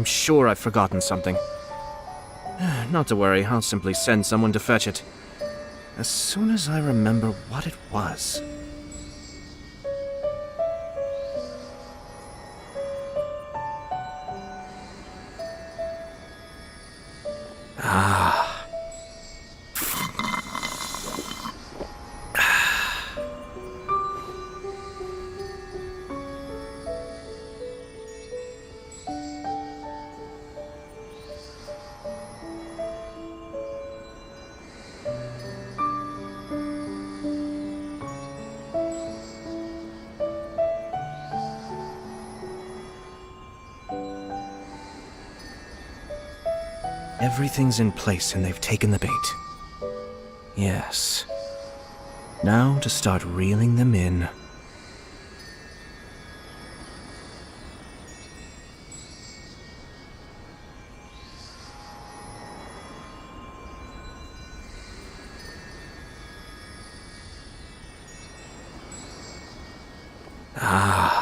I'm sure I've forgotten something. Not to worry, I'll simply send someone to fetch it. As soon as I remember what it was. Ah. Everything's in place and they've taken the bait. Yes. Now to start reeling them in. Ah.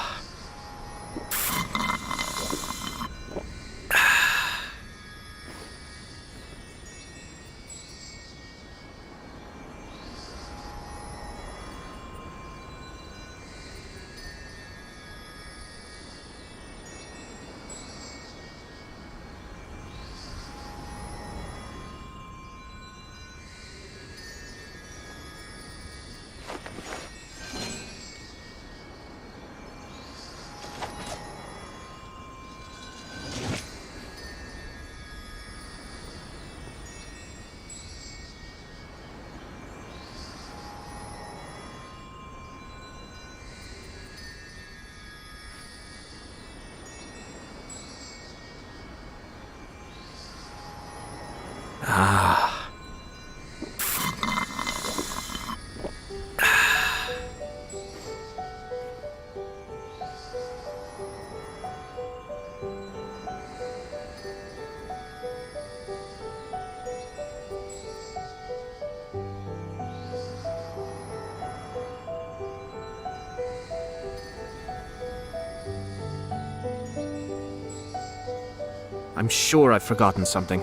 Ah. I'm sure I've forgotten something.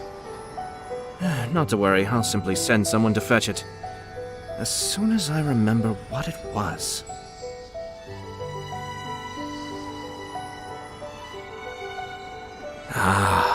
Not to worry, I'll simply send someone to fetch it. As soon as I remember what it was. Ah.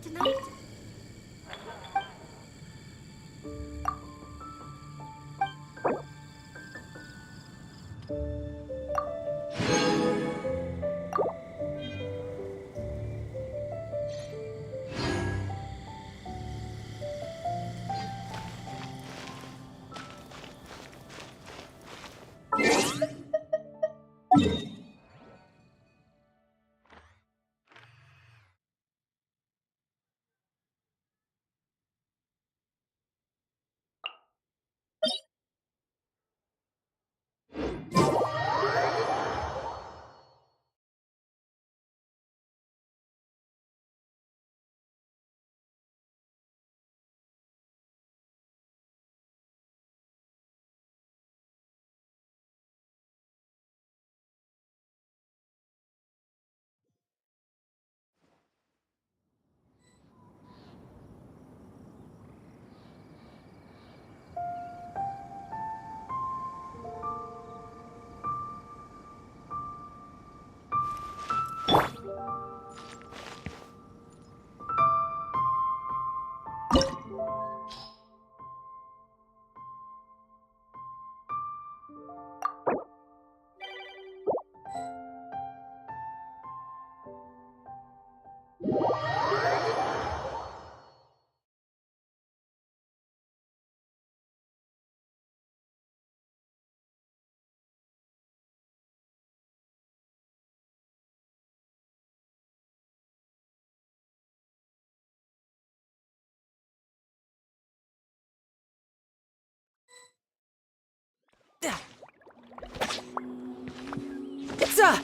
Tonight. I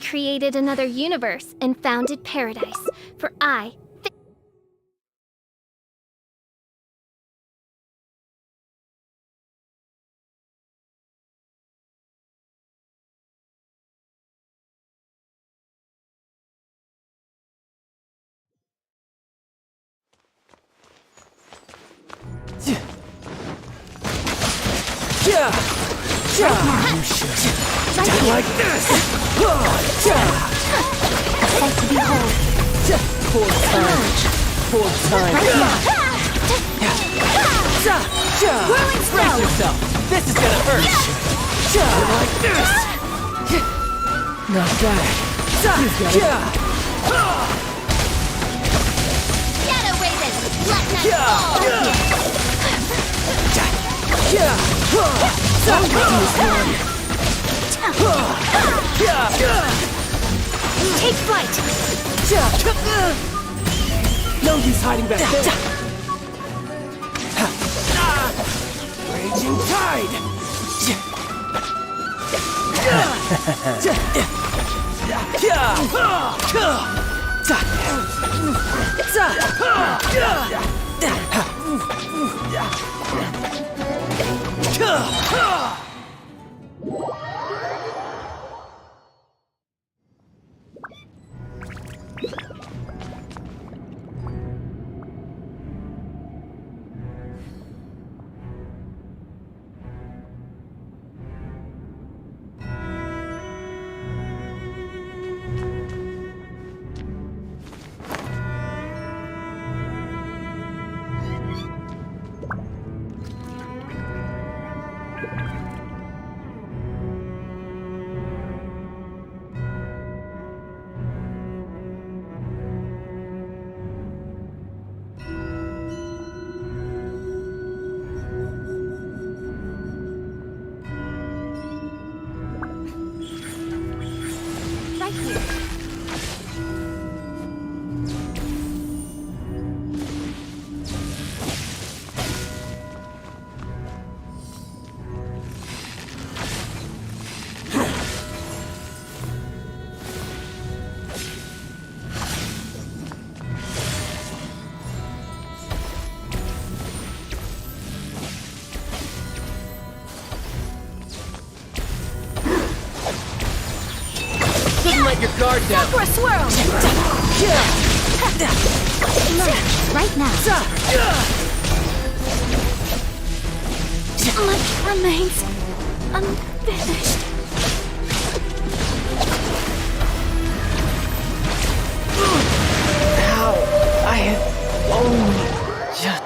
created another universe and founded paradise, for I... You should die like this! Sight to behold. Hold time. Hold time. Whirling Brace spell! yourself. This is gonna hurt. Like this. Not bad. You've got it. Shadow Raven! Let night fall! Take flight! No use hiding back there. Raging tide. Right here. Couldn't let your guard down. For a swirl! Right now. Much remains unfinished. How? I have only just...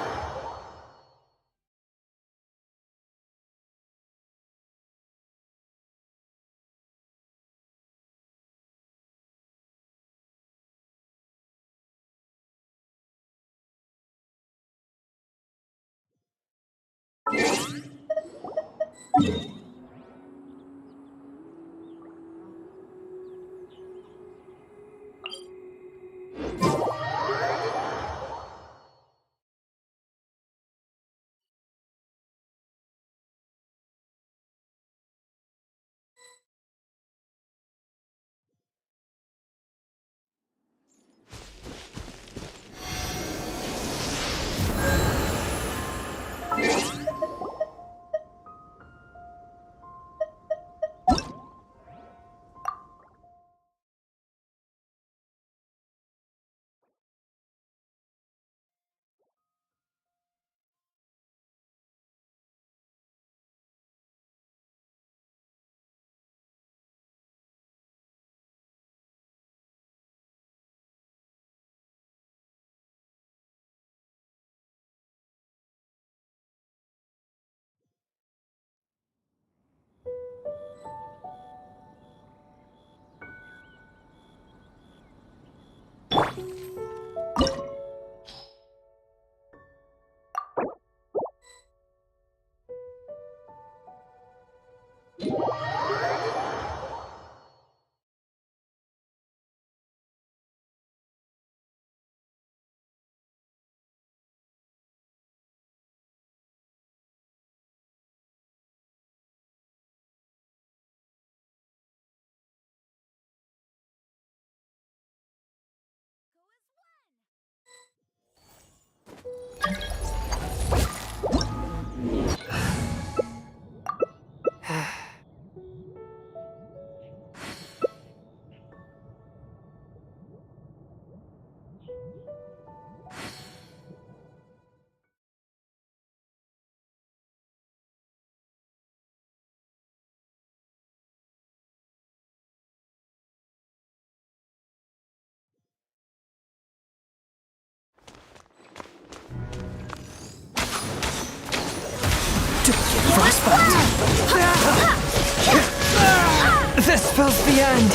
This spells the end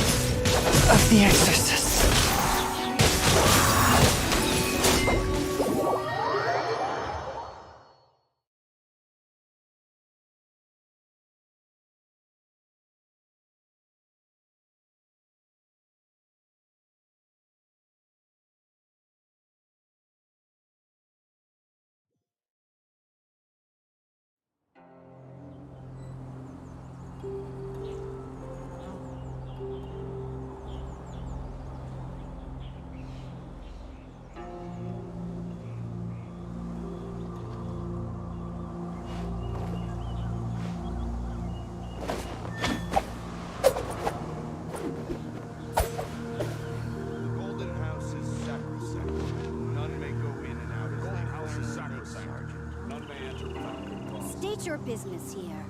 of the exorcist. State your business here.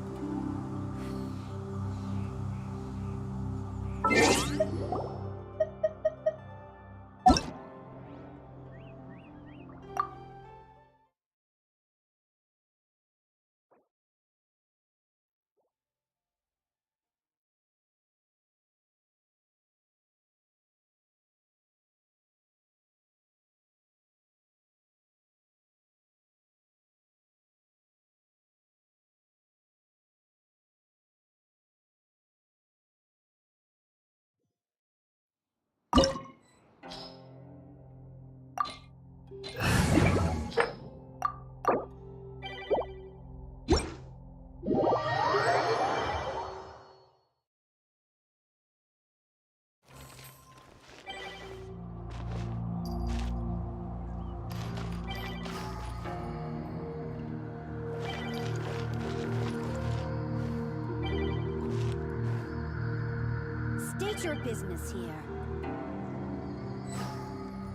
State your business here.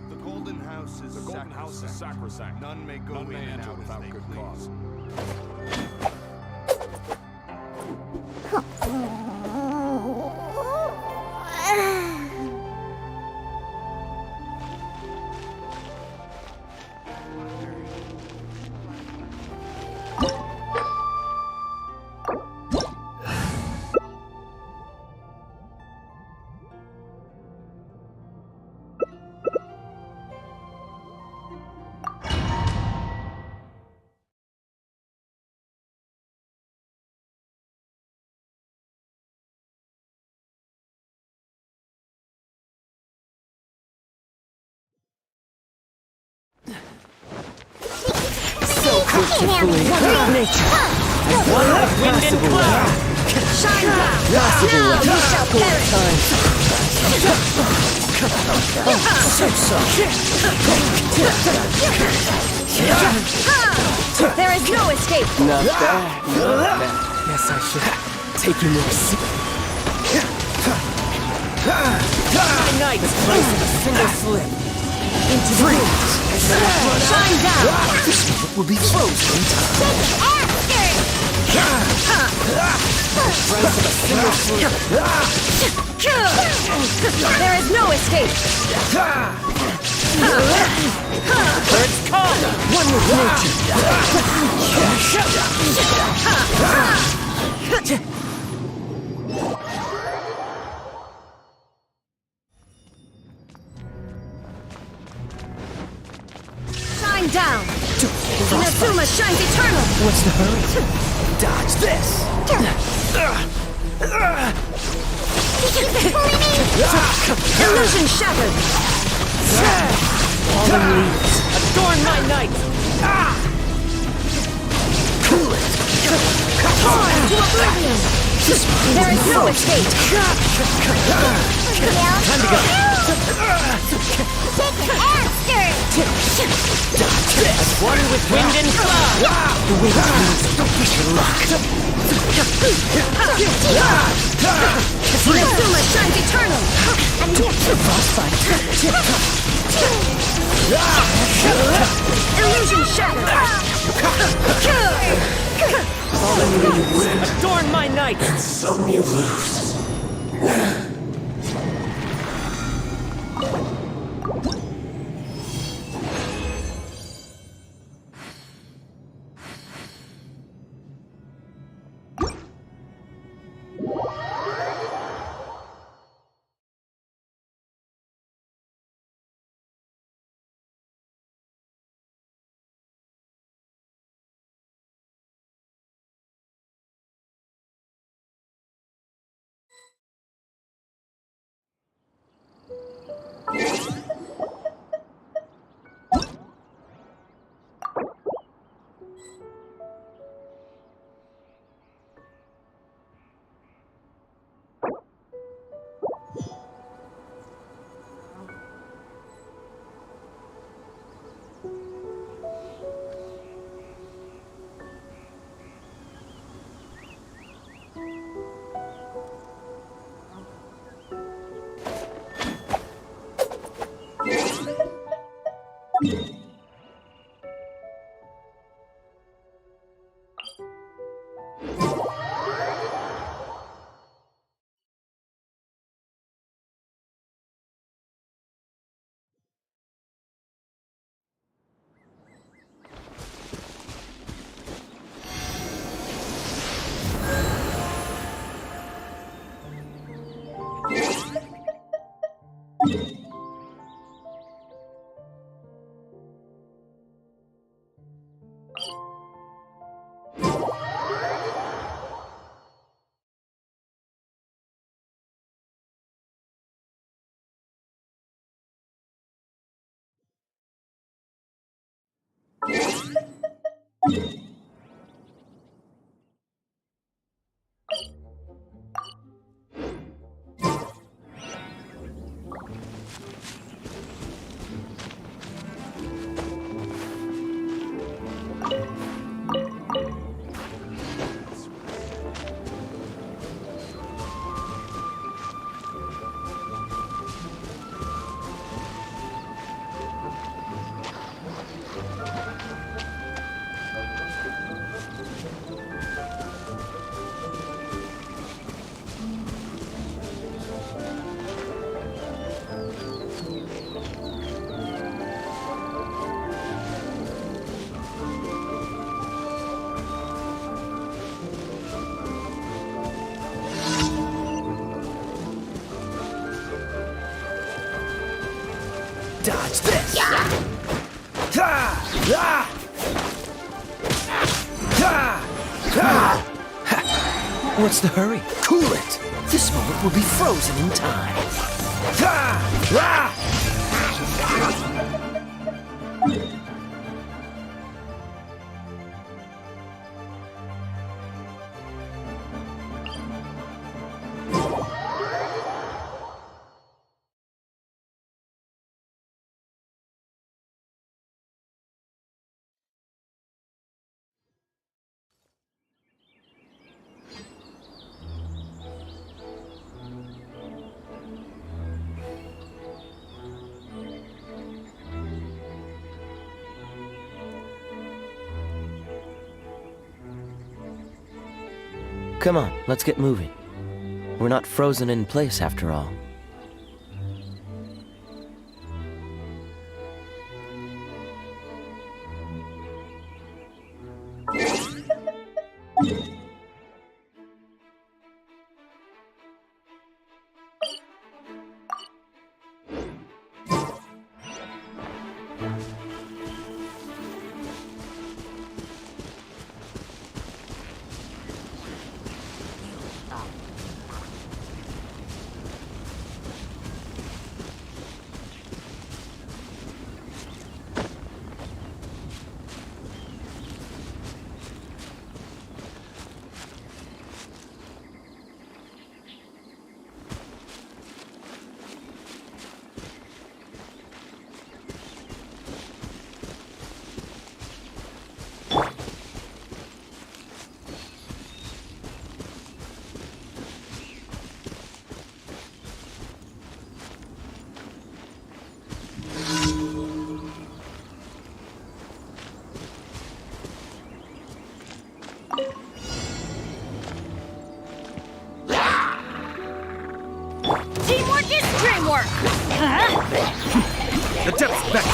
The Golden House is sacrosanct. None may go in and out without good cause. Nature. One with wind and cloud. Shine down! Now you shall perish! There is no escape! Not bad, not bad. Yes, I should take you more seat. My knight is placed in a single slip. Into the rings. Shine down! This will be frozen in time. Friends of a single slip. There is no escape! Birds call. One with nature. Shine down! Inazuma shines eternal! What's the hurry? Dodge this. Illusion shattered! Fallen leaves. Adorn my night. Cool it. Torn to oblivion! There is no escape! Time to go. One with wind and cloud. The wind means don't push your luck. Inazuma shines eternal! Frostbite. Illusion shattered! Fallen leaves. Adorn my night. So you lose. Dodge this! What's the hurry? Cool it! This moment will be frozen in time. Come on, let's get moving. We're not frozen in place after all. Teamwork is dreamwork! The depth's back!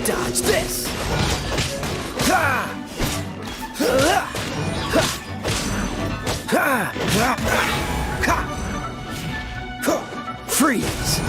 Dodge this! Freeze!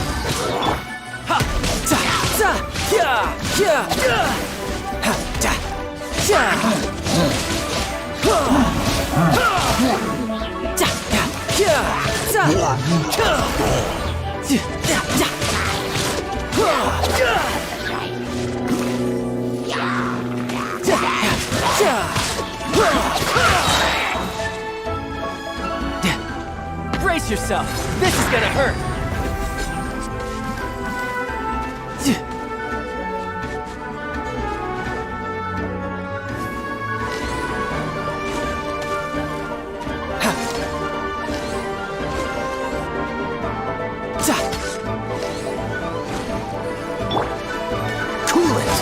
Brace yourself! This is gonna hurt! Cool it!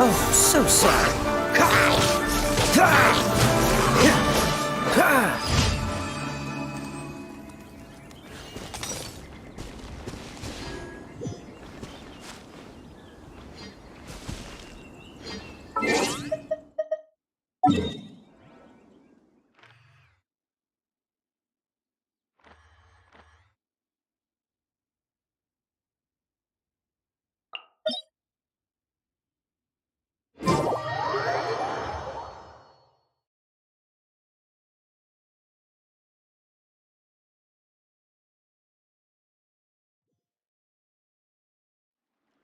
Oh, so sorry.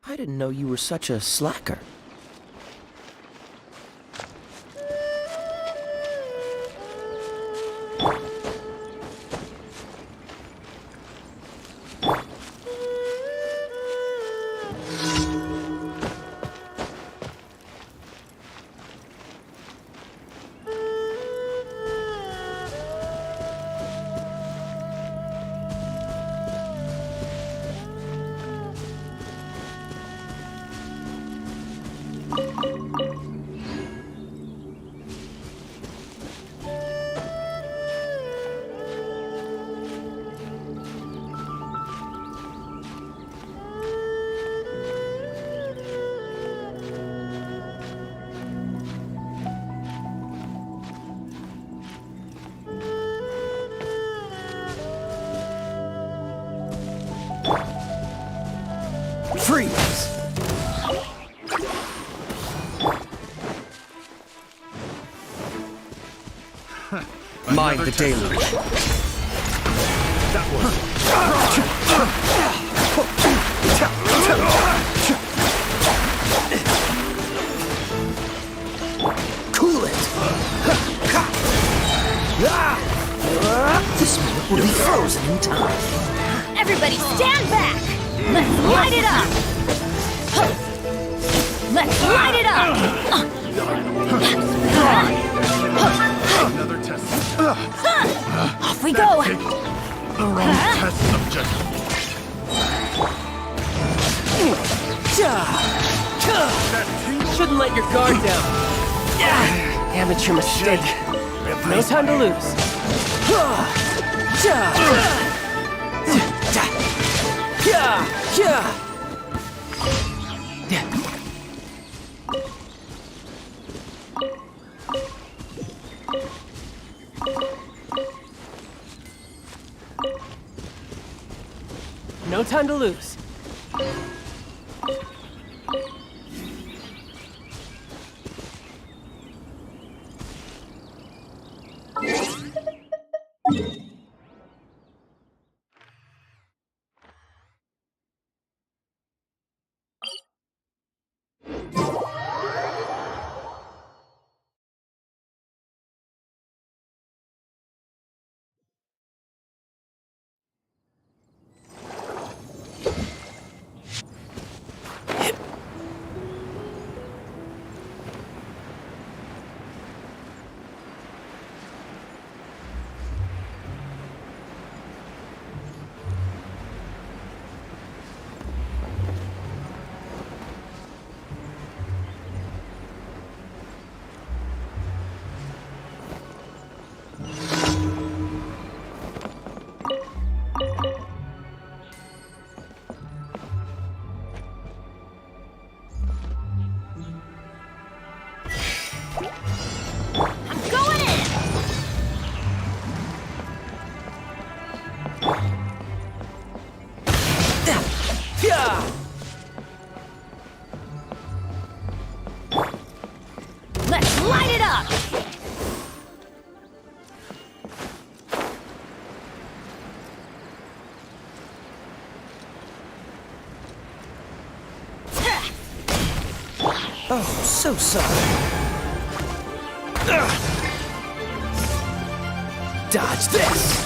I didn't know you were such a slacker. Freeze! Mind the deluge. Cool it! This moment will be frozen in time. Everybody stand back! Let's light it up! Let's light it up! Another test. Off we go! Test subject. Shouldn't let your guard down. Amateur mistake. No time to lose. No time to lose. Let's light it up! Oh, so sorry. Dodge this!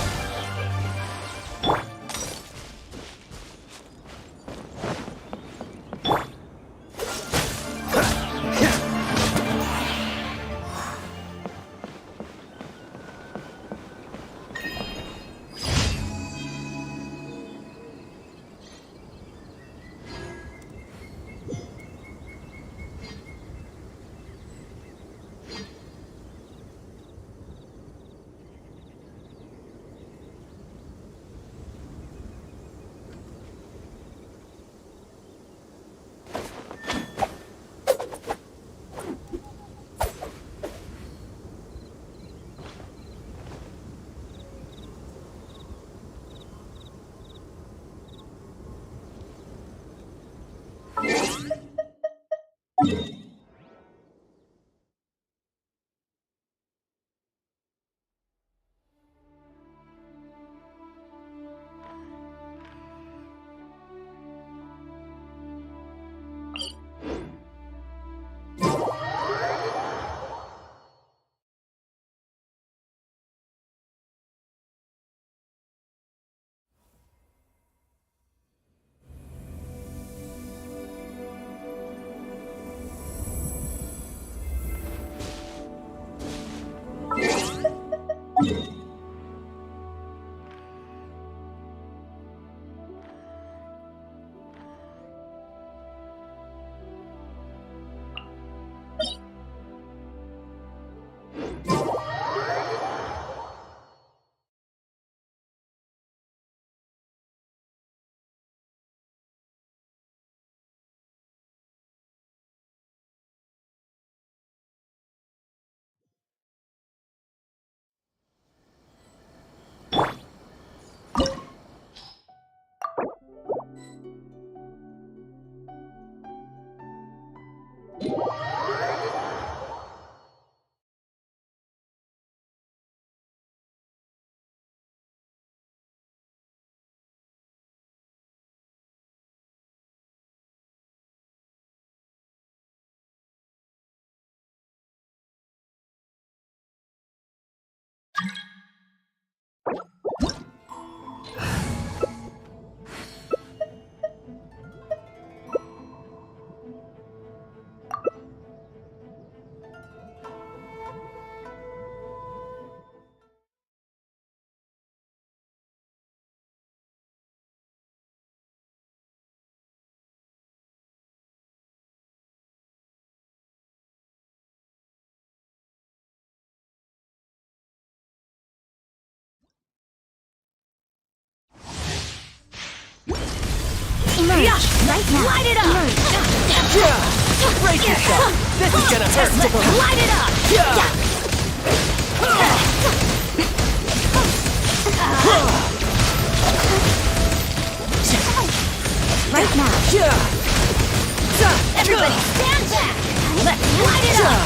Emerge right now. Light it up! Brace yourself! This is gonna hurt! Light it up! Right now. Everybody stand back! Let's light it up!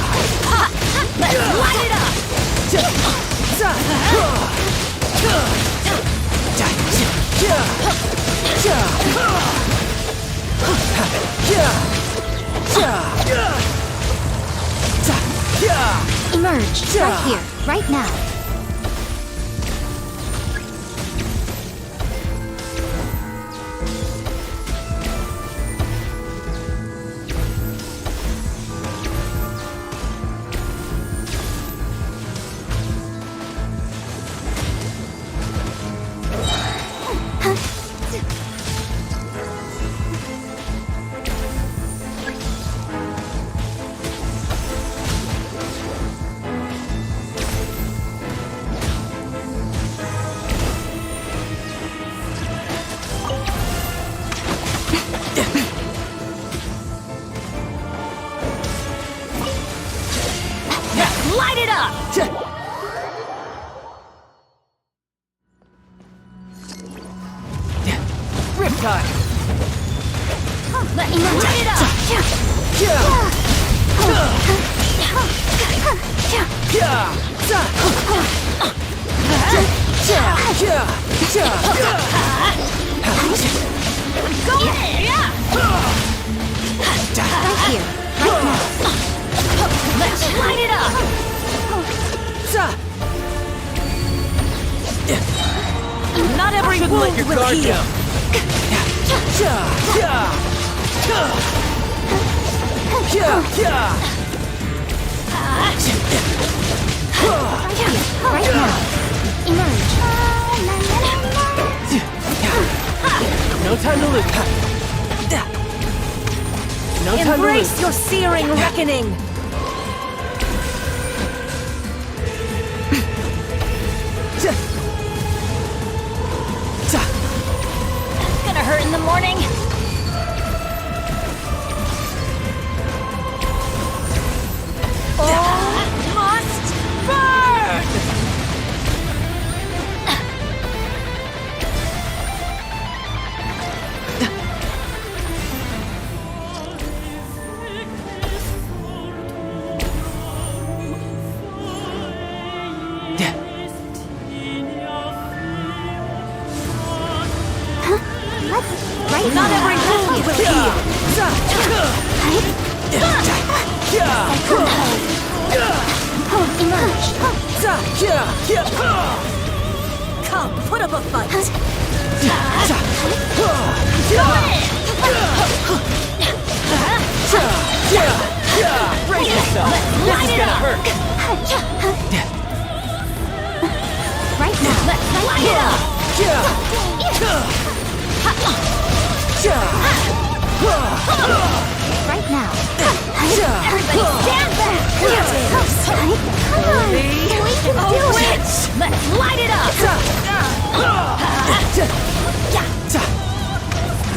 Let's light it up! Emerge right here, right now. Light it up! Riptide! Let's light it up! Go in! Right here, right now. Let's light it up! Not every wound let your guard down. Right now. Emerge. No time to lose. No time to lose. Embrace your searing reckoning! That's gonna hurt in the morning. All must burn! Right Not now. every wound will heal. Emerge. Come, put up a fight. Brace yourself! This is gonna hurt! Right now. Let's light it up. Right now. Everybody stand back. Come on. We can do it. Let's light it up.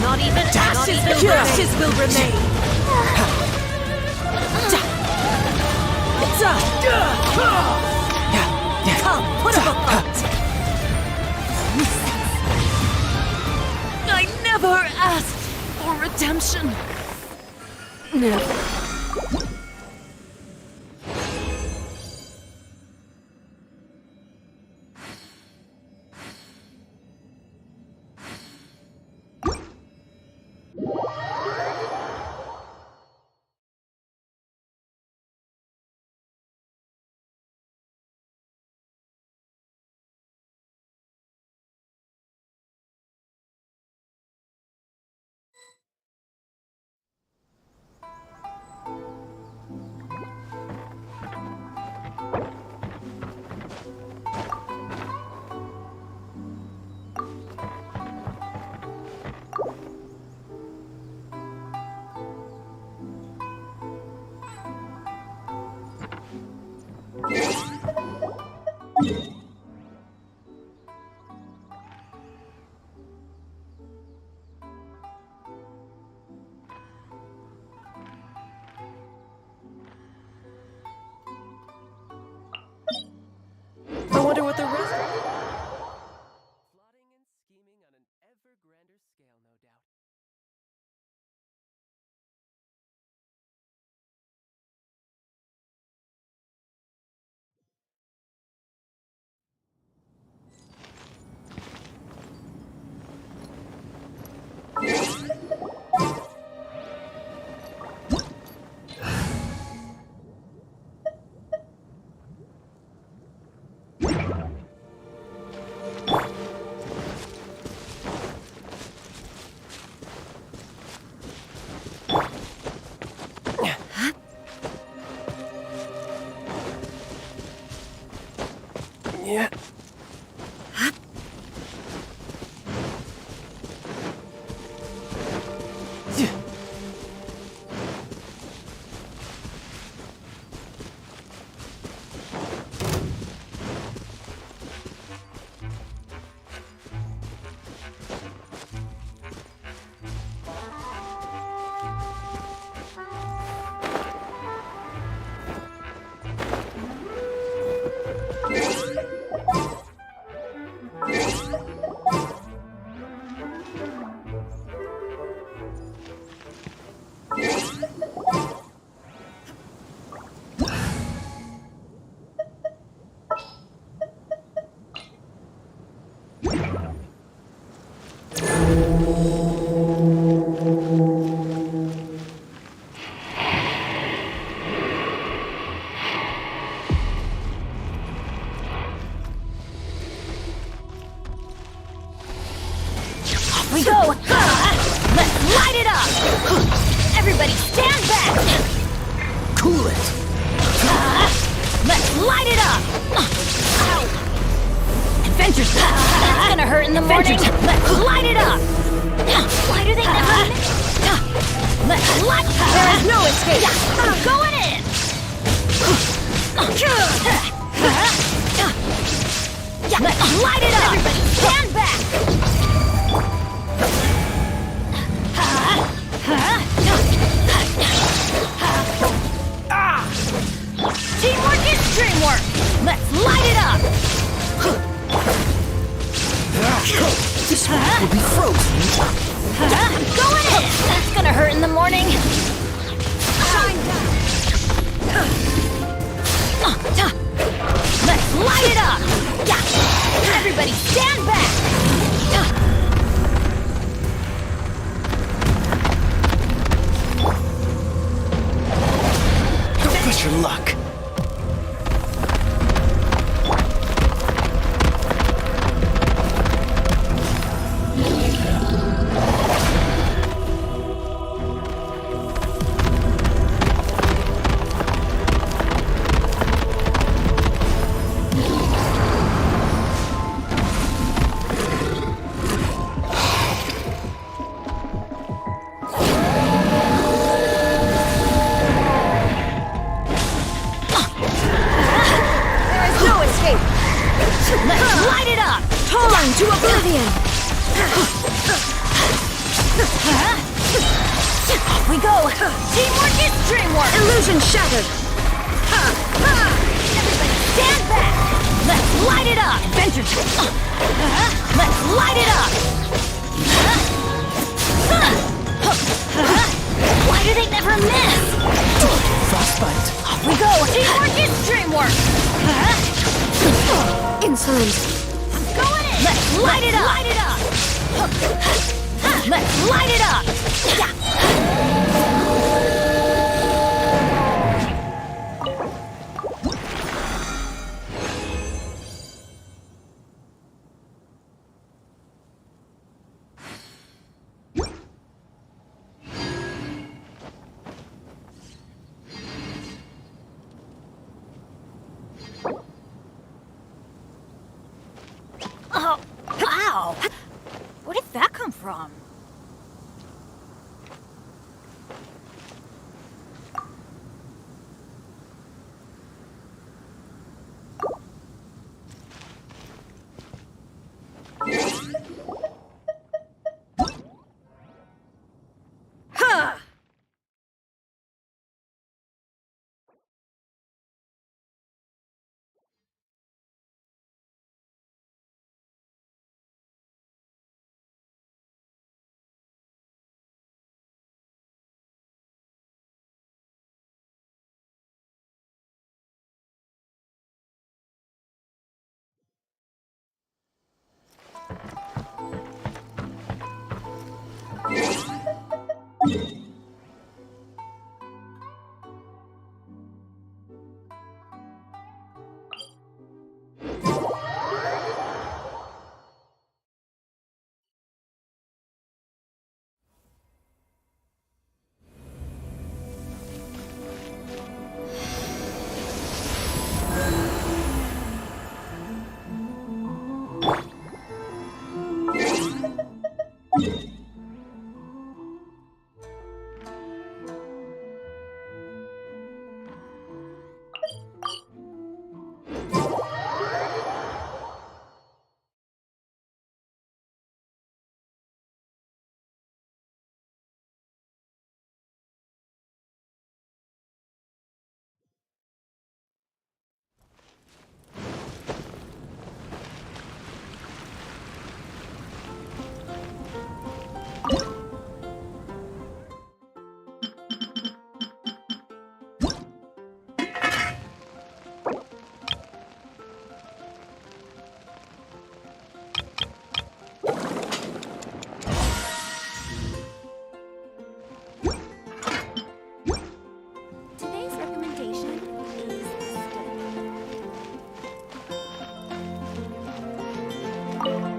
Not even ashes will remain. Come, put up a fight. I never asked for redemption. Never. the morning. Let's light it up. Why do they never miss? Let's light. There is no escape. I'm going in. Let's light it up. Everybody, stand back. Teamwork is dreamwork. Let's light it up. This one will be frozen. Going in. That's gonna hurt in the morning. Let's light it up. Everybody, stand back. Don't push your luck. Let's light it up! Torn to oblivion! Off we go! Teamwork is dreamwork! Illusion shattered! Everybody stand back! Let's light it up! Adventure time! Let's light it up! Why do they never miss? Frostbite. Off we go! Teamwork is dreamwork! Insolent! Going in! Let's light it up! Light it up! Let's light it up! Oh, wow! Where did that come from?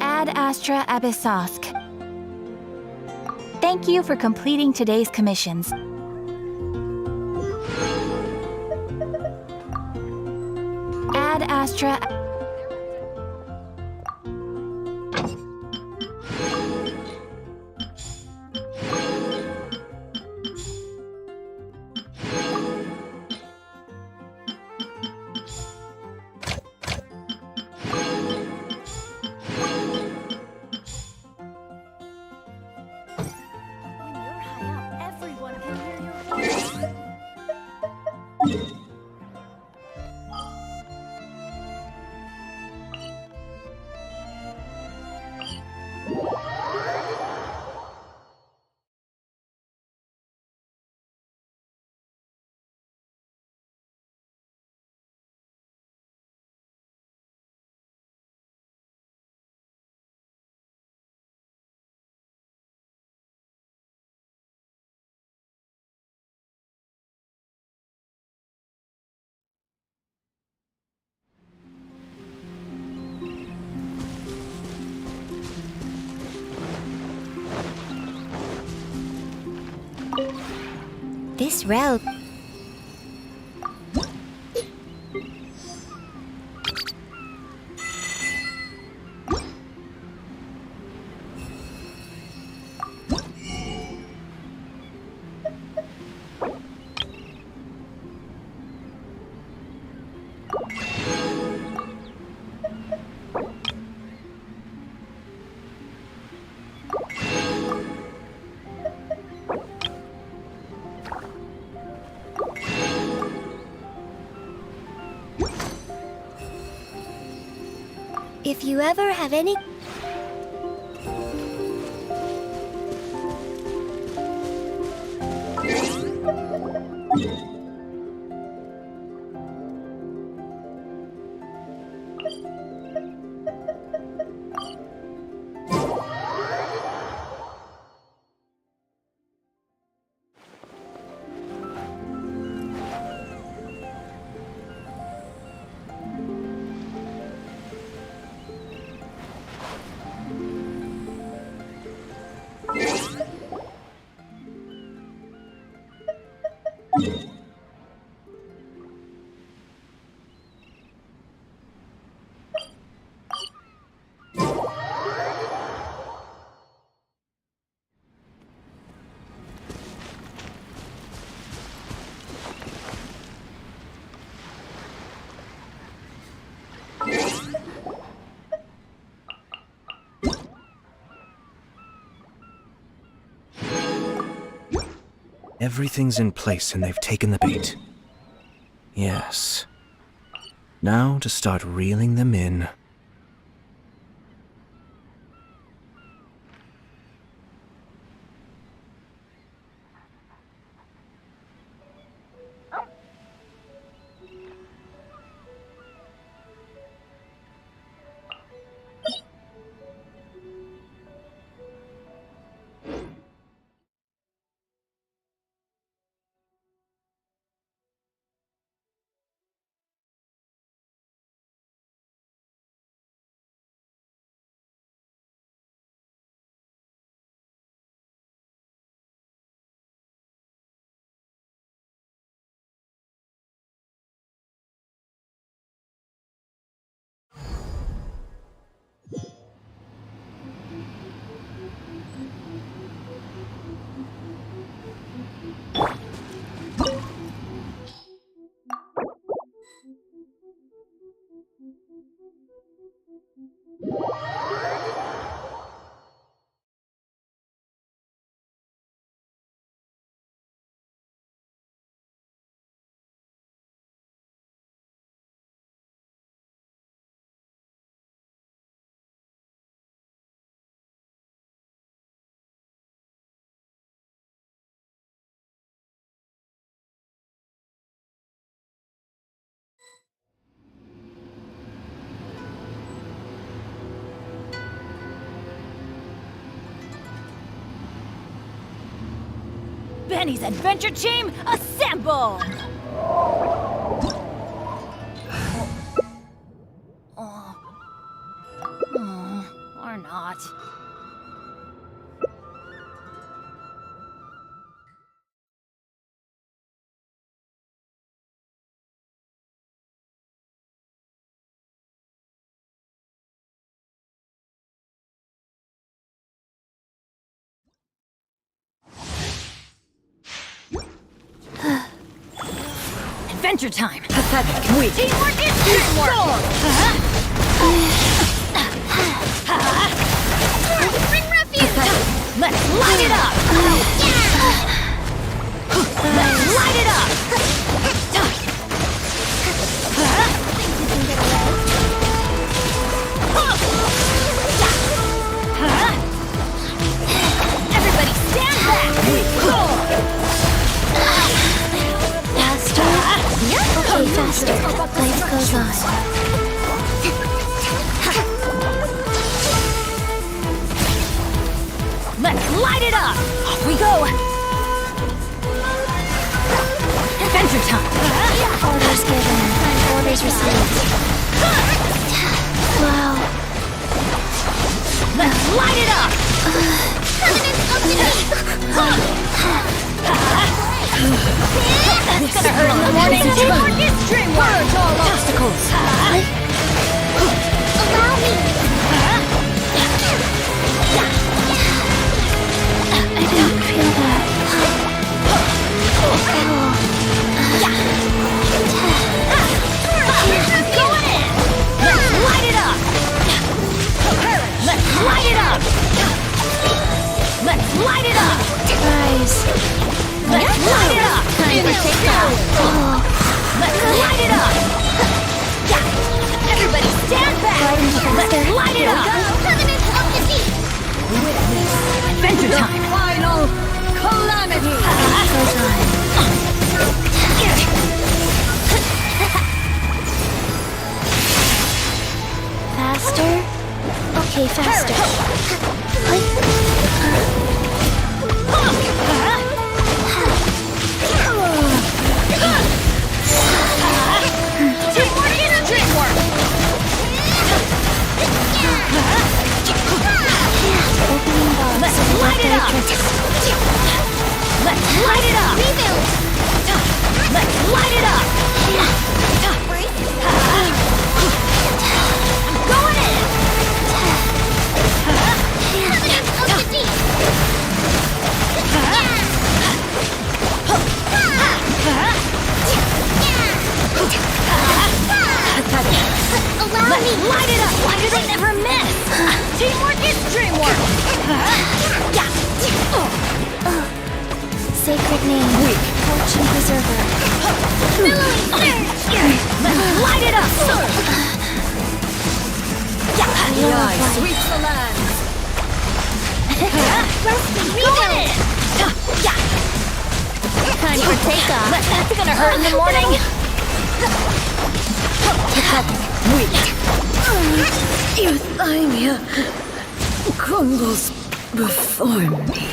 Ad Astra Abyssosk. Thank you for completing today's commissions. Ad Astra. This route... If you ever have any... Everything's in place and they've taken the bait. Yes. Now to start reeling them in. Benny's adventure team, assemble! Or not. Adventure time! Pathetic! Weak! Teamwork is teamwork! Bring refuge! Let's light it up! Let's light it up! Everybody stand back! Okay, faster. Life goes on. Let's light it up! Off we go! Adventure time! Orders given. Orders received. Wow. Let's light it up! That's gonna hurt in the morning. Teamwork is dreamwork. Purge all obstacles. Allow me! I don't feel that. Going in. Let's light it up. Let's light it up. Let's light it up. Rise. Let's light it up. Time for takeoff. Let's light it up. Everybody stand back. Let's light it up. Covenant of defeat. Adventure time. Final calamity. Goes on. Faster? Okay, faster. Teamwork is dreamwork. Opening box. Let's light it up. Let's light it up. Rebuild. Let's light it up. Going in. Covenant of defeat. Allow Let's me. light it up. Why do they never miss? Teamwork is dreamwork. Sacred name. Fortune preserver. Billowing surge. Let's light it up. Wheel of life. Sweeps the land. Going in. Time for takeoff. That's gonna hurt in the morning. Euthymia crumbles before me.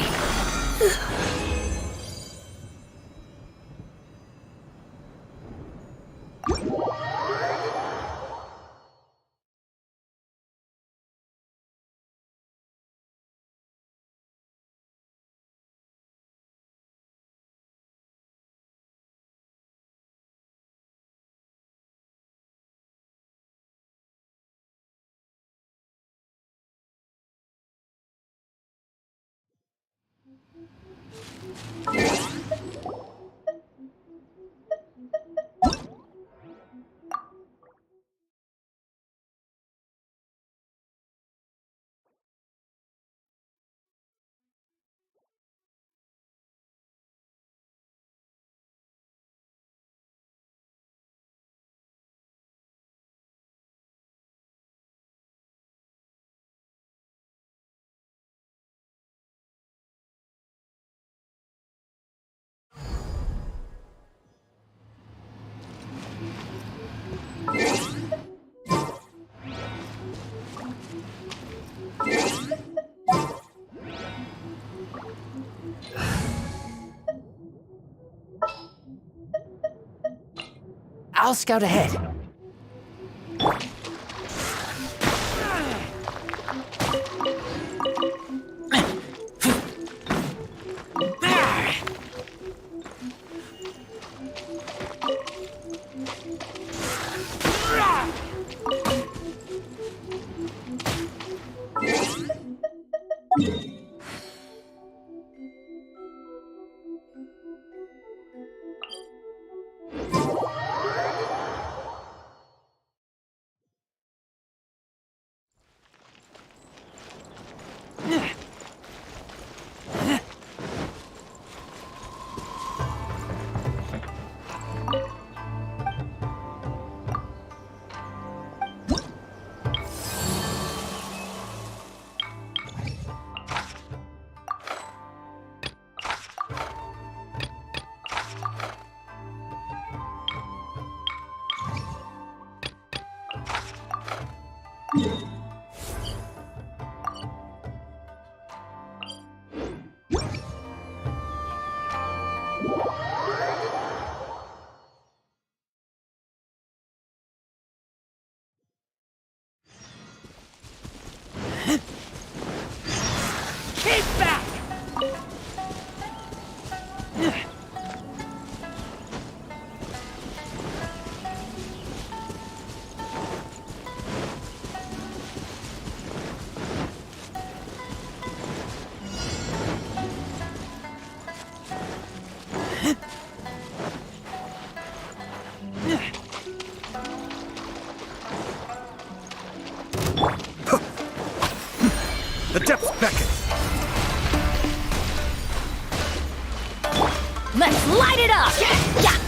I'll scout ahead. Let's light it up! Yeah!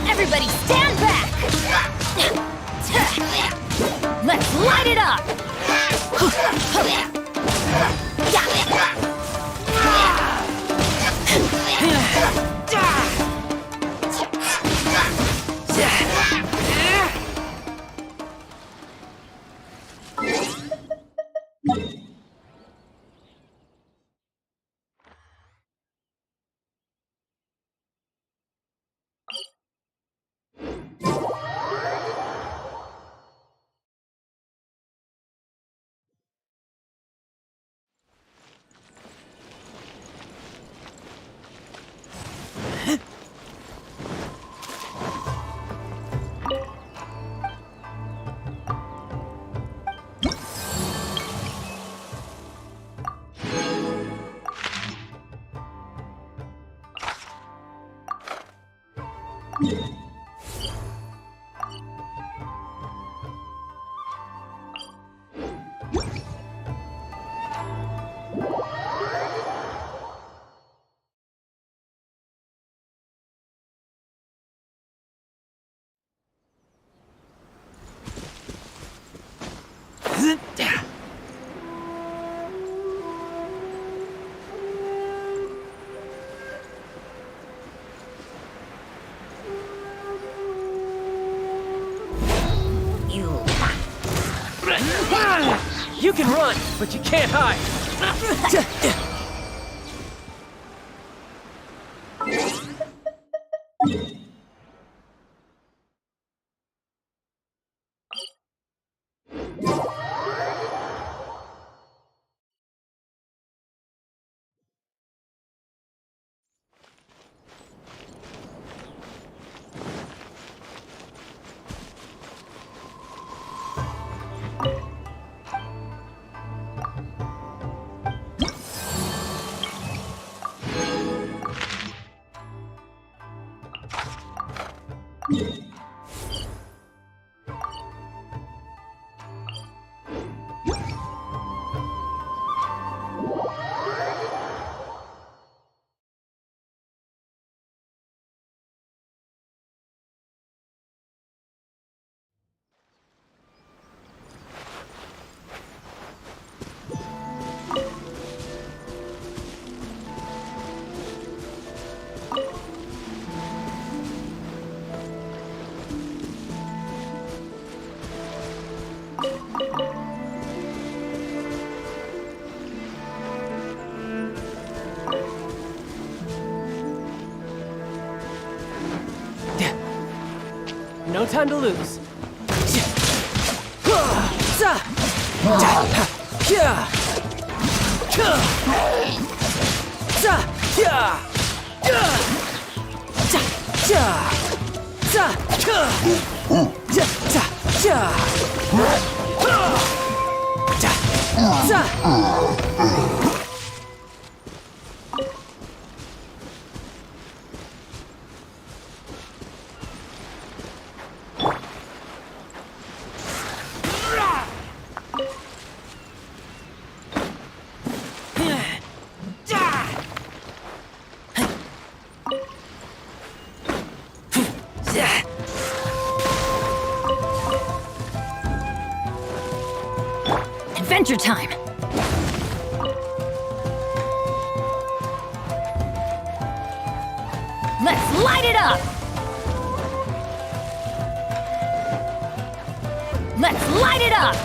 Everybody stand back! Let's light it up! You can run, but you can't hide. No time to lose. Adventure time! Let's light it up! Let's light it up!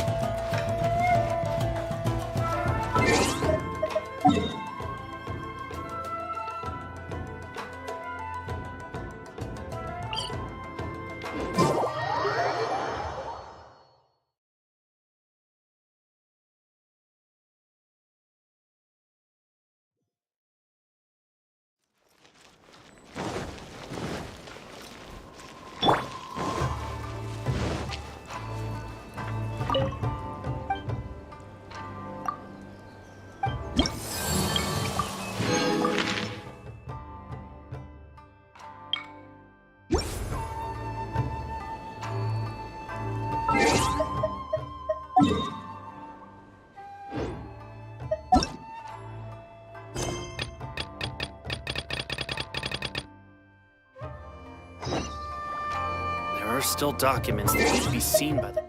There are still documents that need to be seen by the...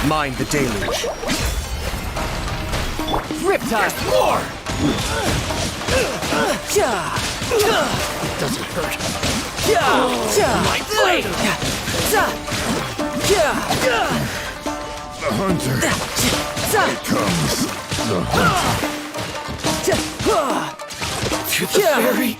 Mind the deluge. Riptide! More! It doesn't hurt. My blade! The hunter becomes the hunter. To the fairy!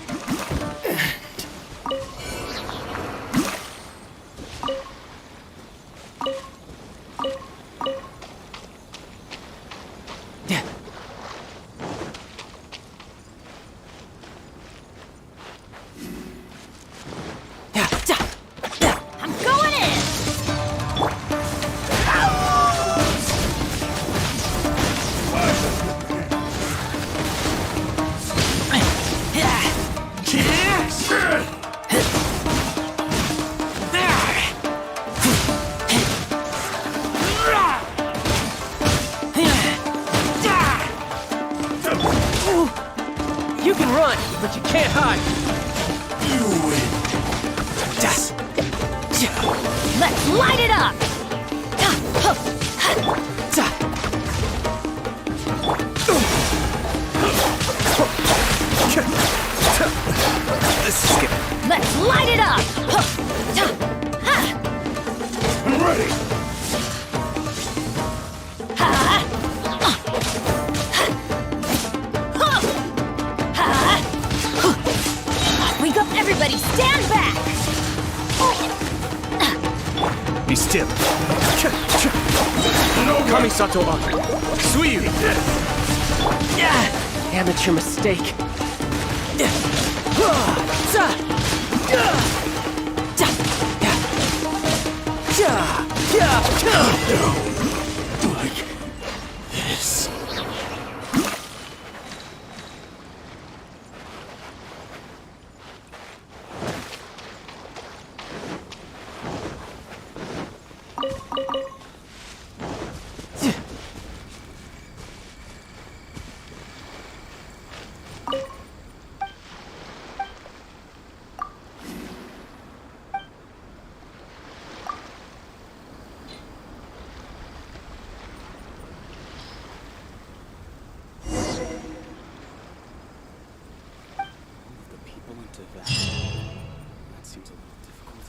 You can run, but you can't hide. You win. Let's light it up! This is good. Let's light it up! I'm ready. Wake up, everybody! Stand back! Be still. No Kamisatoba! Suiyu! Amateur mistake. Like this. That seems a little difficult.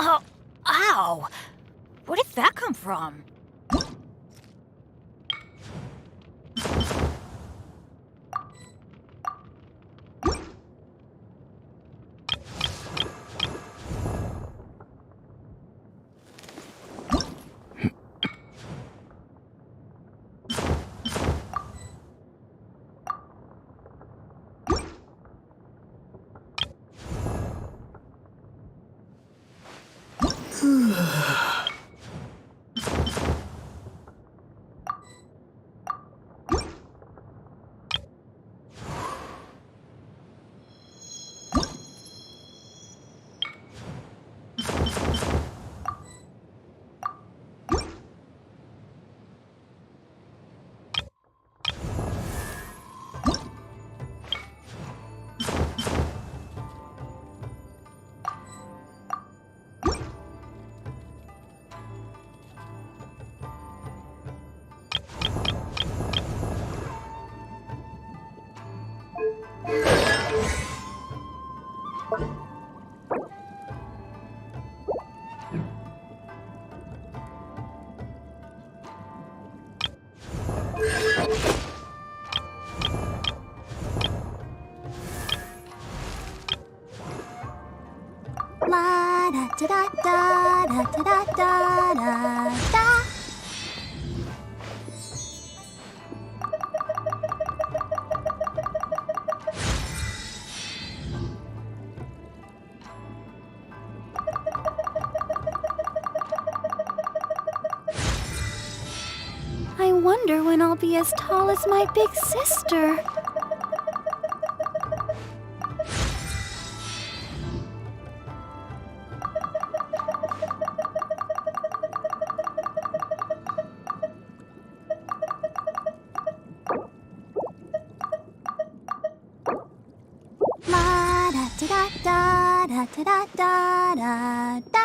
Oh, ow! Where did that come from? da da da da da da da. I wonder when I'll be as tall as my big sister. La da da da da da da da da.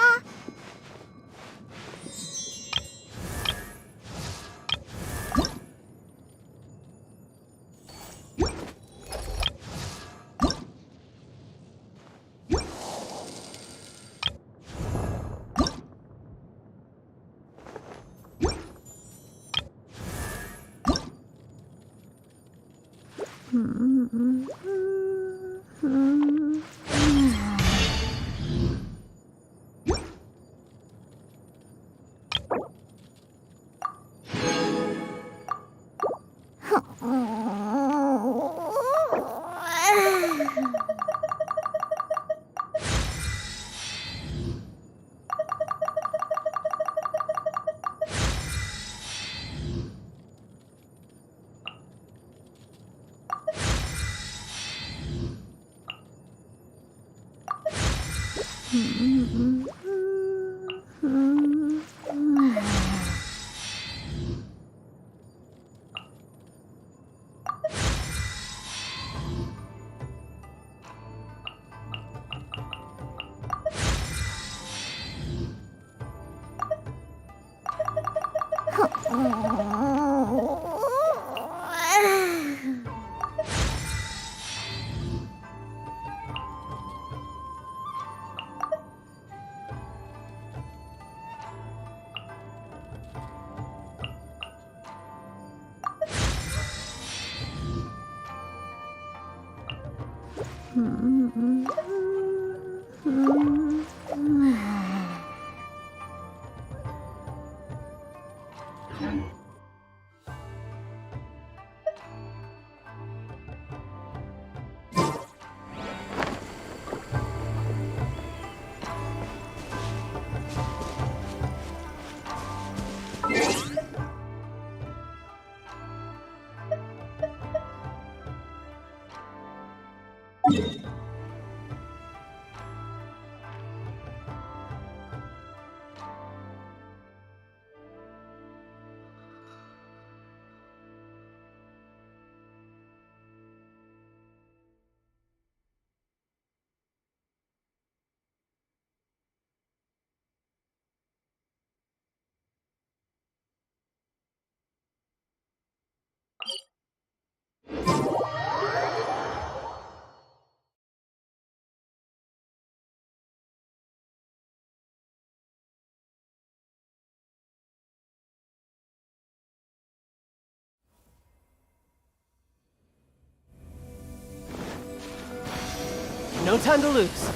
No time to lose.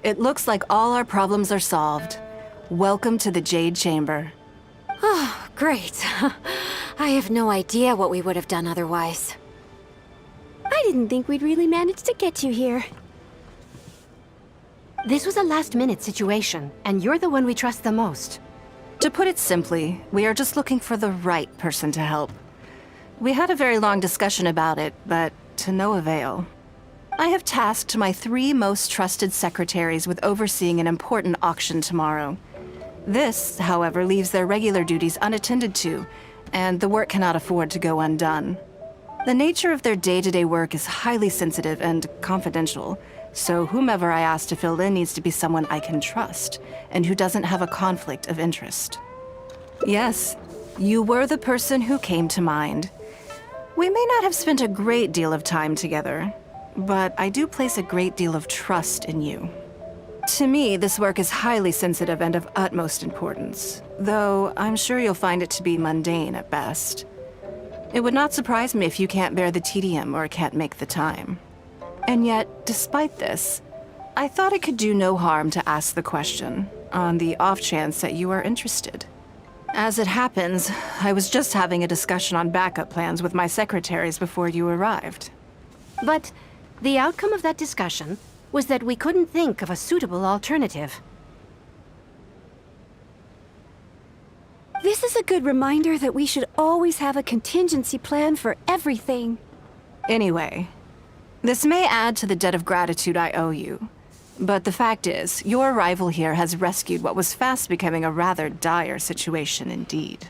It looks like all our problems are solved. Welcome to the Jade Chamber. Oh, great. I have no idea what we would have done otherwise. I didn't think we'd really manage to get you here. This was a last-minute situation, and you're the one we trust the most. To put it simply, we are just looking for the right person to help. We had a very long discussion about it, but to no avail. I have tasked my 3 most trusted secretaries with overseeing an important auction tomorrow. This, however, leaves their regular duties unattended to, and the work cannot afford to go undone. The nature of their day-to-day work is highly sensitive and confidential, so whomever I ask to fill in needs to be someone I can trust, and who doesn't have a conflict of interest. Yes, you were the person who came to mind. We may not have spent a great deal of time together, but I do place a great deal of trust in you. To me, this work is highly sensitive and of utmost importance, though I'm sure you'll find it to be mundane at best. It would not surprise me if you can't bear the tedium or can't make the time. And yet, despite this, I thought it could do no harm to ask the question, on the off chance that you are interested. As it happens, I was just having a discussion on backup plans with my secretaries before you arrived. But the outcome of that discussion was that we couldn't think of a suitable alternative. This is a good reminder that we should always have a contingency plan for everything. Anyway, this may add to the debt of gratitude I owe you, but the fact is, your arrival here has rescued what was fast becoming a rather dire situation indeed.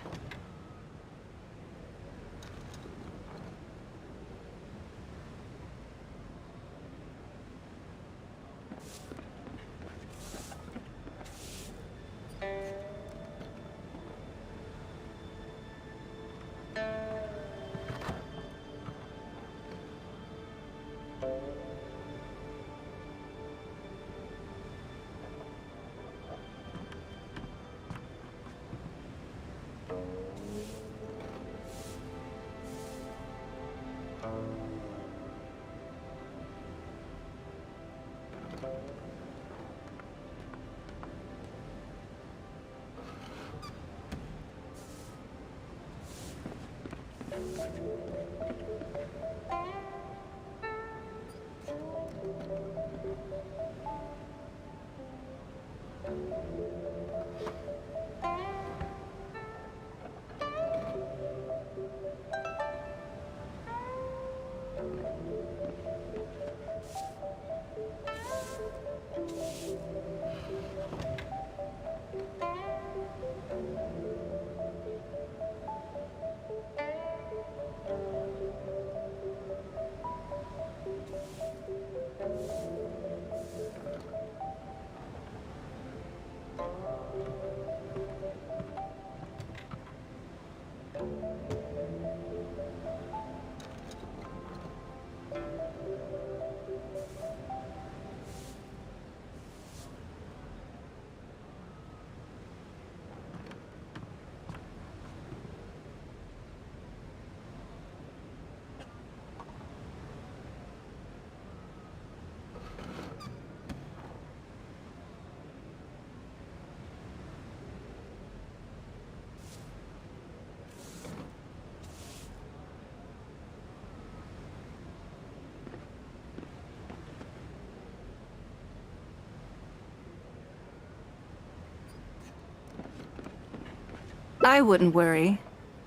I wouldn't worry.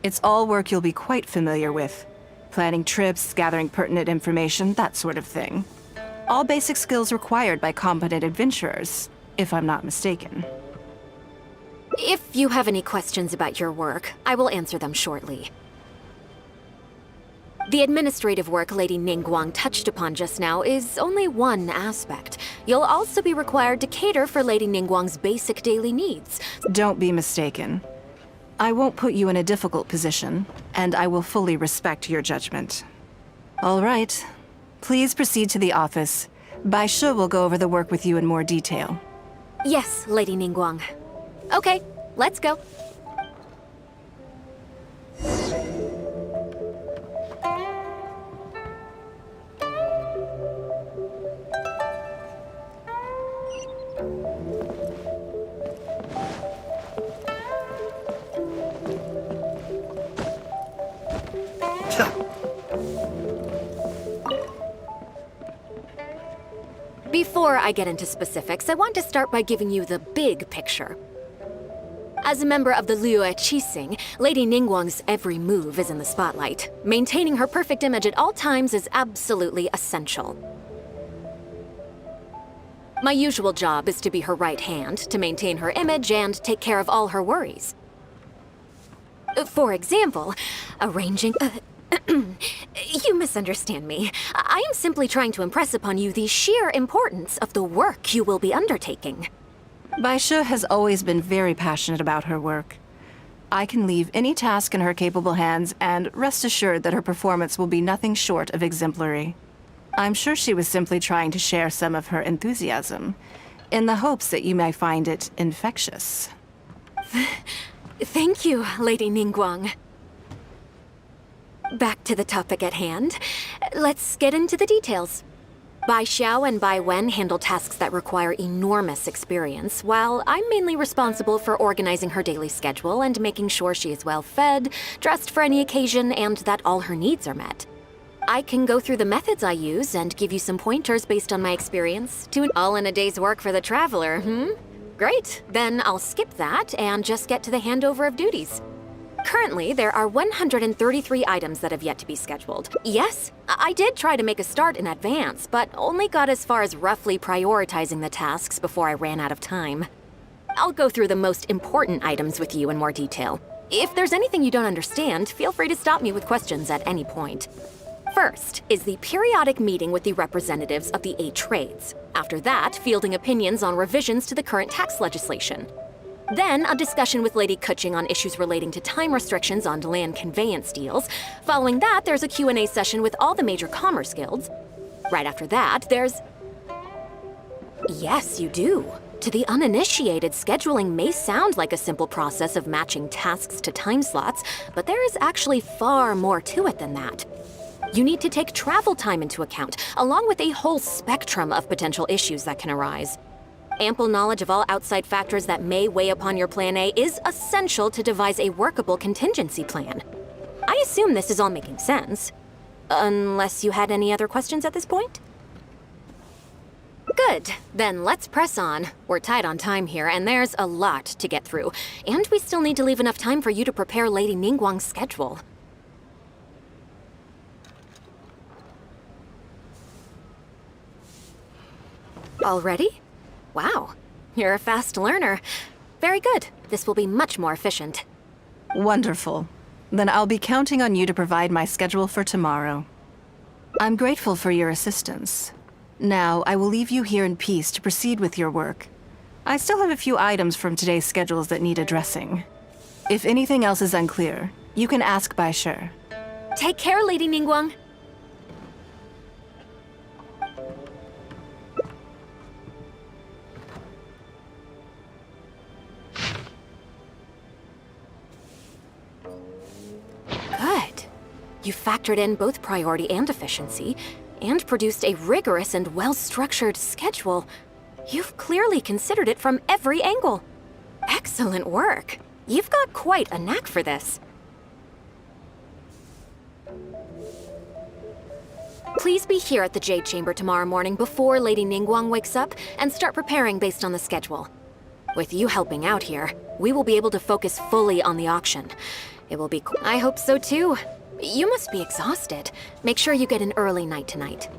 It's all work you'll be quite familiar with. Planning trips, gathering pertinent information, that sort of thing. All basic skills required by competent adventurers, if I'm not mistaken. If you have any questions about your work, I will answer them shortly. The administrative work Lady Ningguang touched upon just now is only one aspect. You'll also be required to cater for Lady Ningguang's basic daily needs. Don't be mistaken. I won't put you in a difficult position, and I will fully respect your judgment. All right. Please proceed to the office. Bai Shi will go over the work with you in more detail. Yes, Lady Ningguang. Okay, let's go. Before I get into specifics, I want to start by giving you the big picture. As a member of the Liyue Qixing, Lady Ningguang's every move is in the spotlight. Maintaining her perfect image at all times is absolutely essential. My usual job is to be her right hand, to maintain her image and take care of all her worries. For example, arranging... You misunderstand me. I am simply trying to impress upon you the sheer importance of the work you will be undertaking. Bai Shi has always been very passionate about her work. I can leave any task in her capable hands and rest assured that her performance will be nothing short of exemplary. I'm sure she was simply trying to share some of her enthusiasm, in the hopes that you may find it infectious. Thank you, Lady Ningguang. Back to the topic at hand. Let's get into the details. Bai Xiao and Bai Wen handle tasks that require enormous experience, while I'm mainly responsible for organizing her daily schedule and making sure she is well fed, dressed for any occasion, and that all her needs are met. I can go through the methods I use and give you some pointers based on my experience. All in a day's work for the traveler, Great, then I'll skip that and just get to the handover of duties. Currently, there are 133 items that have yet to be scheduled. Yes, I did try to make a start in advance, but only got as far as roughly prioritizing the tasks before I ran out of time. I'll go through the most important items with you in more detail. If there's anything you don't understand, feel free to stop me with questions at any point. First is the periodic meeting with the representatives of the 8 trades. After that, fielding opinions on revisions to the current tax legislation. Then, a discussion with Lady Kuching on issues relating to time restrictions on land conveyance deals. Following that, there's a Q&A session with all the major commerce guilds. Right after that, there's... Yes, you do. To the uninitiated, scheduling may sound like a simple process of matching tasks to time slots, but there is actually far more to it than that. You need to take travel time into account, along with a whole spectrum of potential issues that can arise. Ample knowledge of all outside factors that may weigh upon your Plan A is essential to devise a workable contingency plan. I assume this is all making sense. Unless you had any other questions at this point? Good. Then let's press on. We're tight on time here, and there's a lot to get through. And we still need to leave enough time for you to prepare Lady Ningguang's schedule. Already? Wow. You're a fast learner. Very good. This will be much more efficient. Wonderful. Then I'll be counting on you to provide my schedule for tomorrow. I'm grateful for your assistance. Now, I will leave you here in peace to proceed with your work. I still have a few items from today's schedules that need addressing. If anything else is unclear, you can ask Bai Shi. Take care, Lady Ningguang. Good. You factored in both priority and efficiency, and produced a rigorous and well-structured schedule. You've clearly considered it from every angle. Excellent work. You've got quite a knack for this. Please be here at the Jade Chamber tomorrow morning before Lady Ningguang wakes up and start preparing based on the schedule. With you helping out here, we will be able to focus fully on the auction. It will be cool. I hope so too. You must be exhausted. Make sure you get an early night tonight.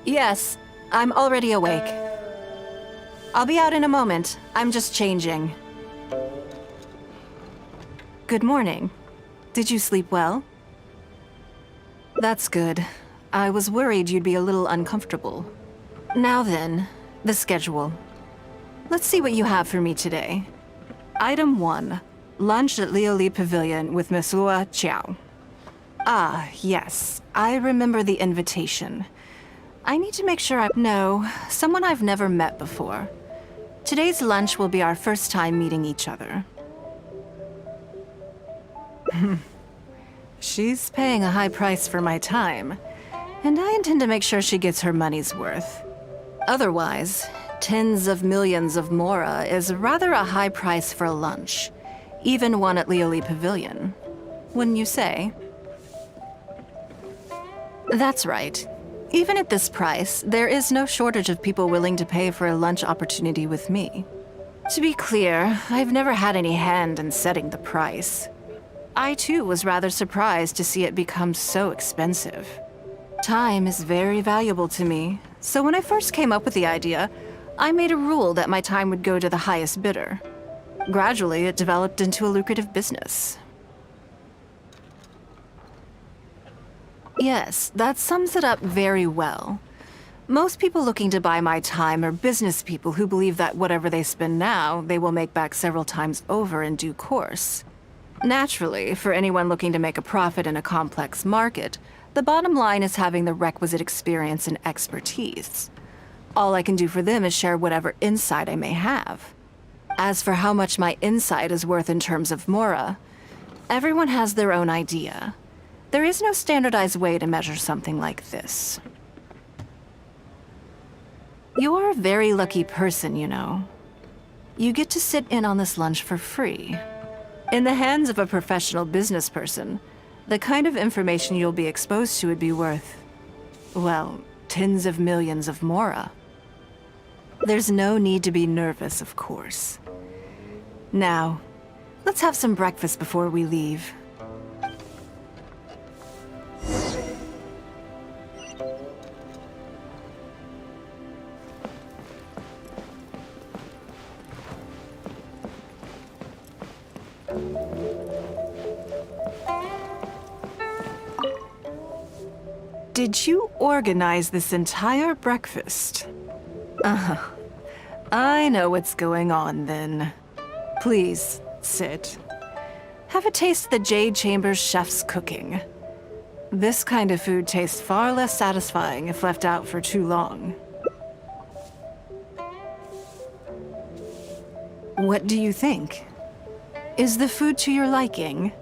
Yes, I'm already awake. I'll be out in a moment. I'm just changing. Good morning. Did you sleep well? That's good. I was worried you'd be a little uncomfortable. Now then, the schedule. Let's see what you have for me today. Item 1. Lunch at Lioli Pavilion with Miss Lua Chao. Ah, yes. I remember the invitation. I need to make sure No, someone I've never met before. Today's lunch will be our first time meeting each other. She's paying a high price for my time, and I intend to make sure she gets her money's worth. Otherwise, tens of millions of Mora is rather a high price for a lunch, even one at Lioli Pavilion. Wouldn't you say? That's right. Even at this price, there is no shortage of people willing to pay for a lunch opportunity with me. To be clear, I've never had any hand in setting the price. I too was rather surprised to see it become so expensive. Time is very valuable to me, so when I first came up with the idea, I made a rule that my time would go to the highest bidder. Gradually, it developed into a lucrative business. Yes, that sums it up very well. Most people looking to buy my time are business people who believe that whatever they spend now, they will make back several times over in due course. Naturally, for anyone looking to make a profit in a complex market, the bottom line is having the requisite experience and expertise. All I can do for them is share whatever insight I may have. As for how much my insight is worth in terms of Mora, everyone has their own idea. There is no standardized way to measure something like this. You're a very lucky person, you know. You get to sit in on this lunch for free. In the hands of a professional business person, the kind of information you'll be exposed to would be worth Well, tens of millions of mora. There's no need to be nervous, of course. Now, let's have some breakfast before we leave. Did you organize this entire breakfast? Uh-huh. I know what's going on, then. Please, sit. Have a taste of the Jade Chamber's chef's cooking. This kind of food tastes far less satisfying if left out for too long. What do you think? Is the food to your liking?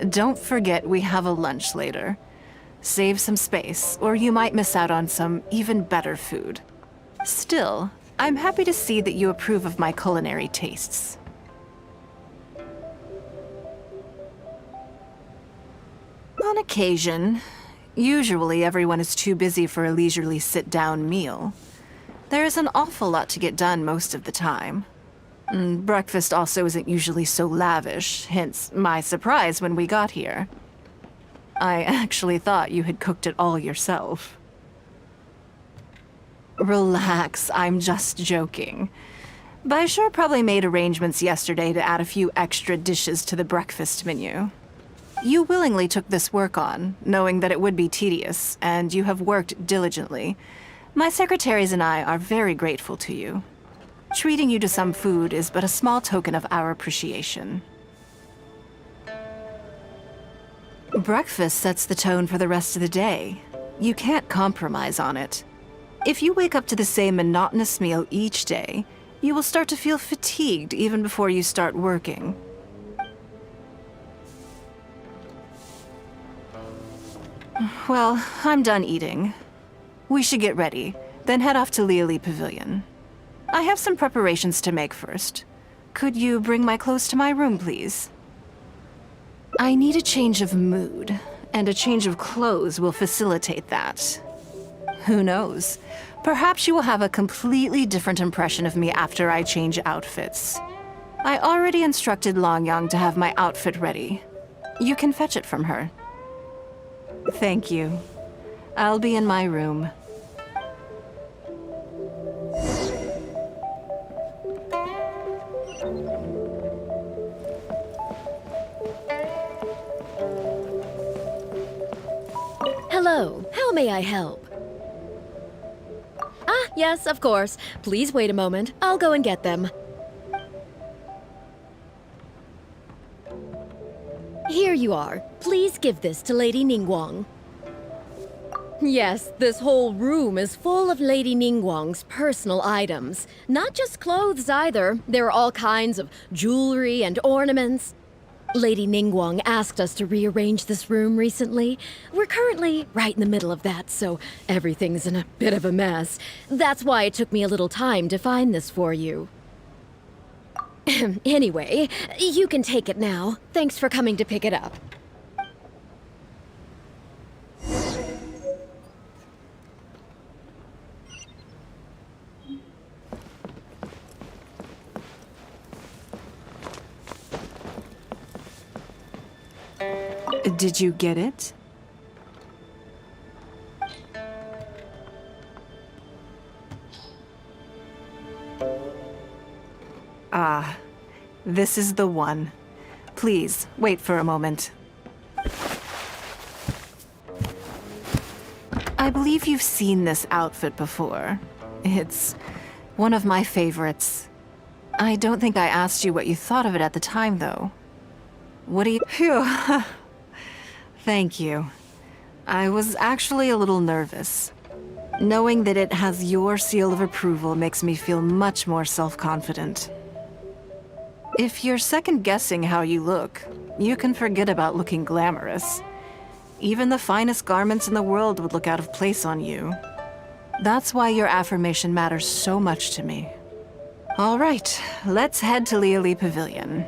Don't forget we have a lunch later. Save some space, or you might miss out on some even better food. Still, I'm happy to see that you approve of my culinary tastes. On occasion. Usually everyone is too busy for a leisurely sit-down meal. There is an awful lot to get done most of the time. Breakfast also isn't usually so lavish, hence my surprise when we got here. I actually thought you had cooked it all yourself. Relax, I'm just joking. Baishar probably made arrangements yesterday to add a few extra dishes to the breakfast menu. You willingly took this work on, knowing that it would be tedious, and you have worked diligently. My secretaries and I are very grateful to you. Treating you to some food is but a small token of our appreciation. Breakfast sets the tone for the rest of the day. You can't compromise on it. If you wake up to the same monotonous meal each day, you will start to feel fatigued even before you start working. Well, I'm done eating. We should get ready, then head off to Liali Pavilion. I have some preparations to make first. Could you bring my clothes to my room, please? I need a change of mood, and a change of clothes will facilitate that. Who knows? Perhaps you will have a completely different impression of me after I change outfits. I already instructed Longyang to have my outfit ready. You can fetch it from her. Thank you. I'll be in my room. Hello, how may I help? Ah, yes, of course. Please wait a moment. I'll go and get them. Here you are. Please give this to Lady Ningguang. Yes, this whole room is full of Lady Ningguang's personal items. Not just clothes either. There are all kinds of jewelry and ornaments. Lady Ningguang asked us to rearrange this room recently. We're currently right in the middle of that, so everything's in a bit of a mess. That's why it took me a little time to find this for you. Anyway, you can take it now. Thanks for coming to pick it up. Did you get it? Ah, this is the one. Please, wait for a moment. I believe you've seen this outfit before. It's one of my favorites. I don't think I asked you what you thought of it at the time, though. What do you... Phew. Thank you. I was actually a little nervous. Knowing that it has your seal of approval makes me feel much more self-confident. If you're second-guessing how you look, you can forget about looking glamorous. Even the finest garments in the world would look out of place on you. That's why your affirmation matters so much to me. All right, let's head to Liali Pavilion.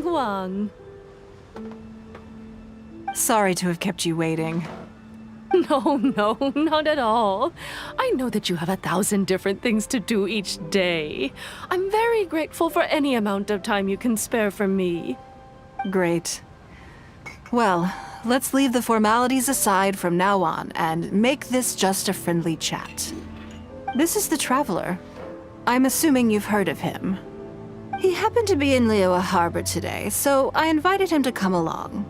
Ningguang. Sorry to have kept you waiting. No, not at all. I know that you have 1,000 different things to do each day. I'm very grateful for any amount of time you can spare for me. Great. Well, let's leave the formalities aside from now on and make this just a friendly chat. This is the Traveler. I'm assuming you've heard of him. He happened to be in Liyue Harbor today, so I invited him to come along.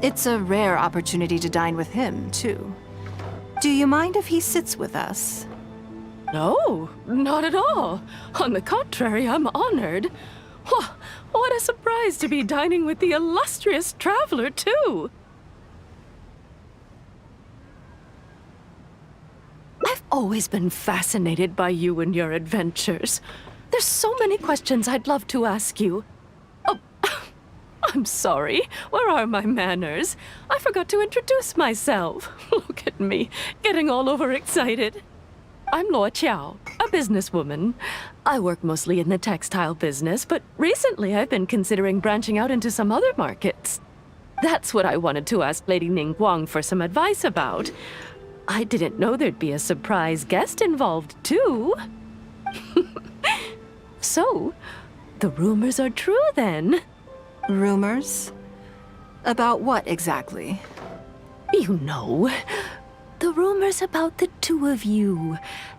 It's a rare opportunity to dine with him, too. Do you mind if he sits with us? No, not at all. On the contrary, I'm honored. What a surprise to be dining with the illustrious Traveler, too. I've always been fascinated by you and your adventures. There's so many questions I'd love to ask you. Oh, I'm sorry. Where are my manners? I forgot to introduce myself. Look at me, getting all overexcited. I'm Law Chao, a businesswoman. I work mostly in the textile business, but recently I've been considering branching out into some other markets. That's what I wanted to ask Lady Ningguang for some advice about. I didn't know there'd be a surprise guest involved, too. So, the rumors are true then. Rumors? About what exactly? You know, the rumors about the two of you,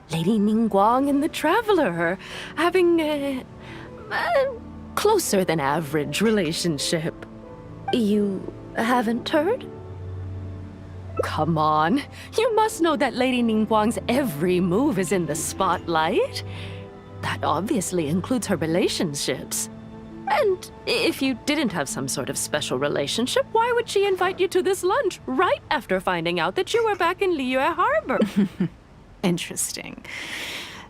Lady Ningguang and the Traveler, having a closer than average relationship. You haven't heard? Come on, you must know that Lady Ningguang's every move is in the spotlight. That obviously includes her relationships. And if you didn't have some sort of special relationship, why would she invite you to this lunch right after finding out that you were back in Liyue Harbor? Interesting.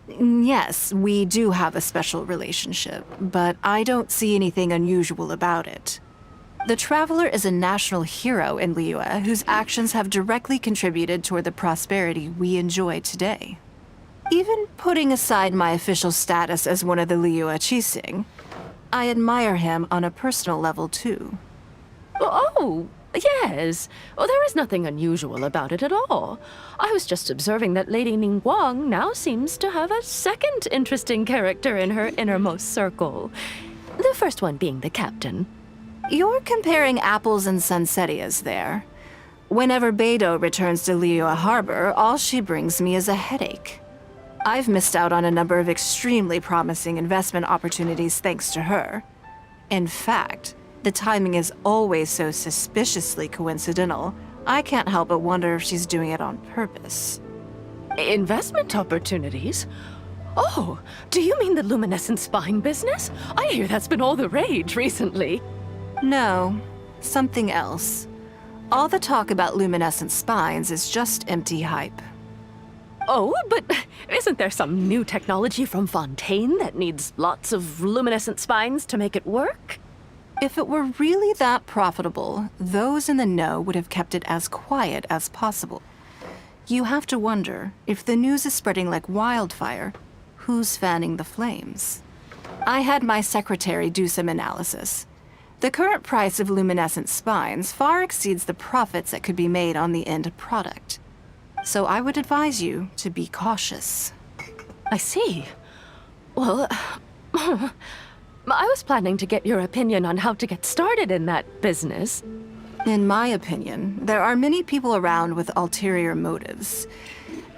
Yes, we do have a special relationship, but I don't see anything unusual about it. The Traveler is a national hero in Liyue whose actions have directly contributed toward the prosperity we enjoy today. Even putting aside my official status as one of the Liyue Qixing, I admire him on a personal level too. Oh, yes. Well, there is nothing unusual about it at all. I was just observing that Lady Ningguang now seems to have a second interesting character in her innermost circle. The first one being the captain. You're comparing apples and sunsettias there. Whenever Beidou returns to Liyue Harbor, all she brings me is a headache. I've missed out on a number of extremely promising investment opportunities thanks to her. In fact, the timing is always so suspiciously coincidental, I can't help but wonder if she's doing it on purpose. Investment opportunities? Oh, do you mean the luminescent spine business? I hear that's been all the rage recently. No, something else. All the talk about luminescent spines is just empty hype. Oh, but isn't there some new technology from Fontaine that needs lots of luminescent spines to make it work? If it were really that profitable, those in the know would have kept it as quiet as possible. You have to wonder, if the news is spreading like wildfire, who's fanning the flames? I had my secretary do some analysis. The current price of luminescent spines far exceeds the profits that could be made on the end product. So I would advise you to be cautious. I see. Well, I was planning to get your opinion on how to get started in that business. In my opinion, there are many people around with ulterior motives,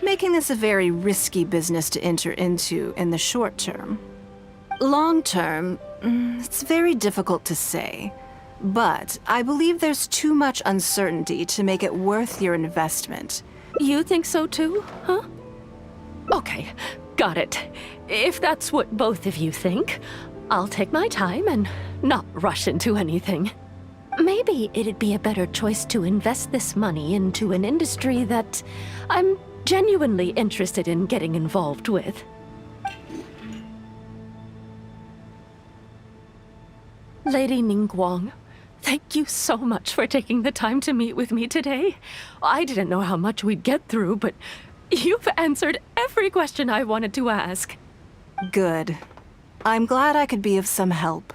making this a very risky business to enter into in the short term. Long term, it's very difficult to say, but I believe there's too much uncertainty to make it worth your investment. You think so too, huh? Okay, got it. If that's what both of you think, I'll take my time and not rush into anything. Maybe it'd be a better choice to invest this money into an industry that I'm genuinely interested in getting involved with. Lady Ningguang, thank you so much for taking the time to meet with me today. I didn't know how much we'd get through, but you've answered every question I wanted to ask. Good. I'm glad I could be of some help.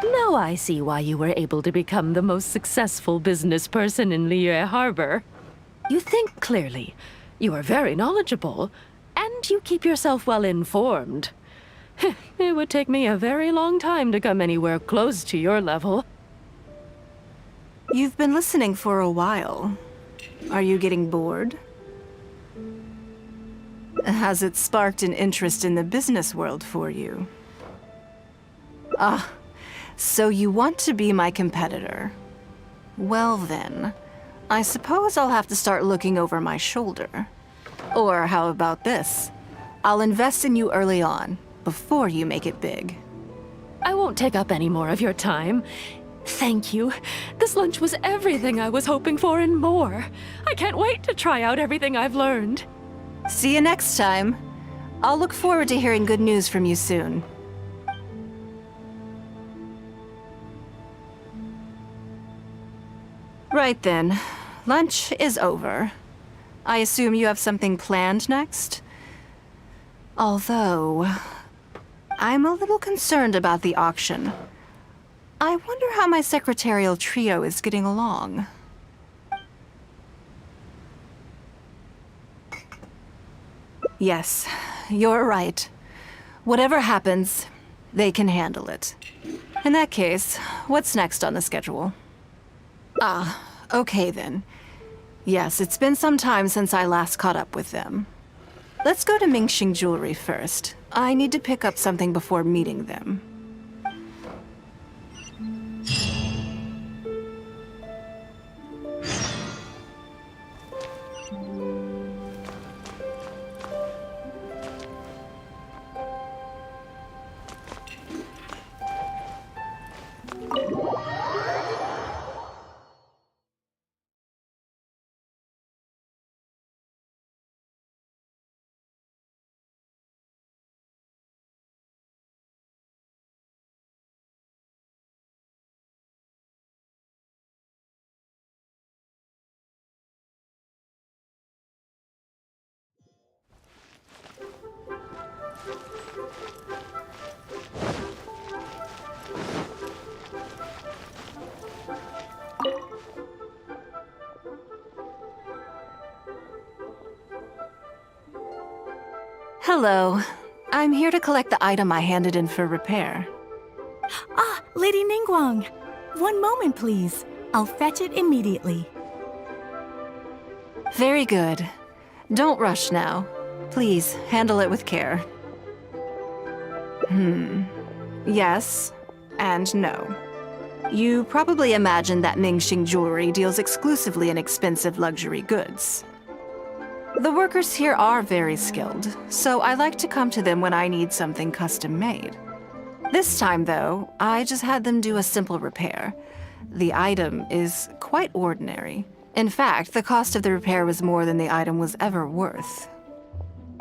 Now I see why you were able to become the most successful business person in Liyue Harbor. You think clearly, you are very knowledgeable, and you keep yourself well informed. It would take me a very long time to come anywhere close to your level. You've been listening for a while. Are you getting bored? Has it sparked an interest in the business world for you? Ah, so you want to be my competitor. Well then, I suppose I'll have to start looking over my shoulder. Or how about this? I'll invest in you early on, before you make it big. I won't take up any more of your time. Thank you. This lunch was everything I was hoping for and more. I can't wait to try out everything I've learned. See you next time. I'll look forward to hearing good news from you soon. Right then. Lunch is over. I assume you have something planned next? Although, I'm a little concerned about the auction. I wonder how my secretarial trio is getting along. Yes, you're right. Whatever happens, they can handle it. In that case, what's next on the schedule? Ah, okay then. Yes, it's been some time since I last caught up with them. Let's go to Mingxing Jewelry first. I need to pick up something before meeting them. Hello. I'm here to collect the item I handed in for repair. Ah, Lady Ningguang. One moment, please. I'll fetch it immediately. Very good. Don't rush now. Please, handle it with care. Yes, and no. You probably imagine that Mingxing Jewelry deals exclusively in expensive luxury goods. The workers here are very skilled, so I like to come to them when I need something custom-made. This time, though, I just had them do a simple repair. The item is quite ordinary. In fact, the cost of the repair was more than the item was ever worth.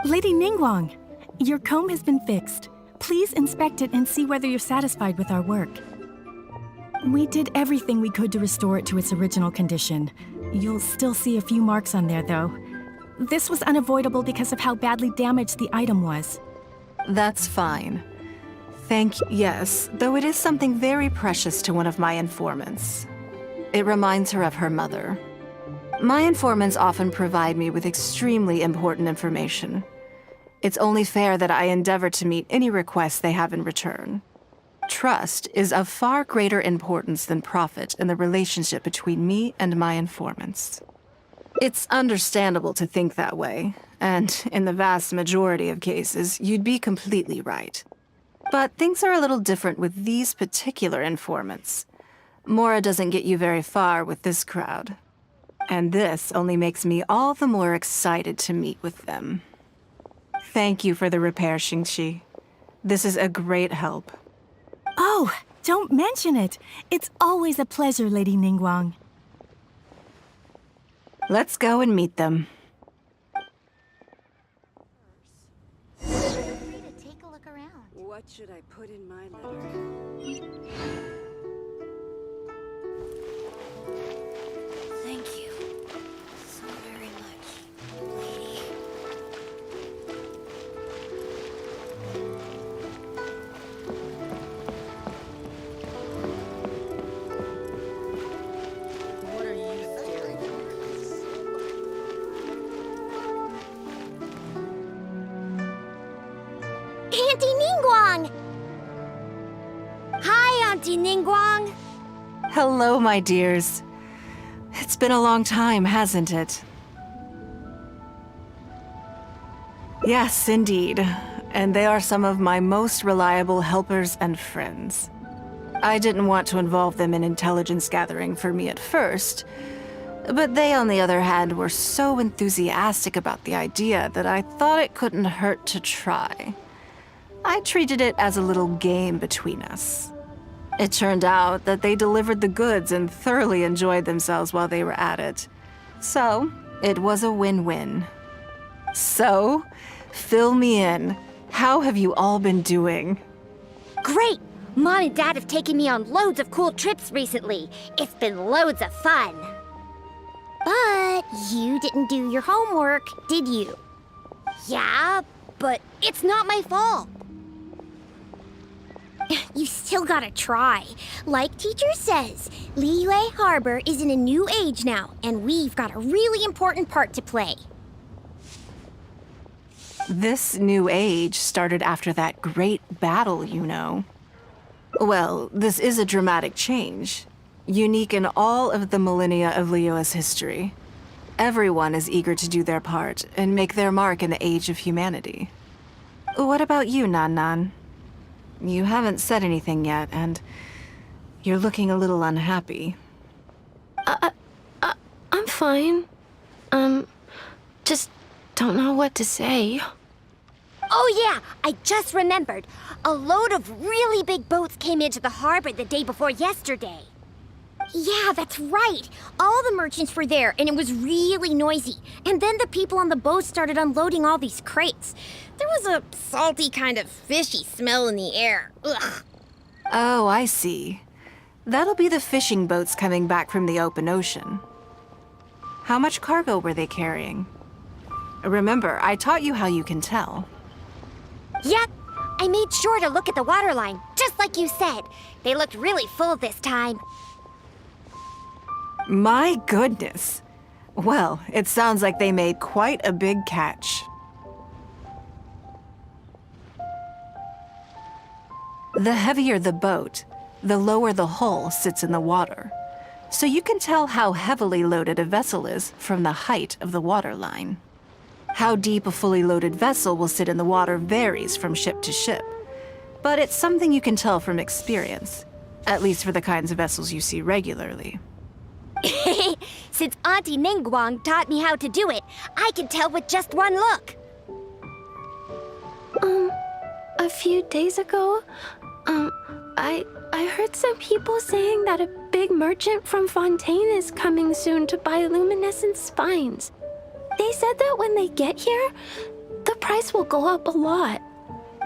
Lady Ningguang, your comb has been fixed. Please inspect it and see whether you're satisfied with our work. We did everything we could to restore it to its original condition. You'll still see a few marks on there, though. This was unavoidable because of how badly damaged the item was. That's fine. Thank you. Yes, though it is something very precious to one of my informants. It reminds her of her mother. My informants often provide me with extremely important information. It's only fair that I endeavor to meet any requests they have in return. Trust is of far greater importance than profit in the relationship between me and my informants. It's understandable to think that way, and in the vast majority of cases, you'd be completely right. But things are a little different with these particular informants. Mora doesn't get you very far with this crowd. And this only makes me all the more excited to meet with them. Thank you for the repair, Xingqi. This is a great help. Oh, don't mention it. It's always a pleasure, Lady Ningguang. Let's go and meet them. Take a look around. What should I put in my letter? Thank you so very much, lady. Auntie Ningguang! Hi, Auntie Ningguang! Hello, my dears. It's been a long time, hasn't it? Yes, indeed. And they are some of my most reliable helpers and friends. I didn't want to involve them in intelligence gathering for me at first, but they, on the other hand, were so enthusiastic about the idea that I thought it couldn't hurt to try. I treated it as a little game between us. It turned out that they delivered the goods and thoroughly enjoyed themselves while they were at it. So, it was a win-win. So, fill me in. How have you all been doing? Great! Mom and Dad have taken me on loads of cool trips recently. It's been loads of fun. But you didn't do your homework, did you? Yeah, but it's not my fault. You still gotta try. Like teacher says, Liyue Harbor is in a new age now, and we've got a really important part to play. This new age started after that great battle, you know. Well, this is a dramatic change, unique in all of the millennia of Liyue's history. Everyone is eager to do their part and make their mark in the age of humanity. What about you, Nan? You haven't said anything yet, and you're looking a little unhappy. I'm fine. Just don't know what to say. Oh yeah, I just remembered. A load of really big boats came into the harbor the day before yesterday. Yeah, that's right. All the merchants were there, and it was really noisy. And then the people on the boat started unloading all these crates. There was a salty kind of fishy smell in the air. Ugh. Oh, I see. That'll be the fishing boats coming back from the open ocean. How much cargo were they carrying? Remember, I taught you how you can tell. Yep, I made sure to look at the waterline, just like you said. They looked really full this time. My goodness. Well, it sounds like they made quite a big catch. The heavier the boat, the lower the hull sits in the water. So you can tell how heavily loaded a vessel is from the height of the waterline. How deep a fully loaded vessel will sit in the water varies from ship to ship. But it's something you can tell from experience, at least for the kinds of vessels you see regularly. Since Auntie Ningguang taught me how to do it, I can tell with just one look. A few days ago, I heard some people saying that a big merchant from Fontaine is coming soon to buy luminescent spines. They said that when they get here, the price will go up a lot.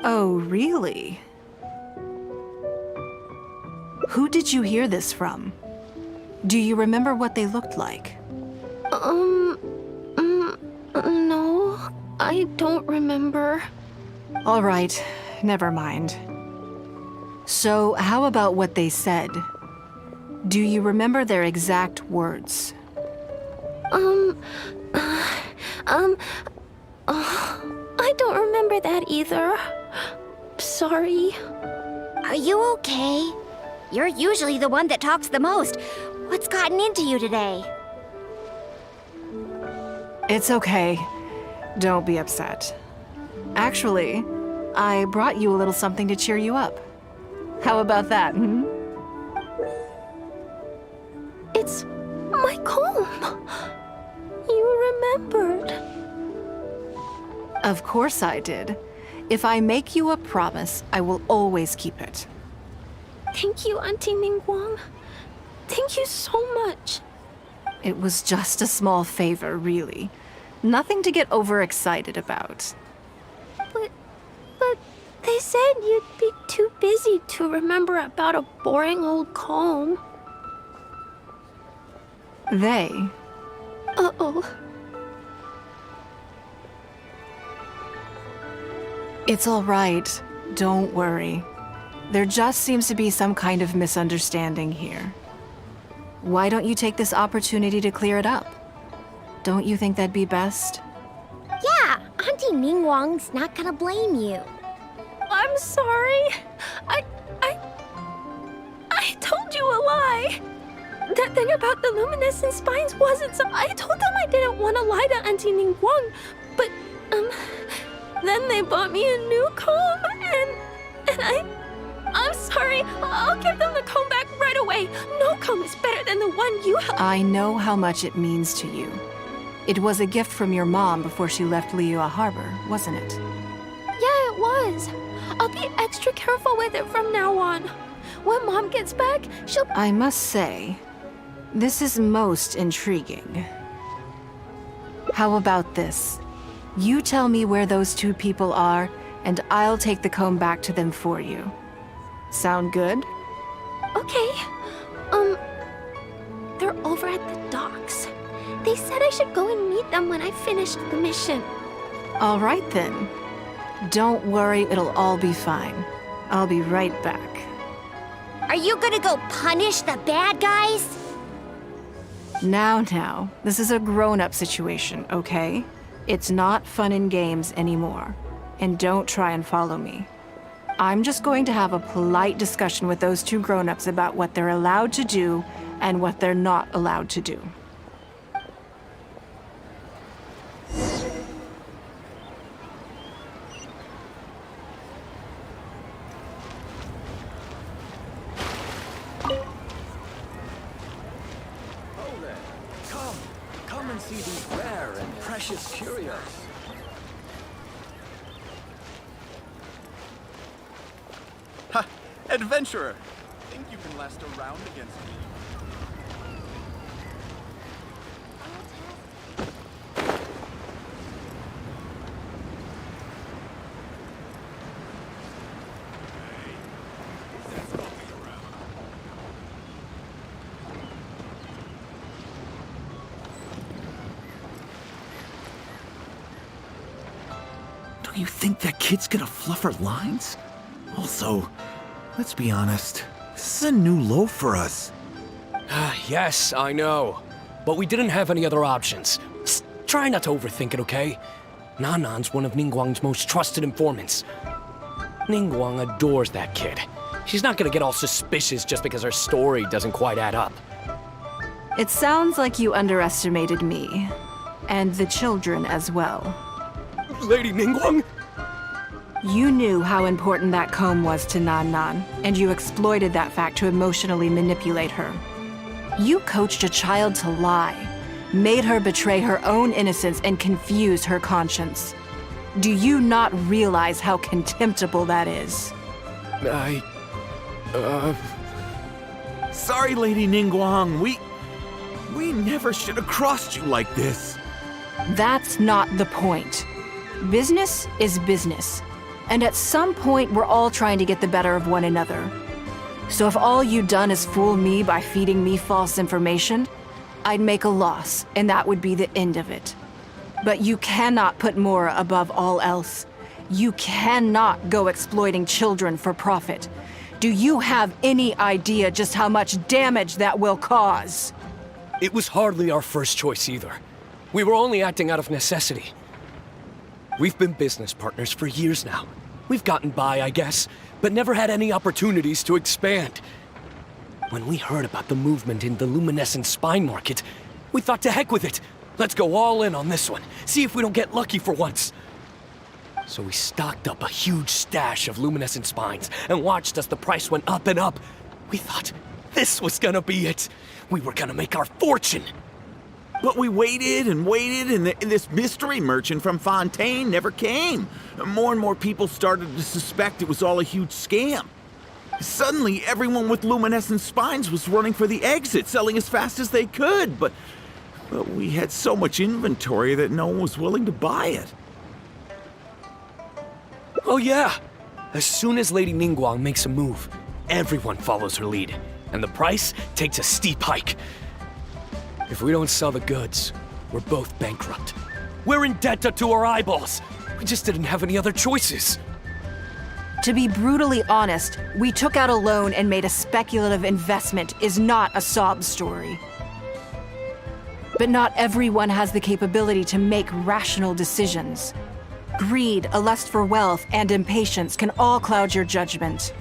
Oh, really? Who did you hear this from? Do you remember what they looked like? No, I don't remember. All right, never mind. So, how about what they said? Do you remember their exact words? I don't remember that either. Sorry. Are you okay? You're usually the one that talks the most. What's gotten into you today? It's okay. Don't be upset. Actually, I brought you a little something to cheer you up. How about that, hmm? It's my comb. You remembered. Of course I did. If I make you a promise, I will always keep it. Thank you, Auntie Ningguang. Thank you so much. It was just a small favor, really. Nothing to get overexcited about. But they said you'd be too busy to remember about a boring old comb. They? Uh-oh. It's all right. Don't worry. There just seems to be some kind of misunderstanding here. Why don't you take this opportunity to clear it up? Don't you think that'd be best? Yeah, Auntie Ningguang's not gonna blame you. I'm sorry. I told you a lie. That thing about the luminescent spines wasn't so. I told them I didn't want to lie to Auntie Ningguang, but then they bought me a new comb, and I'm sorry. I'll give them the comb back right away. No comb is better than the one you have. I know how much it means to you. It was a gift from your mom before she left Liyue Harbor, wasn't it? Yeah, it was. I'll be extra careful with it from now on. When Mom gets back, she'll... I must say, this is most intriguing. How about this? You tell me where those two people are, and I'll take the comb back to them for you. Sound good? Okay. They're over at the docks. They said I should go and meet them when I finished the mission. All right then. Don't worry, it'll all be fine. I'll be right back. Are you gonna go punish the bad guys? Now, this is a grown-up situation, okay? It's not fun and games anymore. And don't try and follow me. I'm just going to have a polite discussion with those two grown-ups about what they're allowed to do and what they're not allowed to do. Come and see these rare and precious curios. Ha! Adventurer! Think you can last a round against me? Do you think that kid's gonna fluff her lines? Also, let's be honest, this is a new low for us. Yes, I know. But we didn't have any other options. Just try not to overthink it, okay? Nanan's one of Ningguang's most trusted informants. Ningguang adores that kid. She's not gonna get all suspicious just because her story doesn't quite add up. It sounds like you underestimated me. And the children as well. Lady Ningguang? You knew how important that comb was to Nan, and you exploited that fact to emotionally manipulate her. You coached a child to lie, made her betray her own innocence and confuse her conscience. Do you not realize how contemptible that is? Sorry, Lady Ningguang, we never should have crossed you like this. That's not the point. Business is business. And at some point, we're all trying to get the better of one another. So if all you've done is fool me by feeding me false information, I'd make a loss, and that would be the end of it. But you cannot put Mora above all else. You cannot go exploiting children for profit. Do you have any idea just how much damage that will cause? It was hardly our first choice either. We were only acting out of necessity. We've been business partners for years now. We've gotten by, I guess, but never had any opportunities to expand. When we heard about the movement in the luminescent spine market, we thought to heck with it. Let's go all in on this one, see if we don't get lucky for once. So we stocked up a huge stash of luminescent spines and watched as the price went up and up. We thought this was gonna be it. We were gonna make our fortune. But we waited and waited, and this mystery merchant from Fontaine never came. More and more people started to suspect it was all a huge scam. Suddenly, everyone with luminescent spines was running for the exit, selling as fast as they could, but we had so much inventory that no one was willing to buy it. Oh yeah! As soon as Lady Ningguang makes a move, everyone follows her lead, and the price takes a steep hike. If we don't sell the goods, we're both bankrupt. We're in debt up to our eyeballs. We just didn't have any other choices. To be brutally honest, we took out a loan and made a speculative investment is not a sob story. But not everyone has the capability to make rational decisions. Greed, a lust for wealth, and impatience can all cloud your judgment.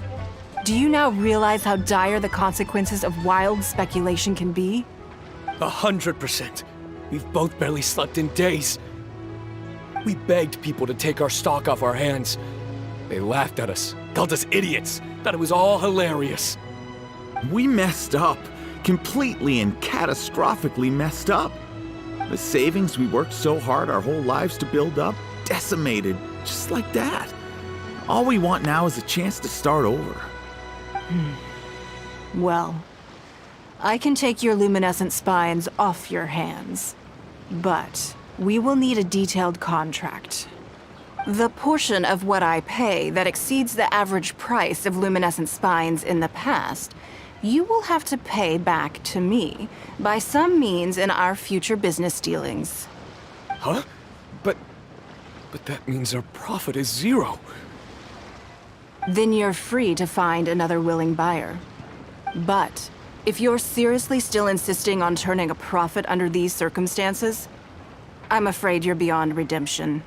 Do you now realize how dire the consequences of wild speculation can be? 100%. We've both barely slept in days. We begged people to take our stock off our hands. They laughed at us, called us idiots, thought it was all hilarious. We messed up. Completely and catastrophically messed up. The savings we worked so hard our whole lives to build up, decimated, just like that. All we want now is a chance to start over. Well, I can take your luminescent spines off your hands, but we will need a detailed contract. The portion of what I pay that exceeds the average price of luminescent spines in the past, you will have to pay back to me by some means in our future business dealings. Huh? But that means our profit is 0. Then you're free to find another willing buyer. But if you're seriously still insisting on turning a profit under these circumstances, I'm afraid you're beyond redemption.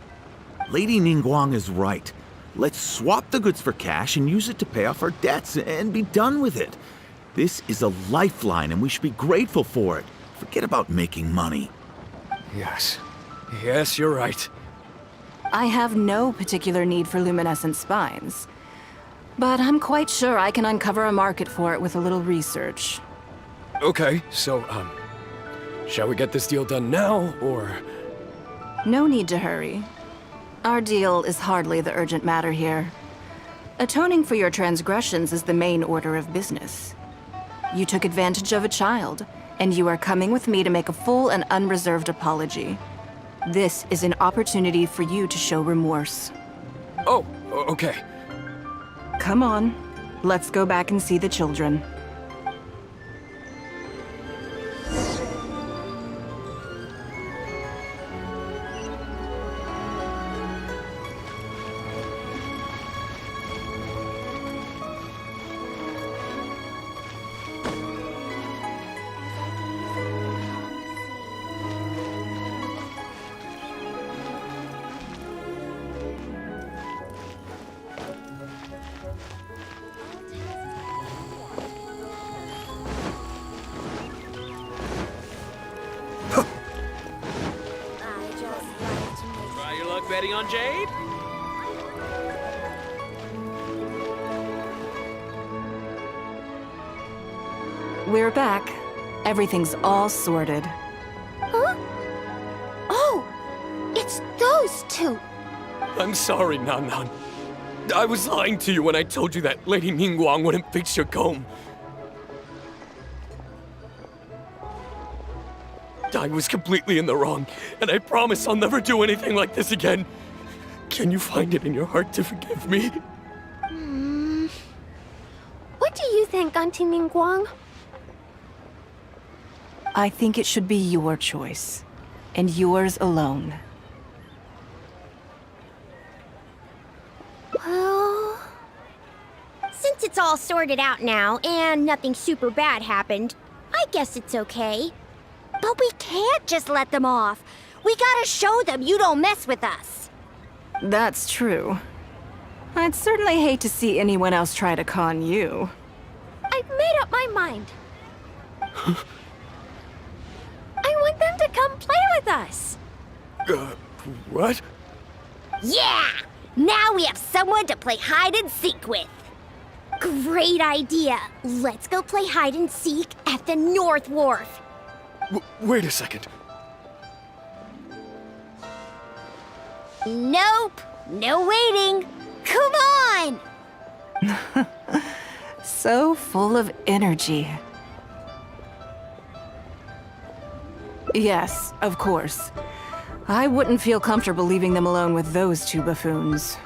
Lady Ningguang is right. Let's swap the goods for cash and use it to pay off our debts and be done with it. This is a lifeline and we should be grateful for it. Forget about making money. Yes. Yes, you're right. I have no particular need for luminescent spines, but I'm quite sure I can uncover a market for it with a little research. Okay, so, shall we get this deal done now, or...? No need to hurry. Our deal is hardly the urgent matter here. Atoning for your transgressions is the main order of business. You took advantage of a child, and you are coming with me to make a full and unreserved apology. This is an opportunity for you to show remorse. Oh, okay. Come on, let's go back and see the children. Betting on Jade? We're back. Everything's all sorted. Huh? Oh! It's those two! I'm sorry, Nan Nan. I was lying to you when I told you that Lady Ningguang wouldn't fix your comb. I was completely in the wrong, and I promise I'll never do anything like this again. Can you find it in your heart to forgive me? What do you think, Auntie Ningguang? I think it should be your choice, and yours alone. Well, since it's all sorted out now and nothing super bad happened, I guess it's okay. But we can't just let them off. We gotta show them you don't mess with us. That's true. I'd certainly hate to see anyone else try to con you. I've made up my mind. I want them to come play with us. What? Yeah! Now we have someone to play hide and seek with. Great idea. Let's go play hide and seek at the North Wharf. Wait a second. Nope. No waiting. Come on! So full of energy. Yes, of course. I wouldn't feel comfortable leaving them alone with those two buffoons.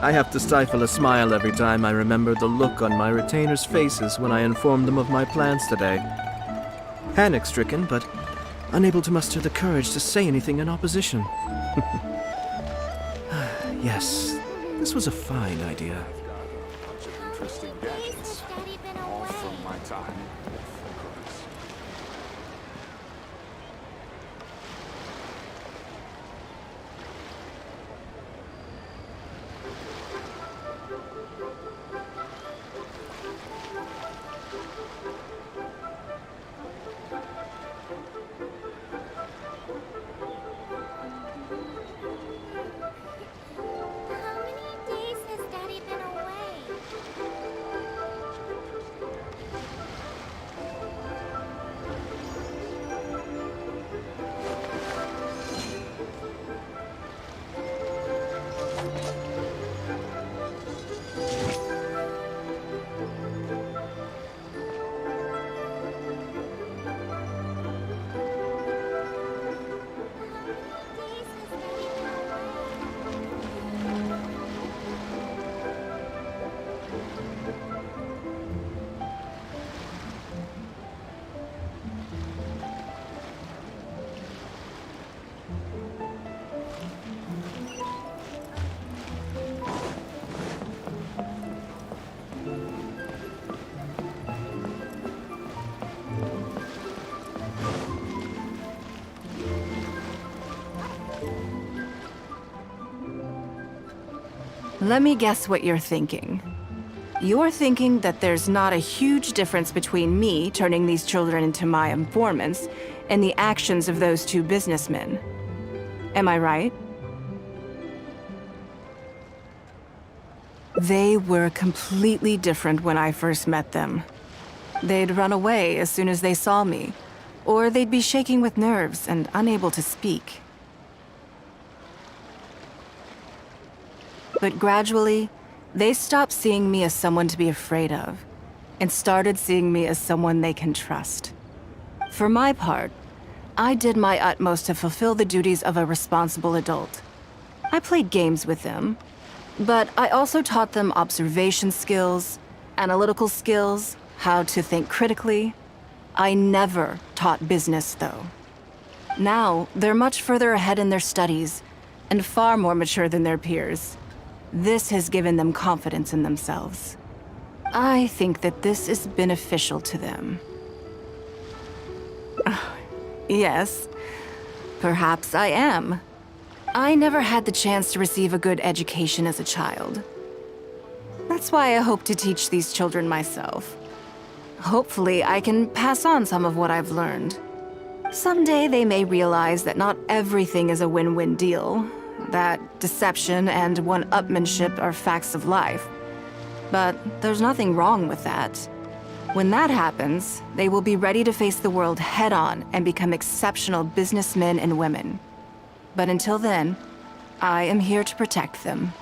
I have to stifle a smile every time I remember the look on my retainers' faces when I informed them of my plans today. Panic-stricken, but unable to muster the courage to say anything in opposition. Yes, this was a fine idea. Interesting gadgets, all from my time. Let me guess what you're thinking. You're thinking that there's not a huge difference between me turning these children into my informants and the actions of those two businessmen. Am I right? They were completely different when I first met them. They'd run away as soon as they saw me, or they'd be shaking with nerves and unable to speak. But gradually, they stopped seeing me as someone to be afraid of, and started seeing me as someone they can trust. For my part, I did my utmost to fulfill the duties of a responsible adult. I played games with them, but I also taught them observation skills, analytical skills, how to think critically. I never taught business, though. Now, they're much further ahead in their studies, and far more mature than their peers. This has given them confidence in themselves. I think that this is beneficial to them. Yes, perhaps I am. I never had the chance to receive a good education as a child. That's why I hope to teach these children myself. Hopefully, I can pass on some of what I've learned. Someday they may realize that not everything is a win-win deal, that deception and one-upmanship are facts of life. But there's nothing wrong with that. When that happens, they will be ready to face the world head-on and become exceptional businessmen and women. But until then, I am here to protect them.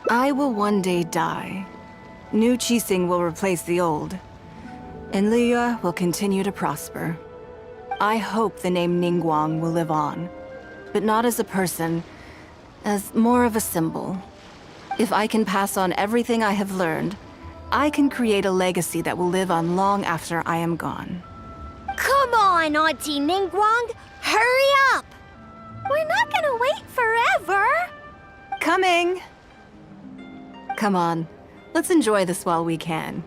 I will one day die. New Qixing will replace the old, and Liyue will continue to prosper. I hope the name Ningguang will live on, but not as a person, as more of a symbol. If I can pass on everything I have learned, I can create a legacy that will live on long after I am gone. Come on, Auntie Ningguang! Hurry up! We're not gonna wait forever! Coming! Come on, let's enjoy this while we can.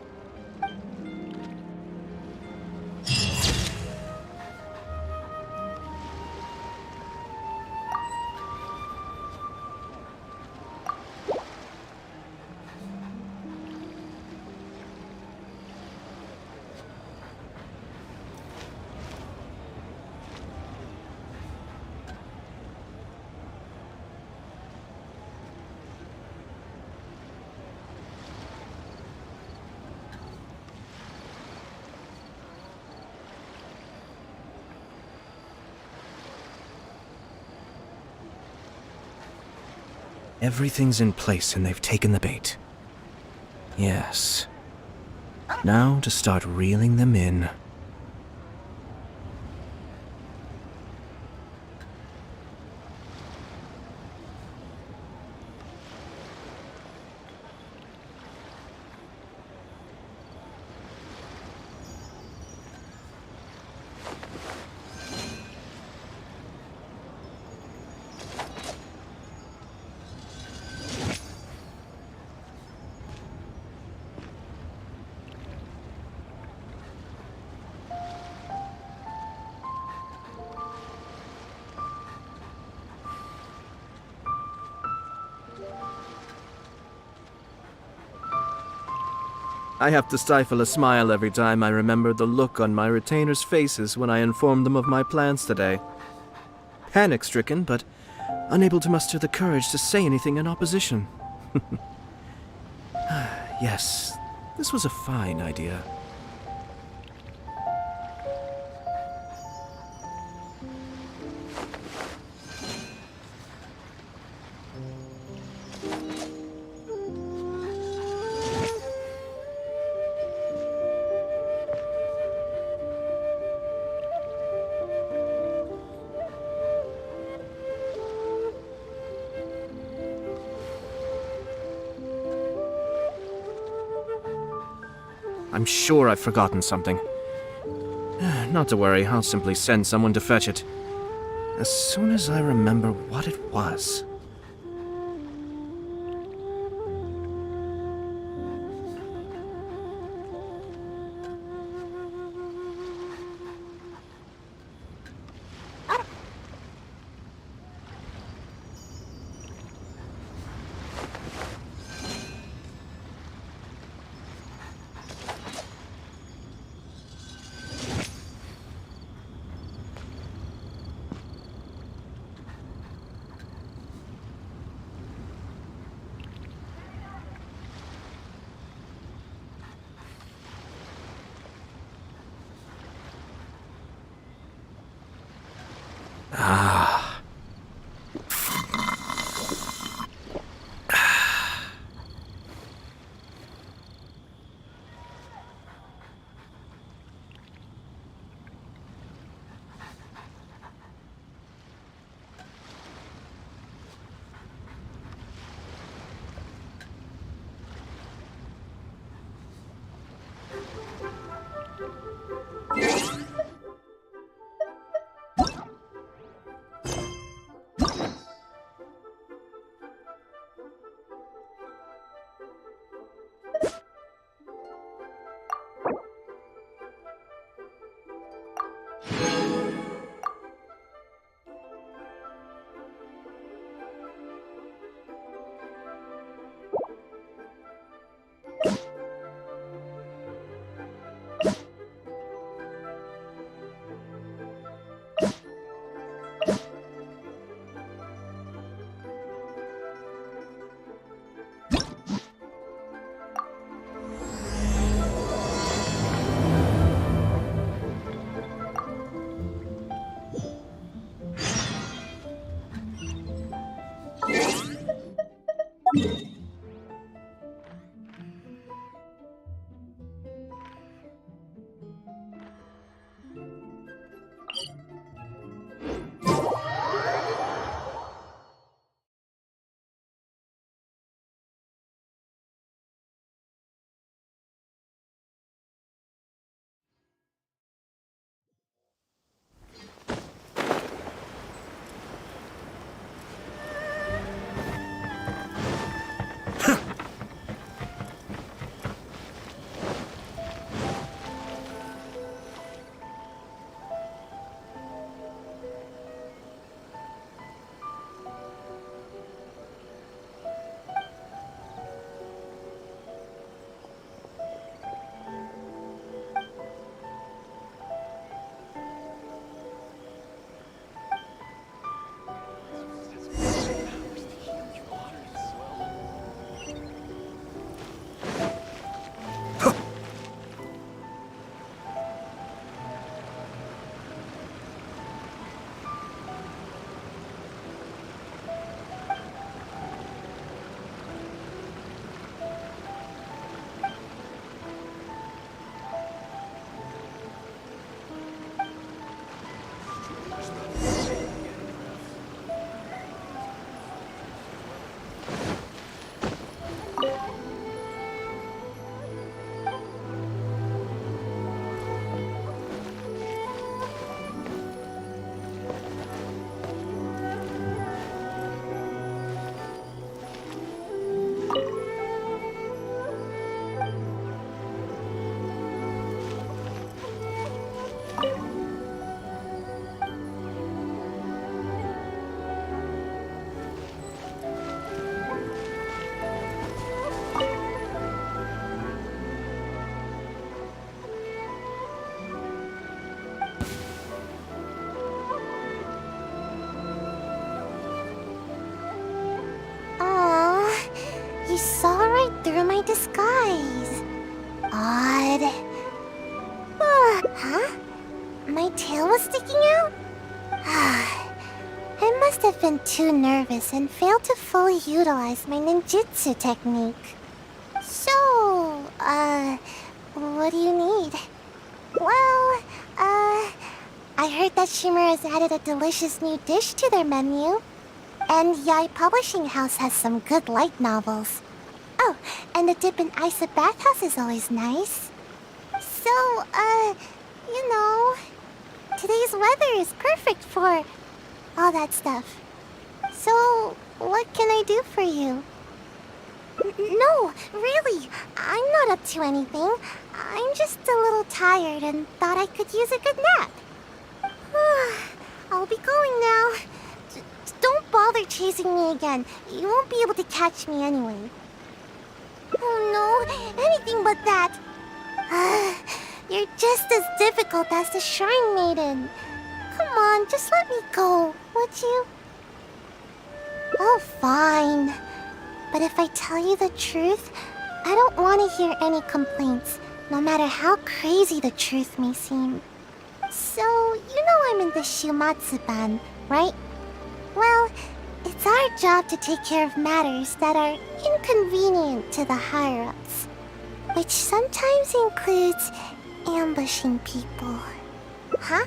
Everything's in place and they've taken the bait. Yes. Now to start reeling them in. I have to stifle a smile every time I remember the look on my retainers' faces when I informed them of my plans today. Panic-stricken, but unable to muster the courage to say anything in opposition. Yes, this was a fine idea. I'm sure I've forgotten something. Not to worry, I'll simply send someone to fetch it. As soon as I remember what it was. disguise. Odd. Huh? My tail was sticking out? I must have been too nervous and failed to fully utilize my ninjutsu technique. So, what do you need? Well, I heard that Shimura has added a delicious new dish to their menu. And Yai Publishing House has some good light novels. Oh, and the dip in Isa bathhouse is always nice. So, you know, today's weather is perfect for all that stuff. So, what can I do for you? No, really, I'm not up to anything. I'm just a little tired and thought I could use a good nap. I'll be going now. Don't bother chasing me again. You won't be able to catch me anyway. Oh no, anything but that. You're just as difficult as the Shrine Maiden. Come on, just let me go, would you? Oh, fine. But if I tell you the truth, I don't want to hear any complaints, no matter how crazy the truth may seem. So, you know I'm in the Shumatsu-ban, right? Well, it's our job to take care of matters that are inconvenient to the higher-ups, which sometimes includes ambushing people. Huh?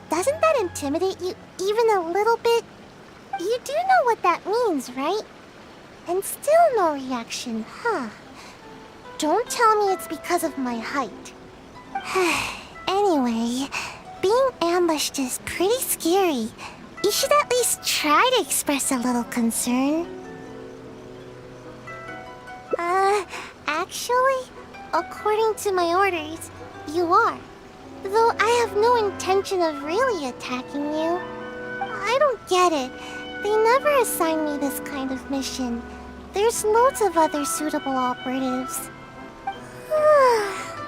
Doesn't that intimidate you even a little bit? You do know what that means, right? And still no reaction, huh? Don't tell me it's because of my height. Anyway, being ambushed is pretty scary. You should at least try to express a little concern. Actually, according to my orders, you are. Though I have no intention of really attacking you. I don't get it. They never assigned me this kind of mission. There's loads of other suitable operatives.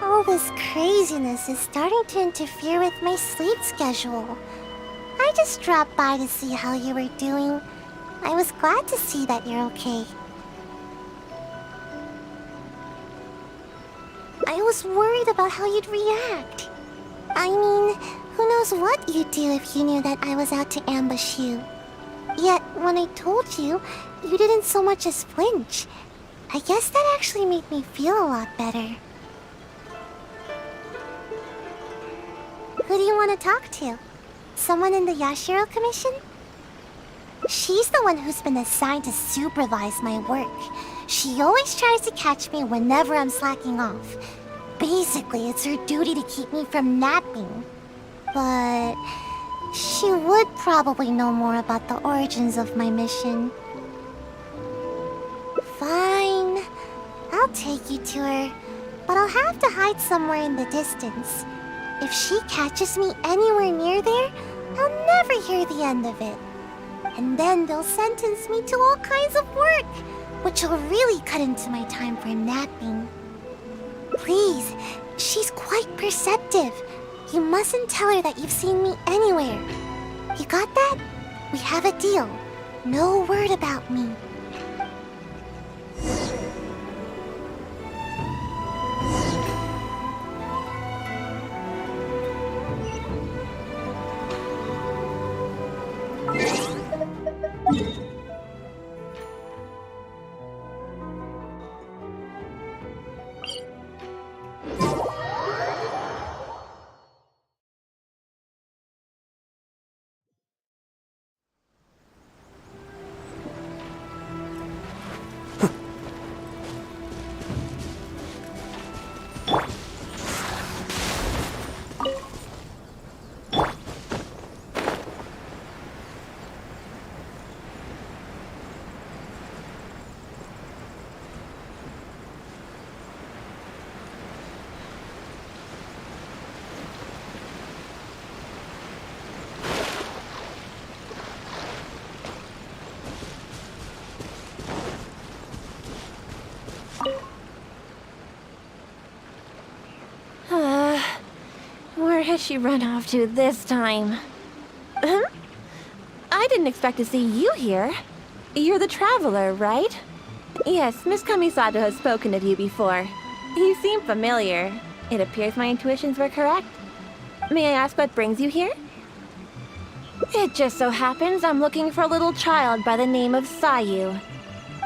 All this craziness is starting to interfere with my sleep schedule. I just dropped by to see how you were doing. I was glad to see that you're okay. I was worried about how you'd react. I mean, who knows what you'd do if you knew that I was out to ambush you. Yet, when I told you, you didn't so much as flinch. I guess that actually made me feel a lot better. Who do you want to talk to? Someone in the Yashiro Commission? She's the one who's been assigned to supervise my work. She always tries to catch me whenever I'm slacking off. Basically, it's her duty to keep me from napping. But she would probably know more about the origins of my mission. Fine. I'll take you to her. But I'll have to hide somewhere in the distance. If she catches me anywhere near there, I'll never hear the end of it. And then they'll sentence me to all kinds of work, which will really cut into my time for napping. Please, she's quite perceptive. You mustn't tell her that you've seen me anywhere. You got that? We have a deal. No word about me. Where has she run off to this time? Huh? I didn't expect to see you here. You're the traveler, right? Yes, Miss Kamisado has spoken of you before. You seem familiar. It appears my intuitions were correct. May I ask what brings you here? It just so happens I'm looking for a little child by the name of Sayu.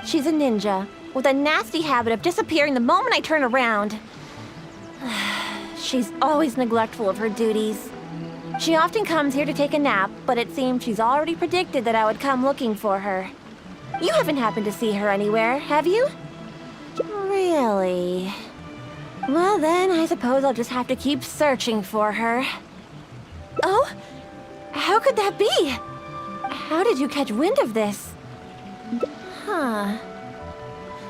She's a ninja, with a nasty habit of disappearing the moment I turn around. She's always neglectful of her duties. She often comes here to take a nap, but it seems she's already predicted that I would come looking for her. You haven't happened to see her anywhere, have you? Really? Well then, I suppose I'll just have to keep searching for her. Oh? How could that be? How did you catch wind of this? Huh.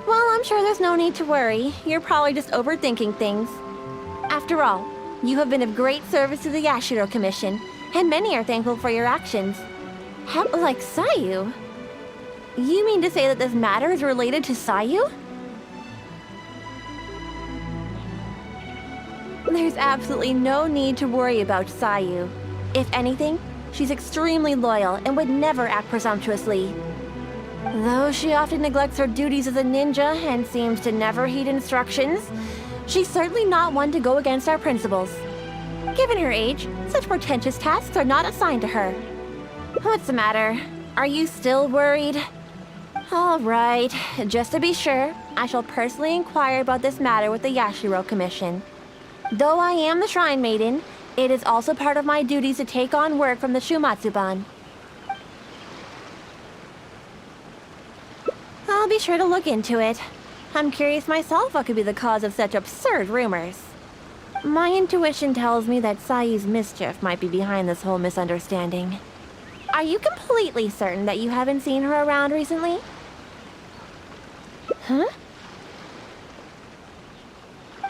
Well, I'm sure there's no need to worry. You're probably just overthinking things. After all, you have been of great service to the Yashiro Commission, and many are thankful for your actions. How, like Sayu? You mean to say that this matter is related to Sayu? There's absolutely no need to worry about Sayu. If anything, she's extremely loyal and would never act presumptuously. Though she often neglects her duties as a ninja and seems to never heed instructions, she's certainly not one to go against our principles. Given her age, such portentous tasks are not assigned to her. What's the matter? Are you still worried? All right, just to be sure, I shall personally inquire about this matter with the Yashiro Commission. Though I am the Shrine Maiden, it is also part of my duties to take on work from the Shumatsuban. I'll be sure to look into it. I'm curious myself what could be the cause of such absurd rumors. My intuition tells me that Sayu's mischief might be behind this whole misunderstanding. Are you completely certain that you haven't seen her around recently? Huh?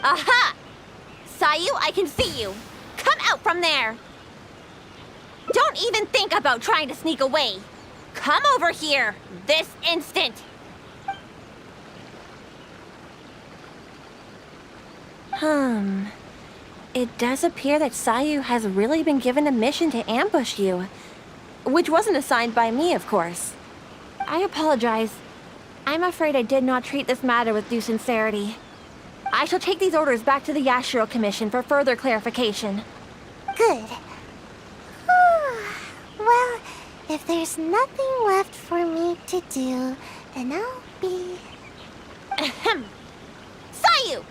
Aha! Sayu, I can see you! Come out from there! Don't even think about trying to sneak away! Come over here, this instant! It does appear that Sayu has really been given a mission to ambush you. Which wasn't assigned by me, of course. I apologize. I'm afraid I did not treat this matter with due sincerity. I shall take these orders back to the Yashiro Commission for further clarification. Good. Well, if there's nothing left for me to do, then I'll be... Ahem. Sayu!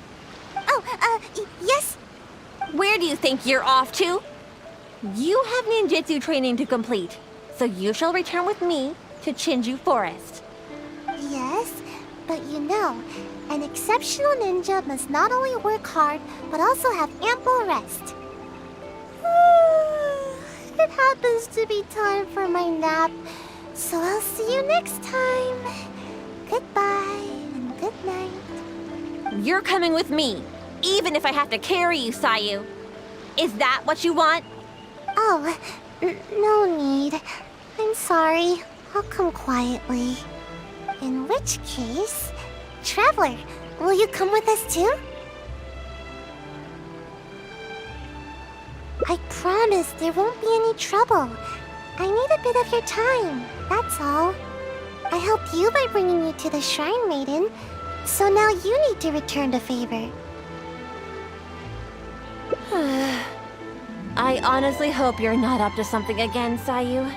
Oh, yes? Where do you think you're off to? You have ninjutsu training to complete, so you shall return with me to Chinju Forest. Yes, but you know, an exceptional ninja must not only work hard, but also have ample rest. It happens to be time for my nap, so I'll see you next time. Goodbye and good night. You're coming with me, even if I have to carry you, Sayu. Is that what you want? Oh, no need. I'm sorry. I'll come quietly. In which case... Traveler, will you come with us too? I promise there won't be any trouble. I need a bit of your time, that's all. I helped you by bringing you to the Shrine Maiden, so now you need to return the favor. I honestly hope you're not up to something again, Sayu.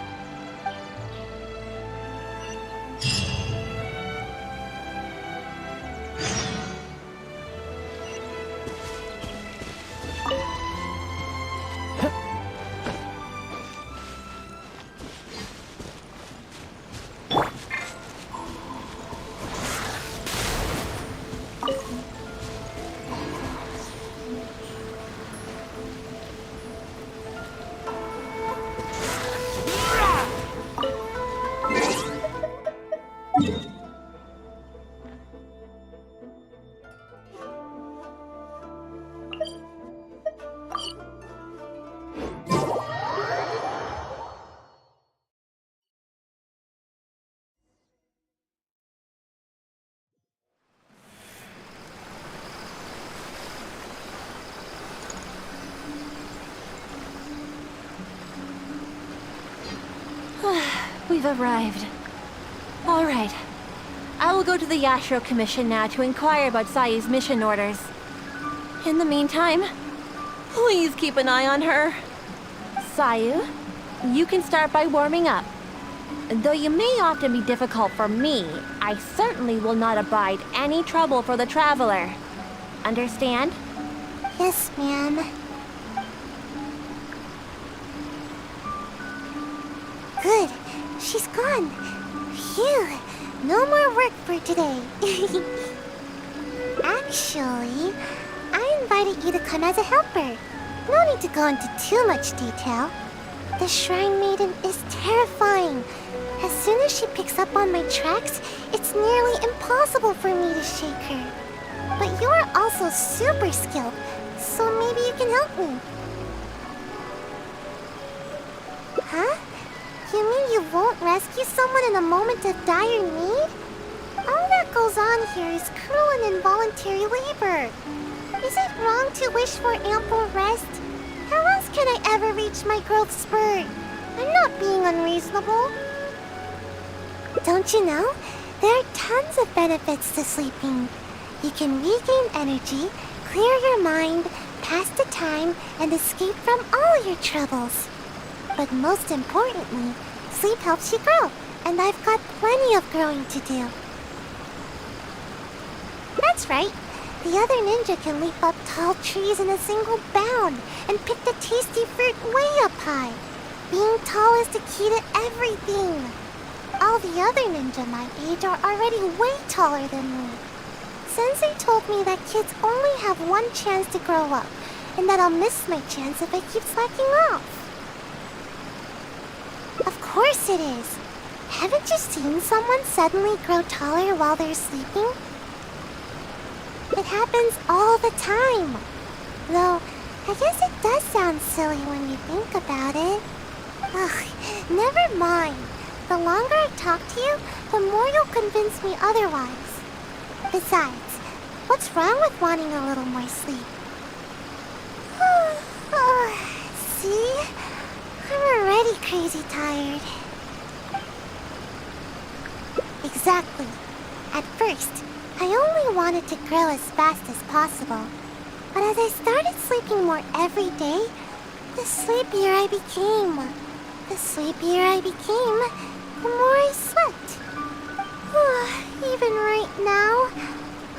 We've arrived. All right. I will go to the Yashiro Commission now to inquire about Sayu's mission orders. In the meantime, please keep an eye on her. Sayu, you can start by warming up. Though you may often be difficult for me, I certainly will not abide any trouble for the traveler. Understand? Yes, ma'am. Good. She's gone. Phew. No more work for today. Actually, I invited you to come as a helper. No need to go into too much detail. The Shrine Maiden is terrifying. As soon as she picks up on my tracks, it's nearly impossible for me to shake her. But you're also super skilled, so maybe you can help me. Huh? You mean you won't rescue someone in a moment of dire need? All that goes on here is cruel and involuntary labor. Is it wrong to wish for ample rest? How else can I ever reach my growth spurt? I'm not being unreasonable. Don't you know? There are tons of benefits to sleeping. You can regain energy, clear your mind, pass the time, and escape from all your troubles. But most importantly, sleep helps you grow, and I've got plenty of growing to do. That's right. The other ninja can leap up tall trees in a single bound and pick the tasty fruit way up high. Being tall is the key to everything. All the other ninja my age are already way taller than me. Sensei told me that kids only have one chance to grow up, and that I'll miss my chance if I keep slacking off. Of course it is. Haven't you seen someone suddenly grow taller while they're sleeping? It happens all the time. Though, I guess it does sound silly when you think about it. Ugh, never mind. The longer I talk to you, the more you'll convince me otherwise. Besides, what's wrong with wanting a little more sleep? See? I'm already crazy tired. Exactly. At first, I only wanted to grow as fast as possible. But as I started sleeping more every day, the sleepier I became. The sleepier I became, the more I slept. Even right now,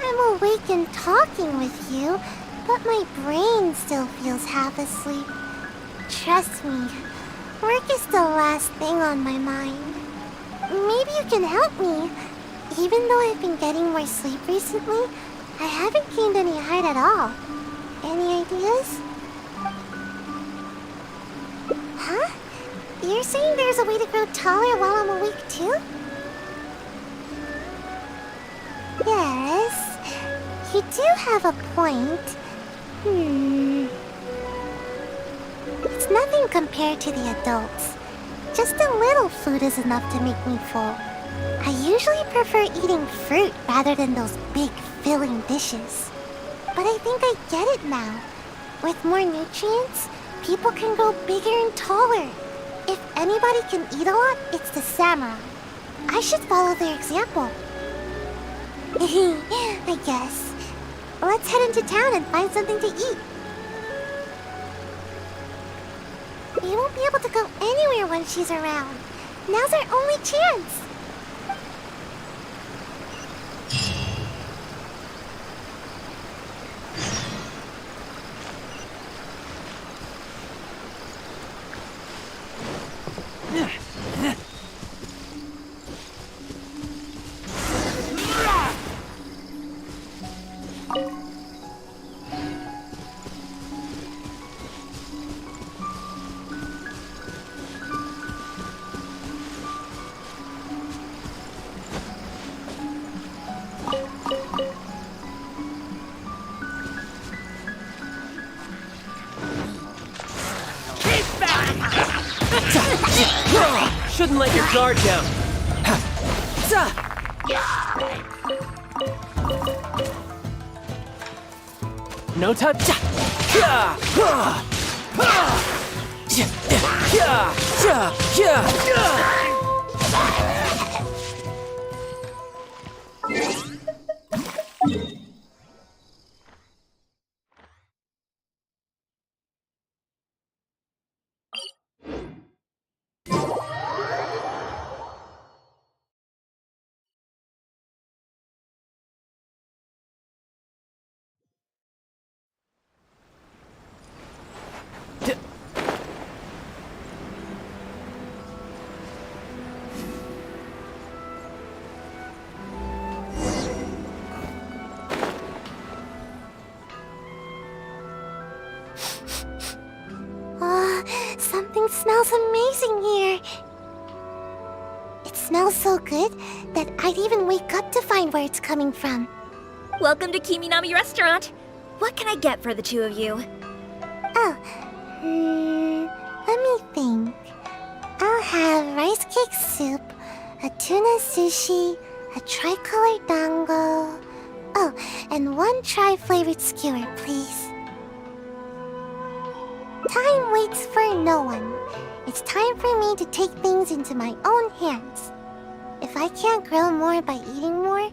I'm awake and talking with you, but my brain still feels half asleep. Trust me, work is the last thing on my mind. Maybe you can help me. Even though I've been getting more sleep recently, I haven't gained any height at all. Any ideas? Huh? You're saying there's a way to grow taller while I'm awake too? Yes, you do have a point. It's nothing compared to the adults. Just a little food is enough to make me full. I usually prefer eating fruit rather than those big, filling dishes. But I think I get it now. With more nutrients, people can grow bigger and taller. If anybody can eat a lot, it's the samurai. I should follow their example. I guess. Let's head into town and find something to eat. We won't be able to go anywhere when she's around. Now's our only chance. Shouldn't let your guard down. No time. Something smells amazing here. It smells so good that I'd even wake up to find where it's coming from. Welcome to Kiminami Restaurant. What can I get for the two of you? Oh, let me think. I'll have rice cake soup, a tuna sushi, a tricolor dango. Oh, and one tri-flavored skewer, please. Time waits for no one. It's time for me to take things into my own hands. If I can't grow more by eating more,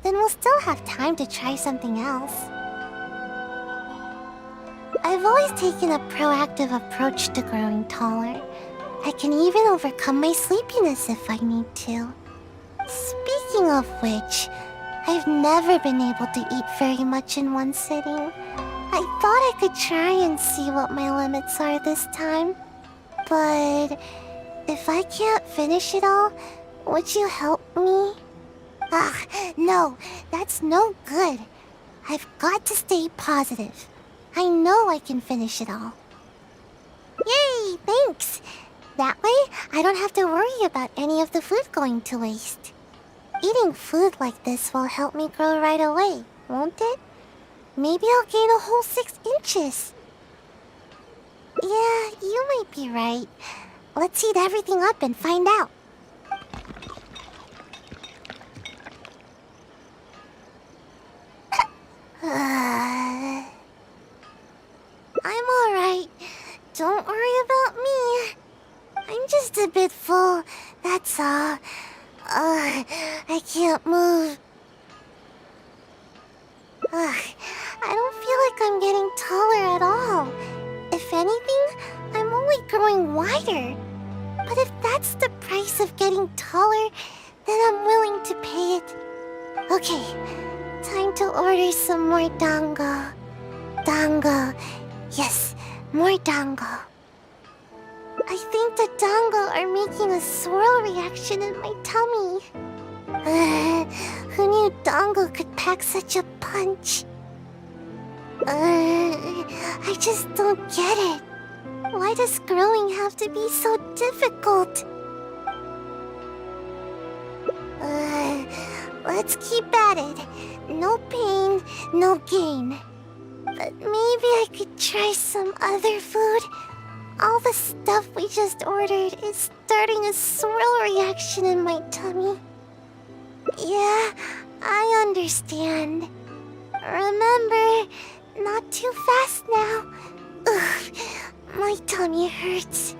then we'll still have time to try something else. I've always taken a proactive approach to growing taller. I can even overcome my sleepiness if I need to. Speaking of which, I've never been able to eat very much in one sitting. I thought I could try and see what my limits are this time. But if I can't finish it all, would you help me? No, that's no good. I've got to stay positive. I know I can finish it all. Yay, thanks! That way, I don't have to worry about any of the food going to waste. Eating food like this will help me grow right away, won't it? Maybe I'll gain a whole 6 inches. Yeah, you might be right. Let's heat everything up and find out. I'm alright. Don't worry about me. I'm just a bit full, that's all. I can't move. I don't feel like I'm getting taller at all. If anything, I'm only growing wider. But if that's the price of getting taller, then I'm willing to pay it. Okay, time to order some more dango. Dango. Yes, more dango. I think the dango are making a swirl reaction in my tummy. Who knew dango could pack such a punch? I just don't get it. Why does growing have to be so difficult? Let's keep at it. No pain, no gain. But maybe I could try some other food. All the stuff we just ordered is starting a swirl reaction in my tummy. Yeah, I understand. Remember, not too fast now. Ugh, my tummy hurts.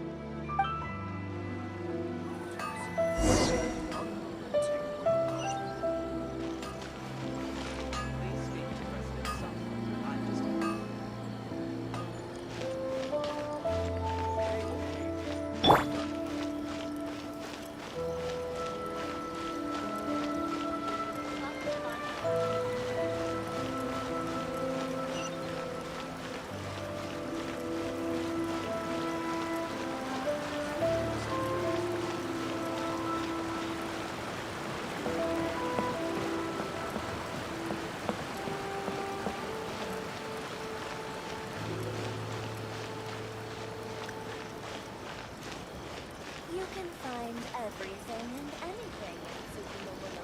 You can find everything and anything in Tsukumo.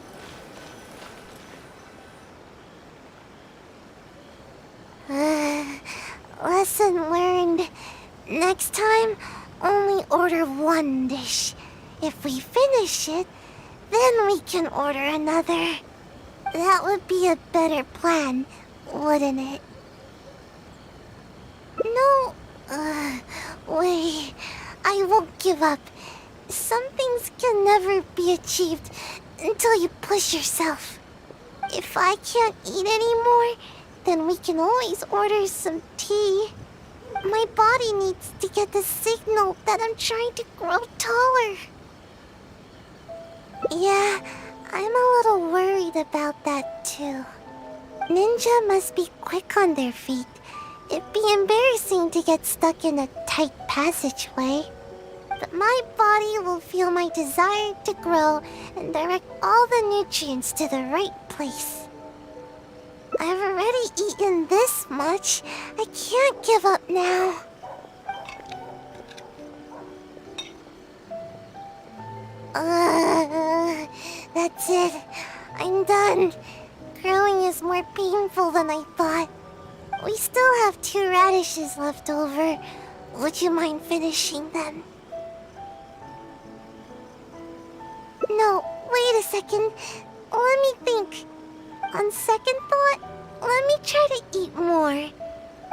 Lesson learned. Next time, only order one dish. If we finish it, then we can order another. That would be a better plan, wouldn't it? No, wait. I won't give up. Some things can never be achieved until you push yourself. If I can't eat anymore, then we can always order some tea. My body needs to get the signal that I'm trying to grow taller. Yeah, I'm a little worried about that too. Ninja must be quick on their feet. It'd be embarrassing to get stuck in a tight passageway. But my body will feel my desire to grow and direct all the nutrients to the right place. I've already eaten this much. I can't give up now. That's it. I'm done. Growing is more painful than I thought. We still have 2 radishes left over. Would you mind finishing them? No, wait a second. Let me think. On second thought, let me try to eat more.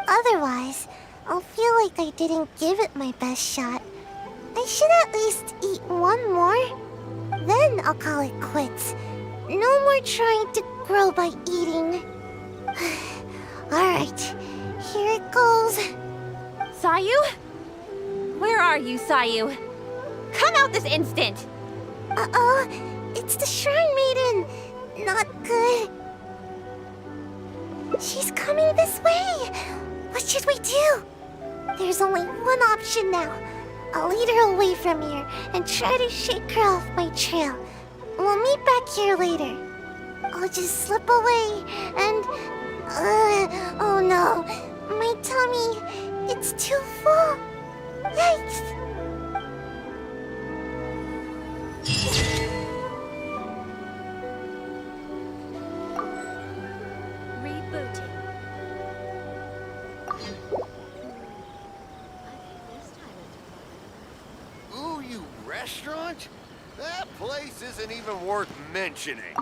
Otherwise, I'll feel like I didn't give it my best shot. I should at least eat 1 more. Then I'll call it quits. No more trying to grow by eating. Alright, here it goes. Sayu? Where are you, Sayu? Come out this instant! Uh-oh, it's the Shrine Maiden. Not good. She's coming this way. What should we do? There's only one option now. I'll lead her away from here and try to shake her off my trail. We'll meet back here later. I'll just slip away and... oh no. My tummy, it's too full. Yikes. Rebooting. Ooh, you restaurant? That place isn't even worth mentioning.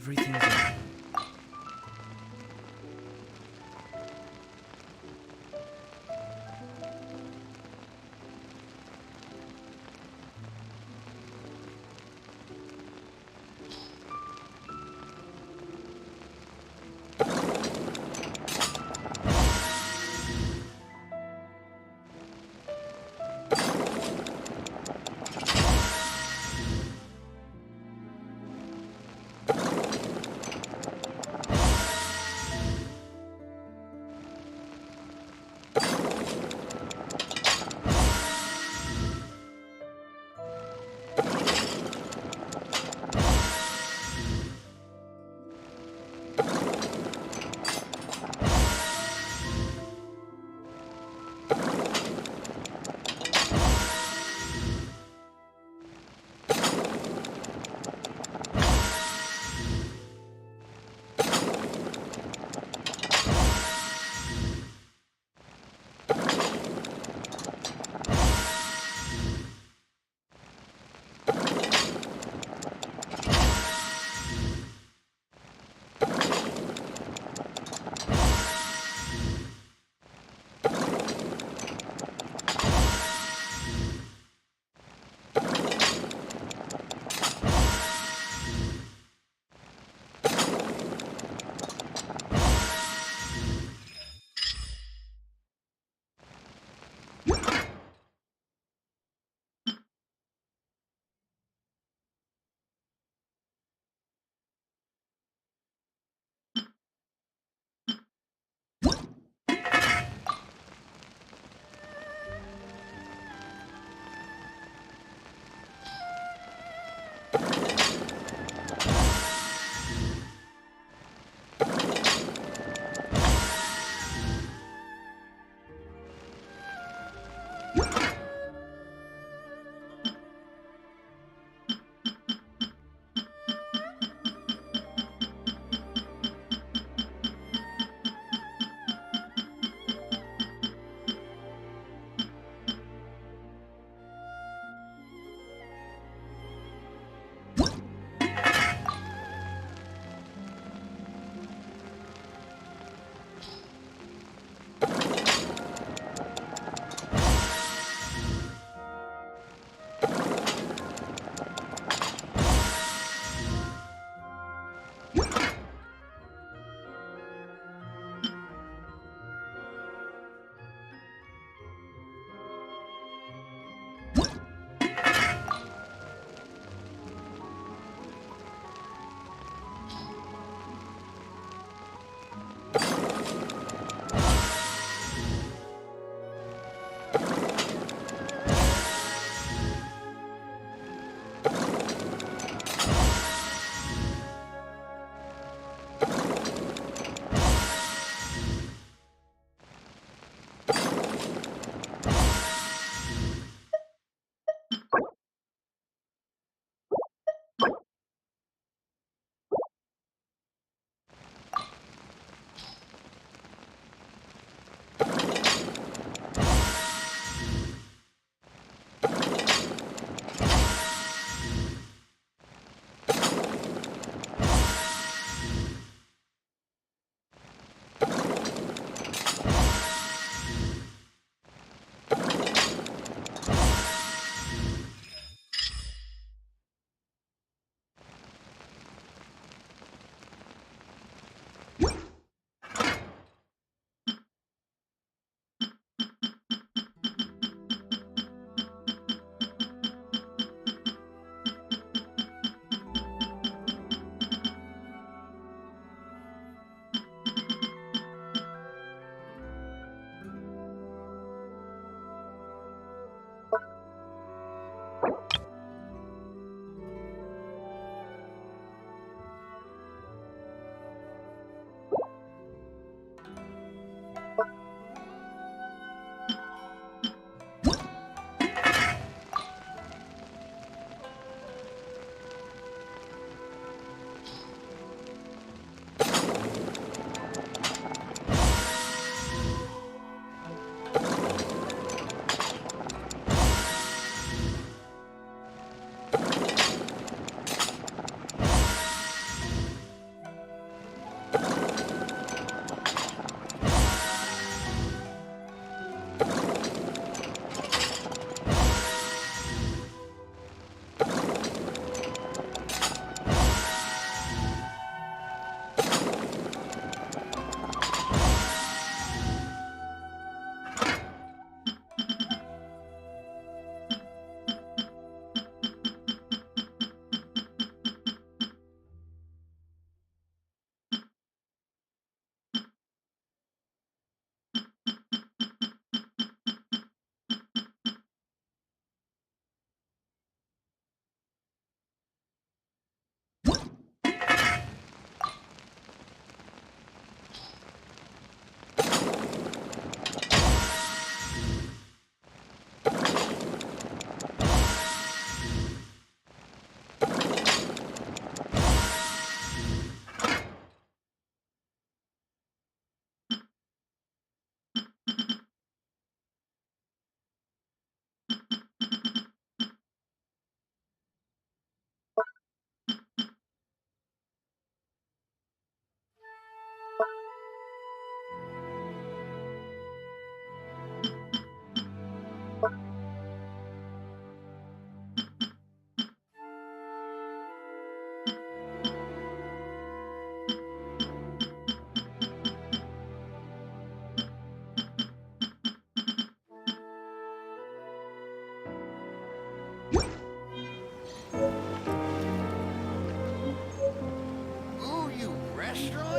everything there.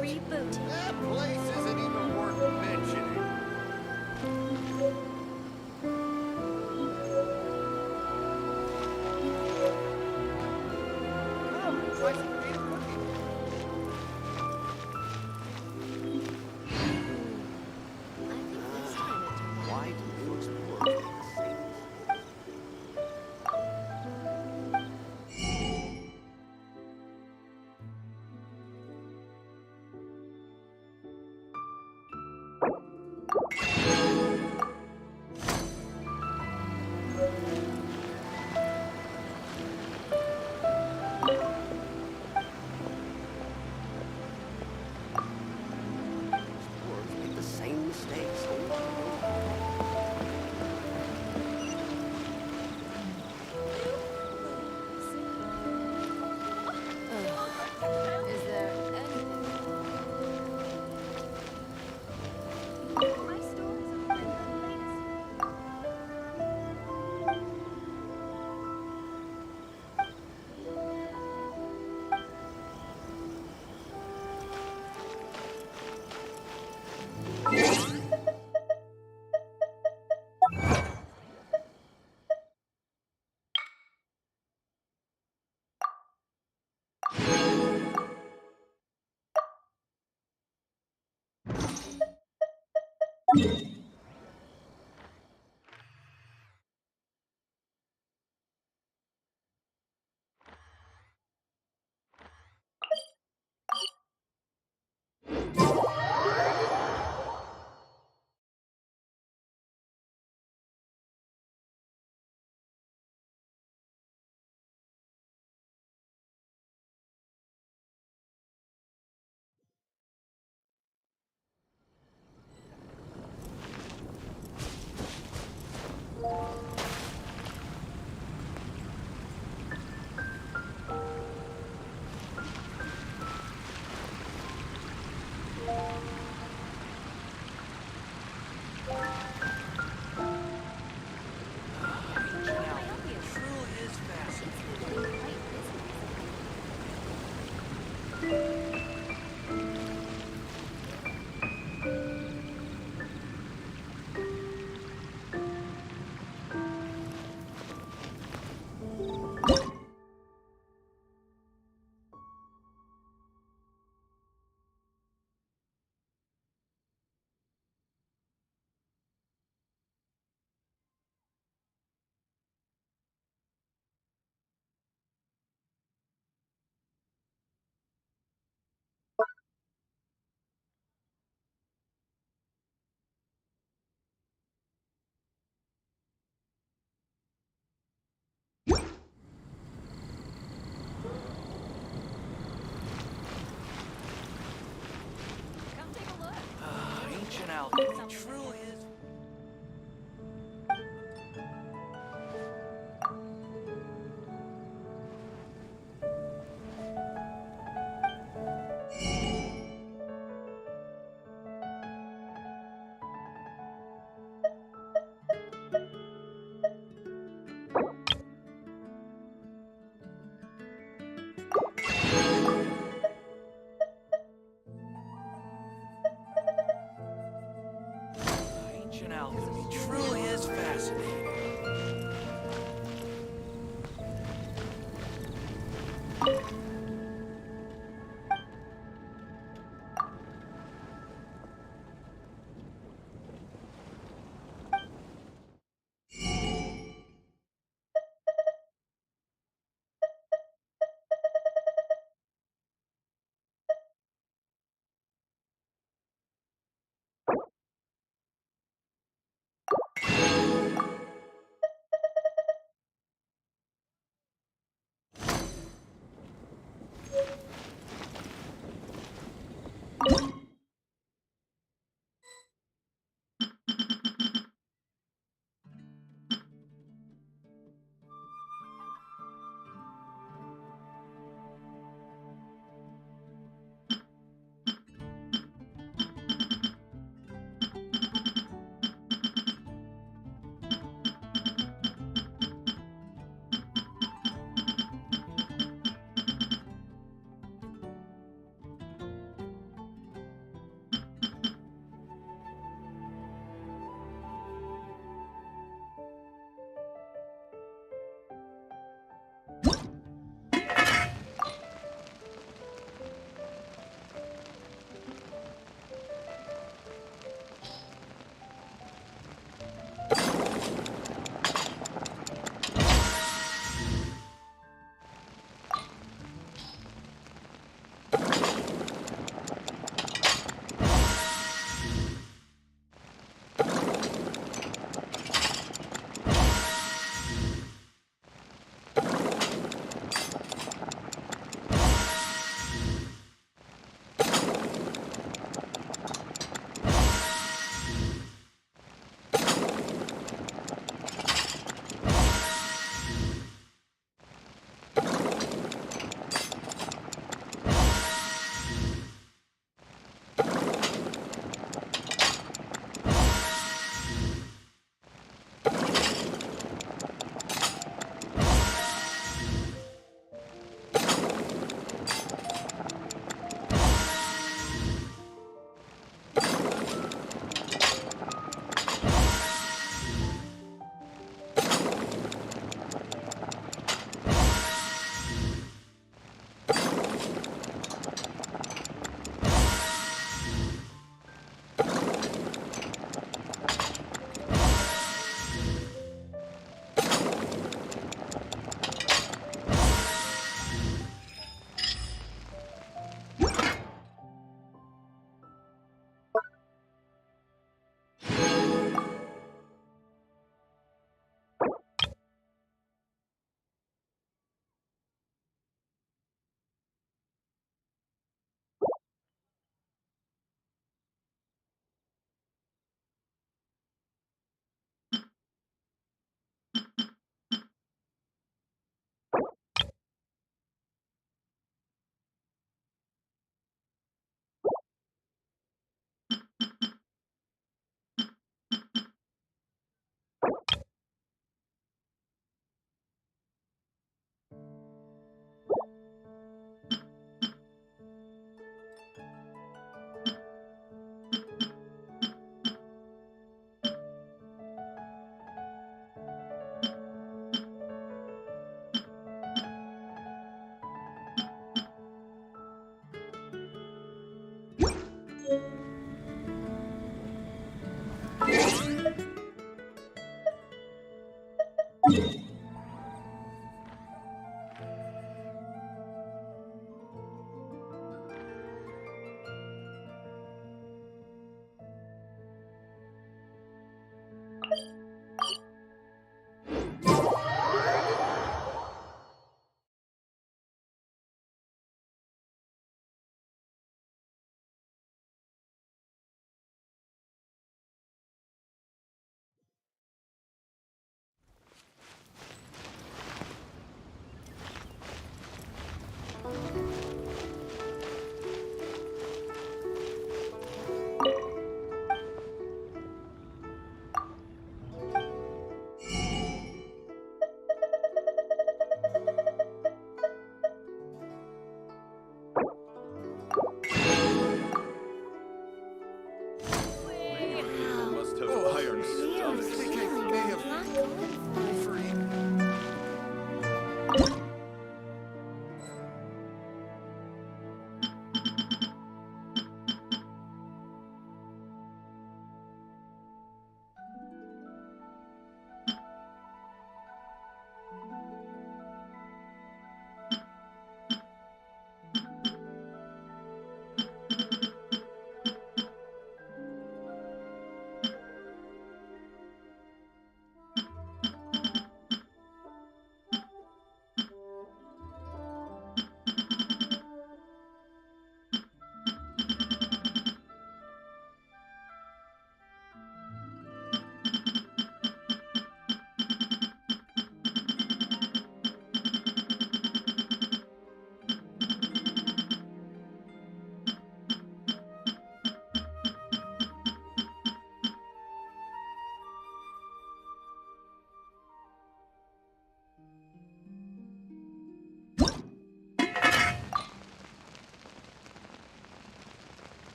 restaurant? That place isn't even worth mentioning. Come, try some beef cooking. Why do you explore things? Make the same mistakes over and over. Is there anything? My stories are Ancient alchemy truly is. Ancient alchemy truly is fascinating.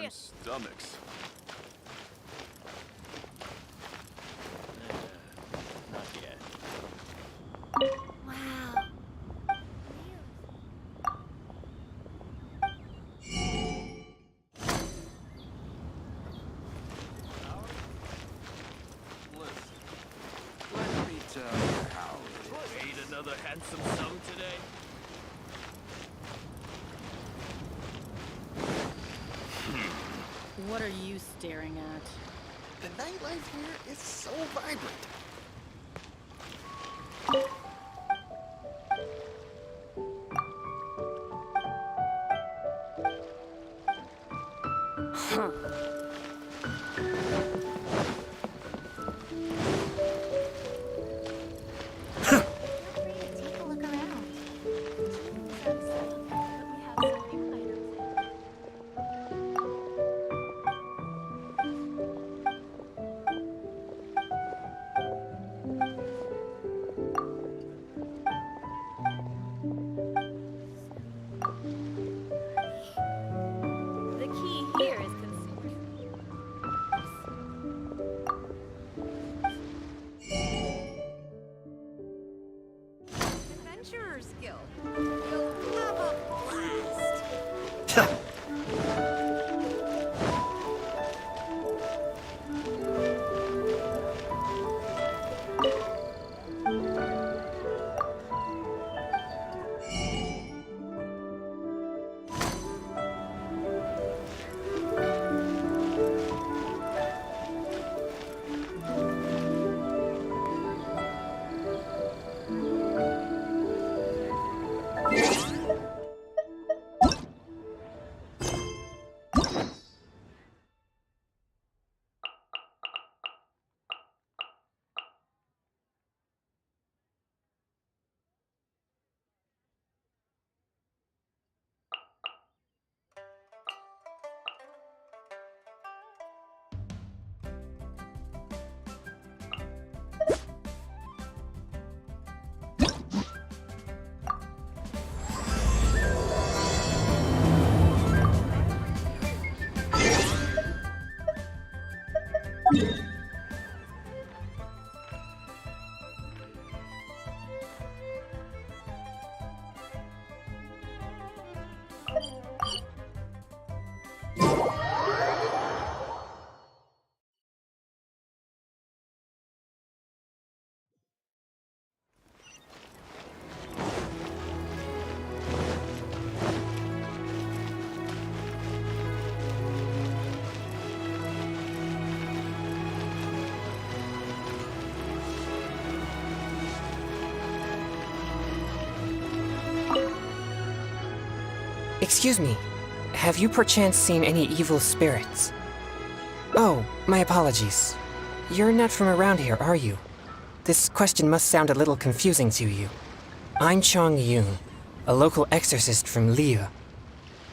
them stomachs. Not yet. Wow. Let me tell you how it is. Made another handsome sum today? What are you staring at? The nightlife here is so vibrant. Take a look around. The key here is consumer. Adventurer's Guild. You'll have a blast. Excuse me, have you perchance seen any evil spirits? Oh, my apologies. You're not from around here, are you? This question must sound a little confusing to you. I'm Chong Yun, a local exorcist from Liu.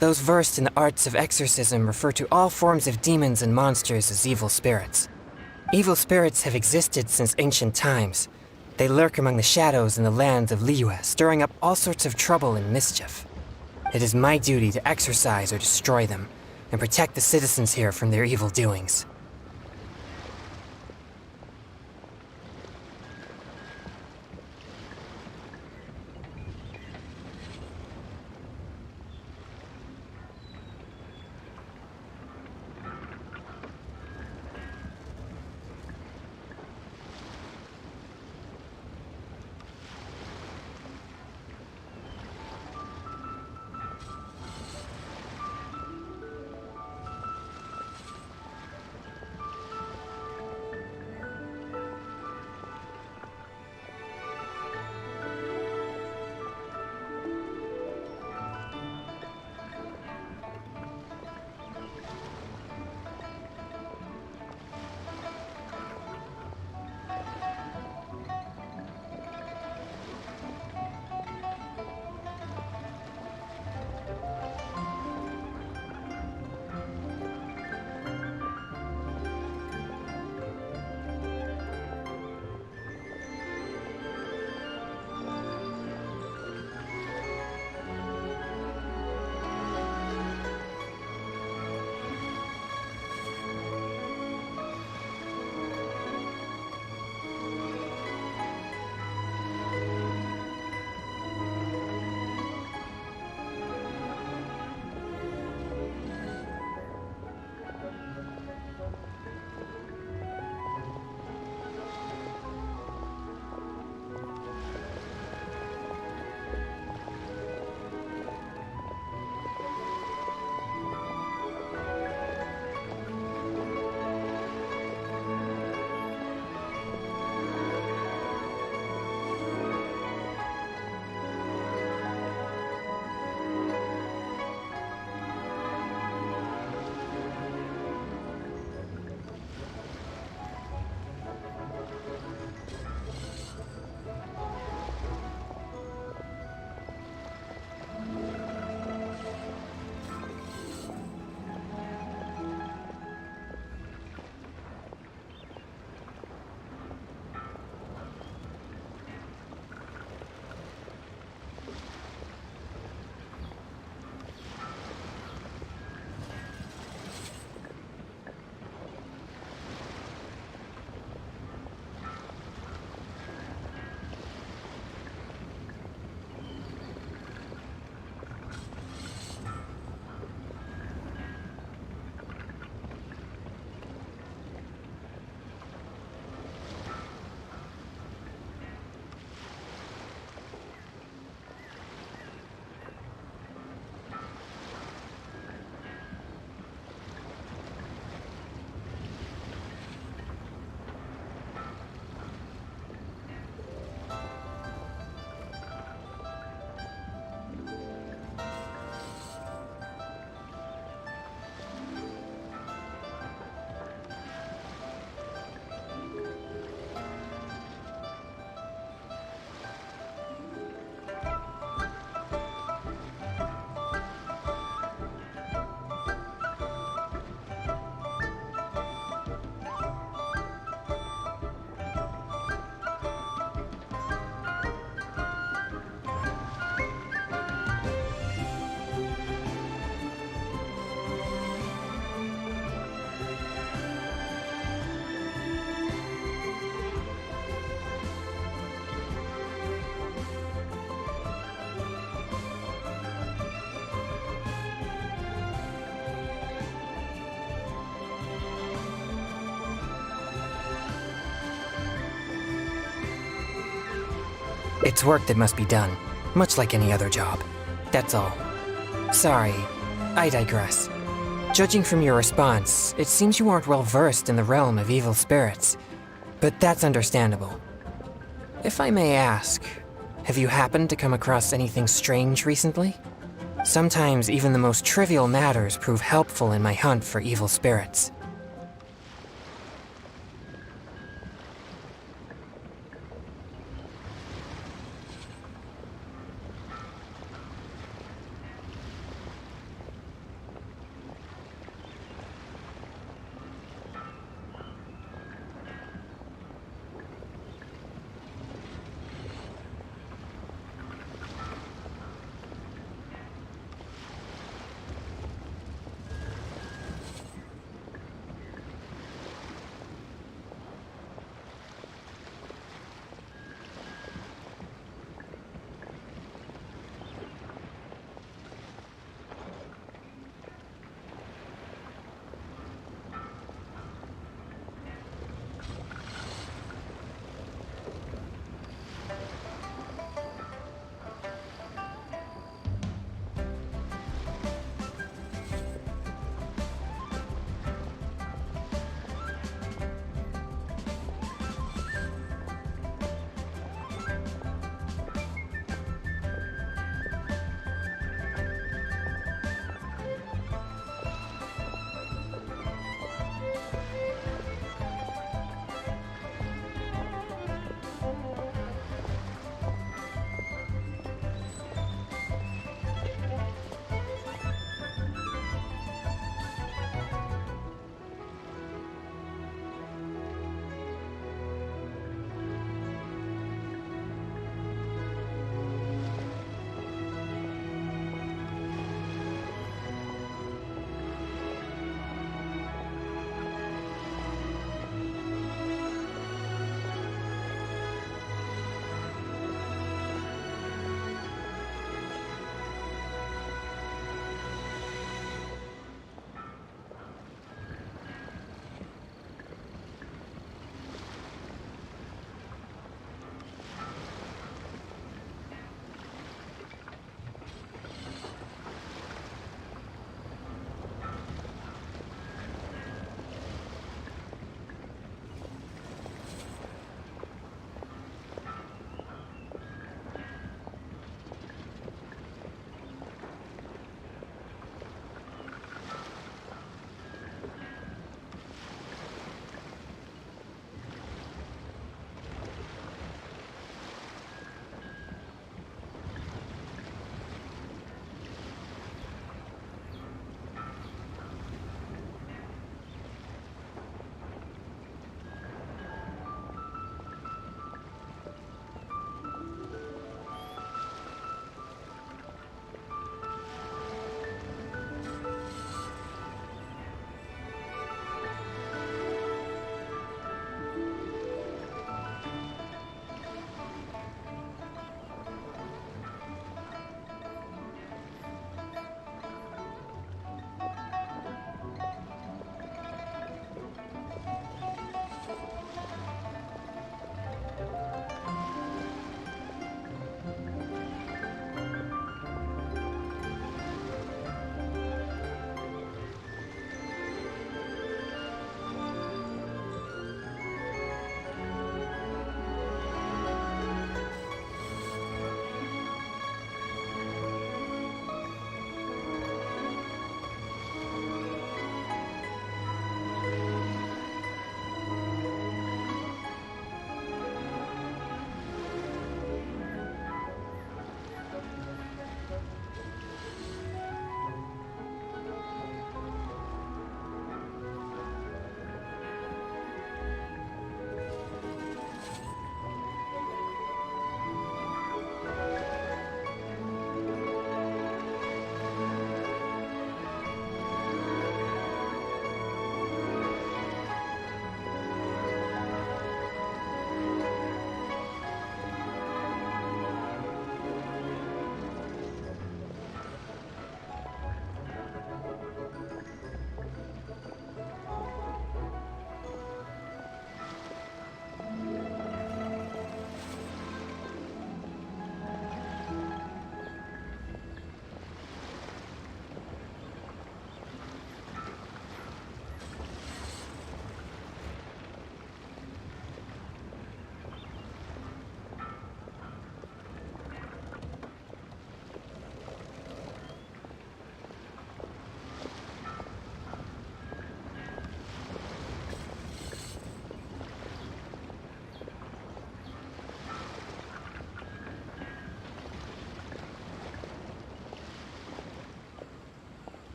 Those versed in the arts of exorcism refer to all forms of demons and monsters as evil spirits. Evil spirits have existed since ancient times. They lurk among the shadows in the land of Liu, stirring up all sorts of trouble and mischief. It is my duty to exorcise or destroy them, and protect the citizens here from their evil doings. It's work that must be done, much like any other job. That's all. Sorry, I digress. Judging from your response, it seems you aren't well versed in the realm of evil spirits. But that's understandable. If I may ask, have you happened to come across anything strange recently? Sometimes even the most trivial matters prove helpful in my hunt for evil spirits.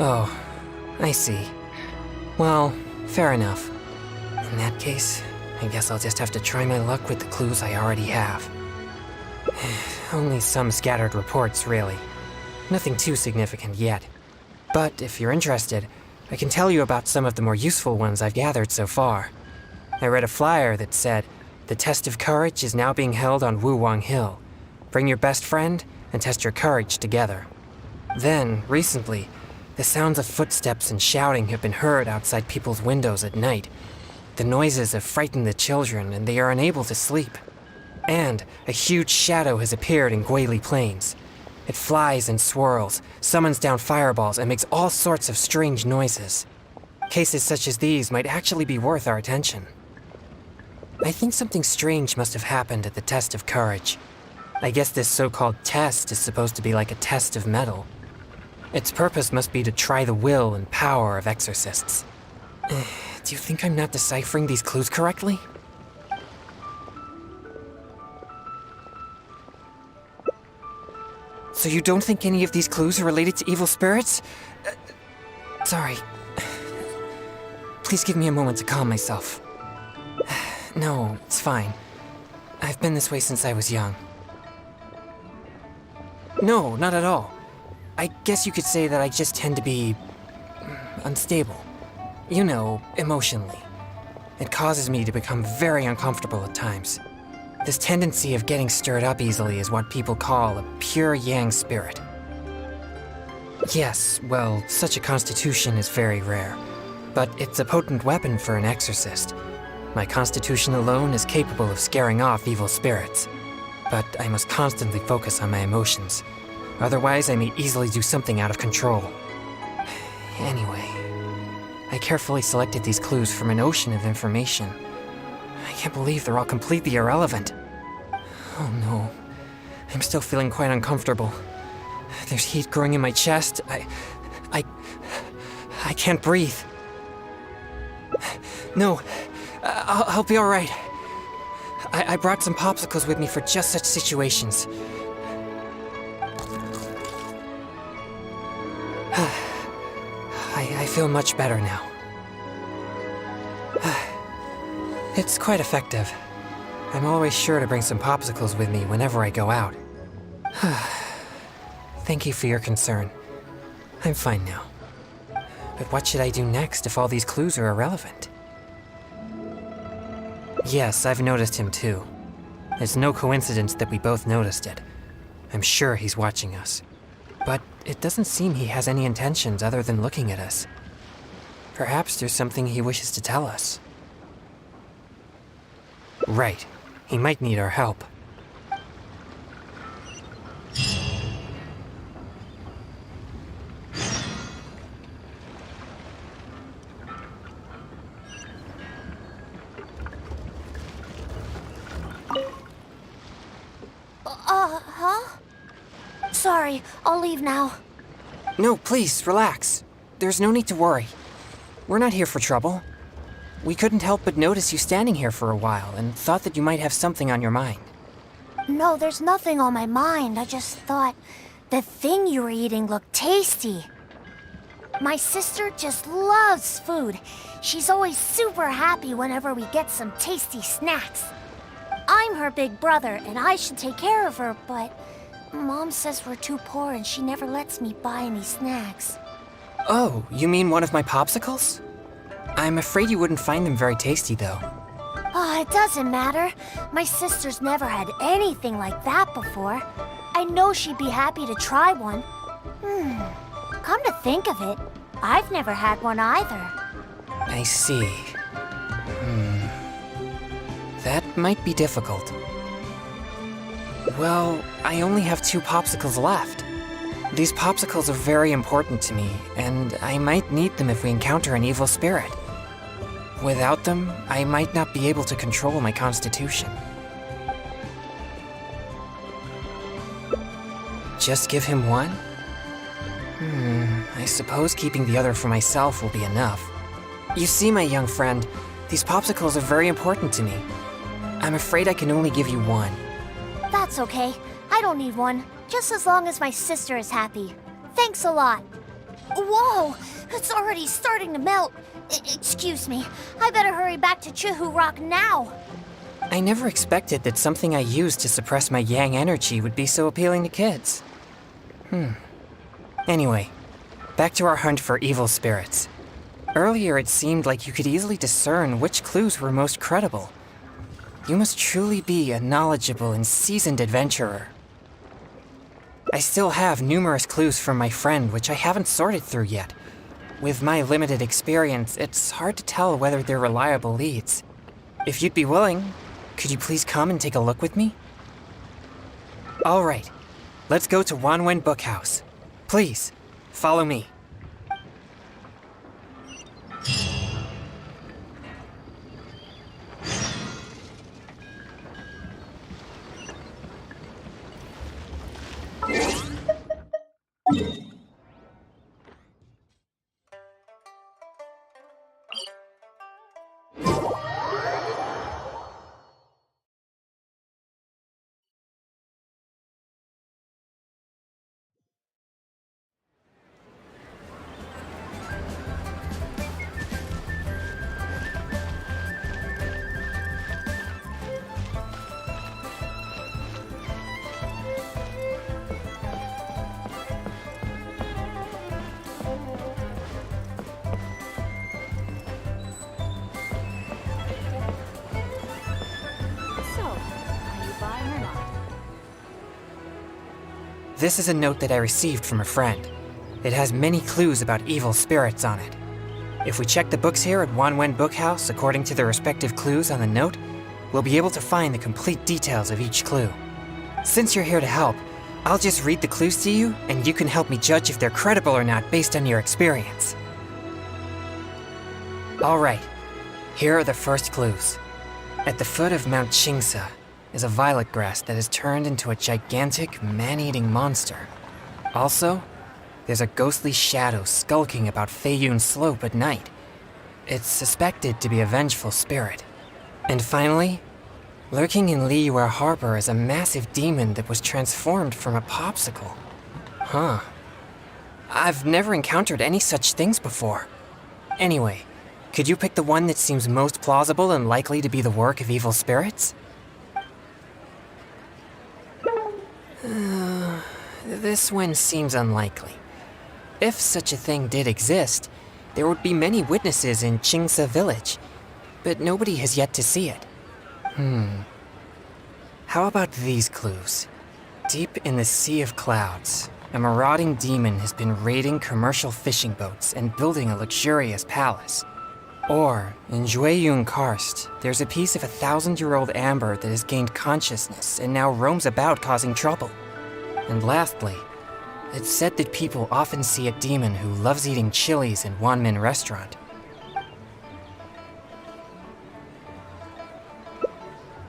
Oh, I see. Well, fair enough. In that case, I guess I'll just have to try my luck with the clues I already have. Only some scattered reports, really. Nothing too significant yet. But if you're interested, I can tell you about some of the more useful ones I've gathered so far. I read a flyer that said, "The test of courage is now being held on Wuwang Hill. Bring your best friend and test your courage together." Then, recently, the sounds of footsteps and shouting have been heard outside people's windows at night. The noises have frightened the children, and they are unable to sleep. And a huge shadow has appeared in Guili Plains. It flies and swirls, summons down fireballs, and makes all sorts of strange noises. Cases such as these might actually be worth our attention. I think something strange must have happened at the test of courage. I guess this so-called test is supposed to be like a test of metal. Its purpose must be to try the will and power of exorcists. Do you think I'm not deciphering these clues correctly? So you don't think any of these clues are related to evil spirits? Sorry. Please give me a moment to calm myself. No, it's fine. I've been this way since I was young. No, not at all. I guess you could say that I just tend to be unstable. You know, emotionally. It causes me to become very uncomfortable at times. This tendency of getting stirred up easily is what people call a pure yang spirit. Yes, well, such a constitution is very rare, but it's a potent weapon for an exorcist. My constitution alone is capable of scaring off evil spirits, but I must constantly focus on my emotions. Otherwise, I may easily do something out of control. Anyway, I carefully selected these clues from an ocean of information. I can't believe they're all completely irrelevant. Oh no, I'm still feeling quite uncomfortable. There's heat growing in my chest. I can't breathe. No, I'll be all right. I brought some popsicles with me for just such situations. I feel much better now. It's quite effective. I'm always sure to bring some popsicles with me whenever I go out. Thank you for your concern. I'm fine now. But what should I do next if all these clues are irrelevant? Yes, I've noticed him too. It's no coincidence that we both noticed it. I'm sure he's watching us. But it doesn't seem he has any intentions other than looking at us. Perhaps there's something he wishes to tell us. Right. He might need our help. Huh? Sorry, I'll leave now. No, please, relax. There's no need to worry. We're not here for trouble. We couldn't help but notice you standing here for a while and thought that you might have something on your mind. No, there's nothing on my mind. I just thought the thing you were eating looked tasty. My sister just loves food. She's always super happy whenever we get some tasty snacks. I'm her big brother, and I should take care of her, but Mom says we're too poor and she never lets me buy any snacks. Oh, you mean one of my popsicles? I'm afraid you wouldn't find them very tasty, though. Oh, it doesn't matter. My sister's never had anything like that before. I know she'd be happy to try one. Come to think of it, I've never had one either. I see. That might be difficult. Well, I only have 2 popsicles left. These popsicles are very important to me, and I might need them if we encounter an evil spirit. Without them, I might not be able to control my constitution. Just give him one? I suppose keeping the other for myself will be enough. You see, my young friend, these popsicles are very important to me. I'm afraid I can only give you one. That's okay. I don't need one, just as long as my sister is happy. Thanks a lot. Whoa! It's already starting to melt. Excuse me. I better hurry back to Chihu Rock now. I never expected that something I used to suppress my yang energy would be so appealing to kids. Anyway, back to our hunt for evil spirits. Earlier it seemed like you could easily discern which clues were most credible. You must truly be a knowledgeable and seasoned adventurer. I still have numerous clues from my friend which I haven't sorted through yet. With my limited experience, it's hard to tell whether they're reliable leads. If you'd be willing, could you please come and take a look with me? All right, let's go to Wanwen Bookhouse. Please, follow me. This is a note that I received from a friend. It has many clues about evil spirits on it. If we check the books here at Wanwen Bookhouse according to the respective clues on the note, we'll be able to find the complete details of each clue. Since you're here to help, I'll just read the clues to you, and you can help me judge if they're credible or not based on your experience. Alright, here are the first clues. At the foot of Mount Chingsa is a violet grass that has turned into a gigantic, man-eating monster. Also, there's a ghostly shadow skulking about Feiyun Slope at night. It's suspected to be a vengeful spirit. And finally, lurking in Liyue Harbor is a massive demon that was transformed from a popsicle. Huh. I've never encountered any such things before. Anyway, could you pick the one that seems most plausible and likely to be the work of evil spirits? This one seems unlikely. If such a thing did exist, there would be many witnesses in Chingsa village, but nobody has yet to see it. How about these clues? Deep in the Sea of Clouds, a marauding demon has been raiding commercial fishing boats and building a luxurious palace. Or, in Jueyun Karst, there's a piece of 1,000-year-old amber that has gained consciousness and now roams about causing trouble. And lastly, it's said that people often see a demon who loves eating chilies in Wanmin Restaurant.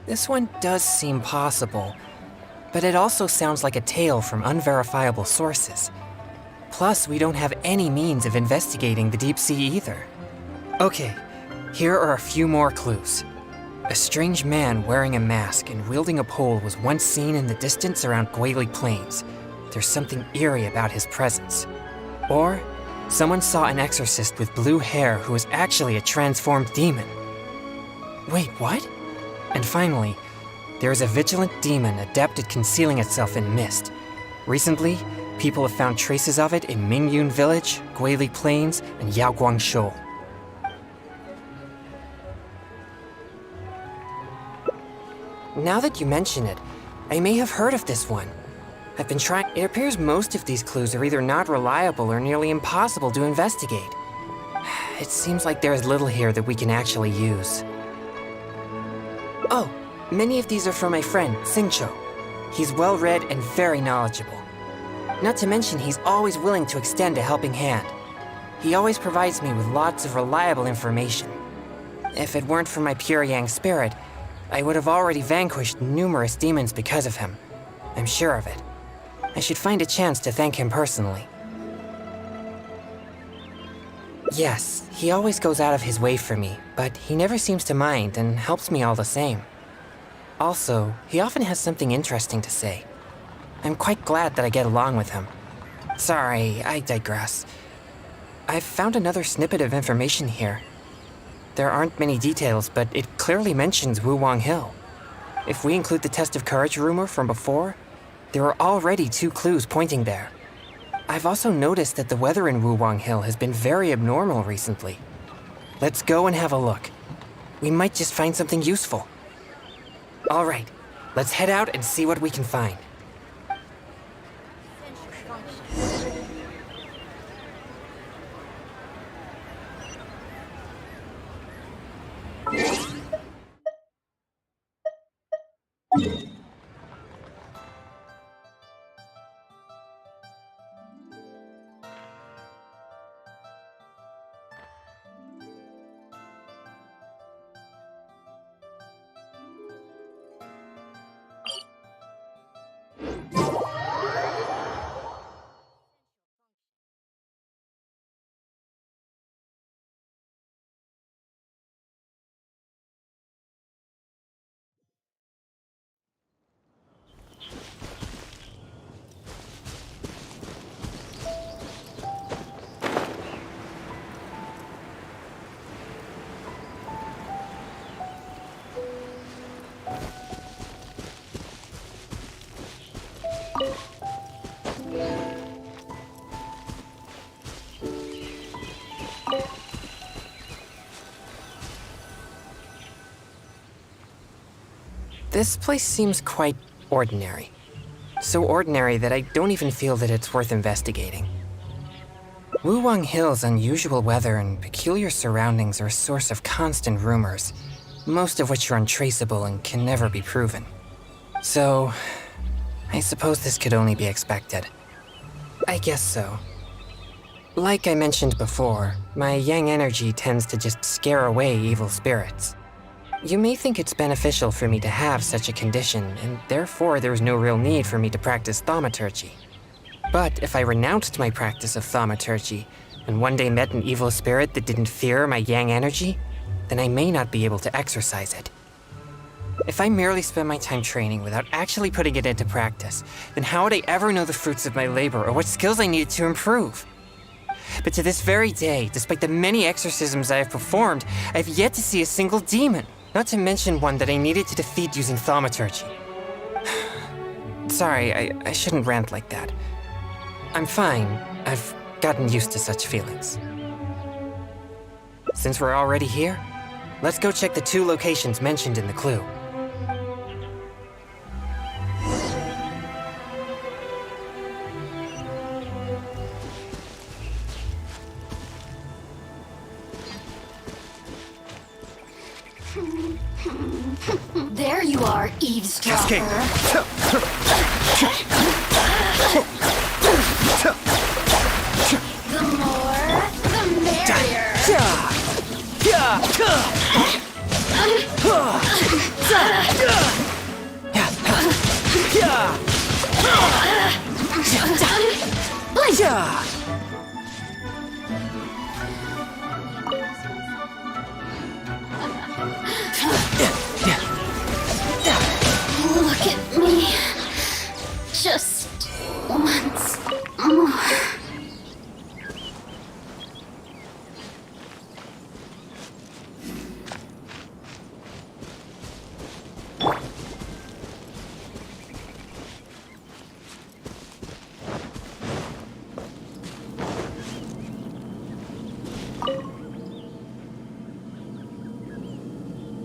This one does seem possible, but it also sounds like a tale from unverifiable sources. Plus, we don't have any means of investigating the deep sea either. Okay, here are a few more clues. A strange man wearing a mask and wielding a pole was once seen in the distance around Guili Plains. There's something eerie about his presence. Or, someone saw an exorcist with blue hair who was actually a transformed demon. Wait, what? And finally, there is a vigilant demon adept at concealing itself in mist. Recently, people have found traces of it in Mingyun Village, Guili Plains, and Yaoguang Shoal. Now that you mention it, I may have heard of this one. I've been trying. It appears most of these clues are either not reliable or nearly impossible to investigate. It seems like there is little here that we can actually use. Oh, many of these are from my friend, Xingqiu. He's well-read and very knowledgeable. Not to mention, he's always willing to extend a helping hand. He always provides me with lots of reliable information. If it weren't for my pure yang spirit, I would have already vanquished numerous demons because of him. I'm sure of it. I should find a chance to thank him personally. Yes, he always goes out of his way for me, but he never seems to mind and helps me all the same. Also, he often has something interesting to say. I'm quite glad that I get along with him. Sorry, I digress. I've found another snippet of information here. There aren't many details, but it clearly mentions Wuwang Hill. If we include the test of courage rumor from before, there are already 2 clues pointing there. I've also noticed that the weather in Wuwang Hill has been very abnormal recently. Let's go and have a look. We might just find something useful. All right, let's head out and see what we can find. This place seems quite ordinary. So ordinary that I don't even feel that it's worth investigating. Wuwang Hill's unusual weather and peculiar surroundings are a source of constant rumors, most of which are untraceable and can never be proven. So, I suppose this could only be expected. I guess so. Like I mentioned before, my yang energy tends to just scare away evil spirits. You may think it's beneficial for me to have such a condition, and therefore there's no real need for me to practice thaumaturgy. But if I renounced my practice of thaumaturgy, and one day met an evil spirit that didn't fear my yang energy, then I may not be able to exercise it. If I merely spend my time training without actually putting it into practice, then how would I ever know the fruits of my labor or what skills I needed to improve? But to this very day, despite the many exorcisms I have performed, I have yet to see a single demon. Not to mention one that I needed to defeat using thaumaturgy. Sorry, I shouldn't rant like that. I'm fine. I've gotten used to such feelings. Since we're already here, let's go check the 2 locations mentioned in the clue. There you are, eavesdropper. The more, the merrier. Look at me. Just once more.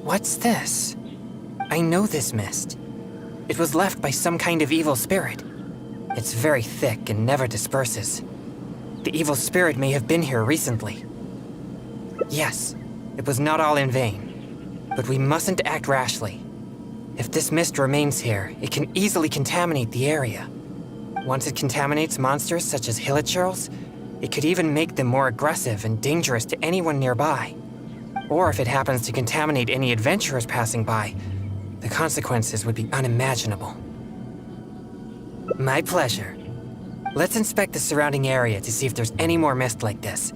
What's this? I know this mist. It was left by some kind of evil spirit. It's very thick and never disperses. The evil spirit may have been here recently. Yes, it was not all in vain. But we mustn't act rashly. If this mist remains here, it can easily contaminate the area. Once it contaminates monsters such as hilichurls, it could even make them more aggressive and dangerous to anyone nearby. Or if it happens to contaminate any adventurers passing by, the consequences would be unimaginable. My pleasure. Let's inspect the surrounding area to see if there's any more mist like this.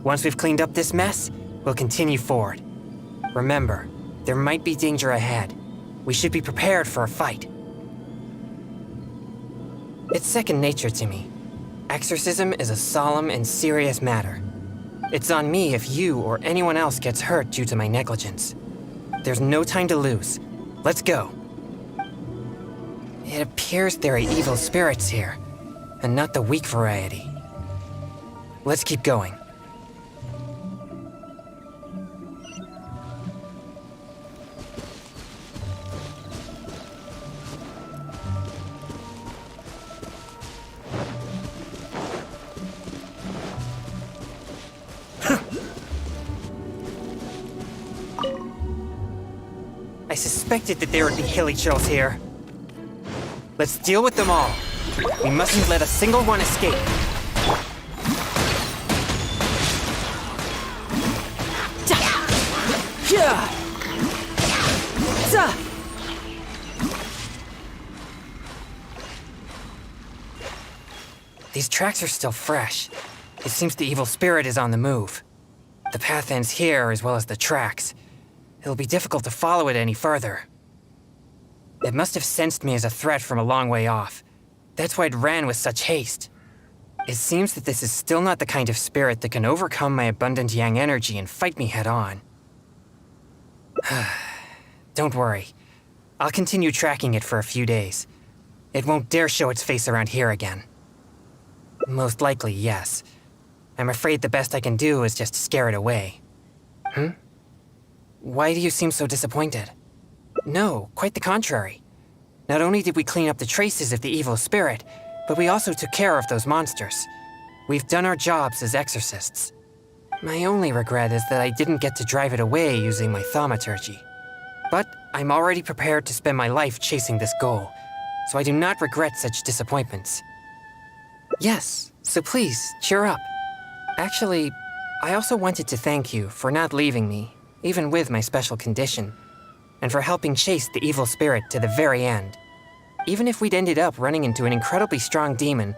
Once we've cleaned up this mess, we'll continue forward. Remember, there might be danger ahead. We should be prepared for a fight. It's second nature to me. Exorcism is a solemn and serious matter. It's on me if you or anyone else gets hurt due to my negligence. There's no time to lose. Let's go. It appears there are evil spirits here, and not the weak variety. Let's keep going. I suspected that there would be hilly chills here. Let's deal with them all. We mustn't let a single one escape. These tracks are still fresh. It seems the evil spirit is on the move. The path ends here as well as the tracks. It'll be difficult to follow it any further. It must have sensed me as a threat from a long way off. That's why it ran with such haste. It seems that this is still not the kind of spirit that can overcome my abundant yang energy and fight me head on. Don't worry. I'll continue tracking it for a few days. It won't dare show its face around here again. Most likely, yes. I'm afraid the best I can do is just scare it away. Why do you seem so disappointed? No, quite the contrary. Not only did we clean up the traces of the evil spirit, but we also took care of those monsters. We've done our jobs as exorcists. My only regret is that I didn't get to drive it away using my thaumaturgy. But I'm already prepared to spend my life chasing this goal, so I do not regret such disappointments. Yes, so please, cheer up. Actually, I also wanted to thank you for not leaving me, even with my special condition, and for helping chase the evil spirit to the very end. Even if we'd ended up running into an incredibly strong demon,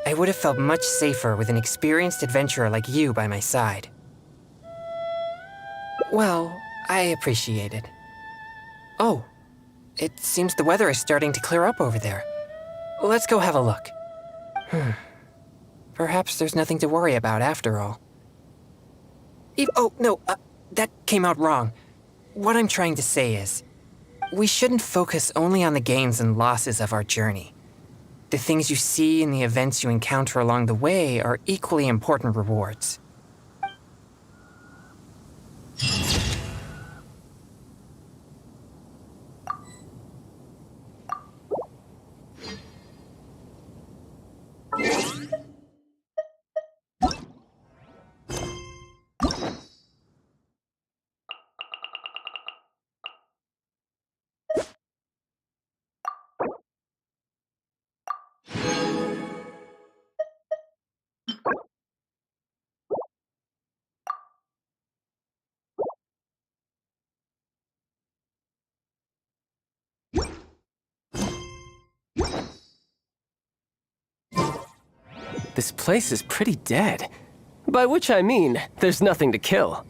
I would have felt much safer with an experienced adventurer like you by my side. Well, I appreciate it. Oh, it seems the weather is starting to clear up over there. Let's go have a look. Perhaps there's nothing to worry about after all. Oh, no, that came out wrong. What I'm trying to say is, we shouldn't focus only on the gains and losses of our journey. The things you see and the events you encounter along the way are equally important rewards. This place is pretty dead. By which I mean, there's nothing to kill.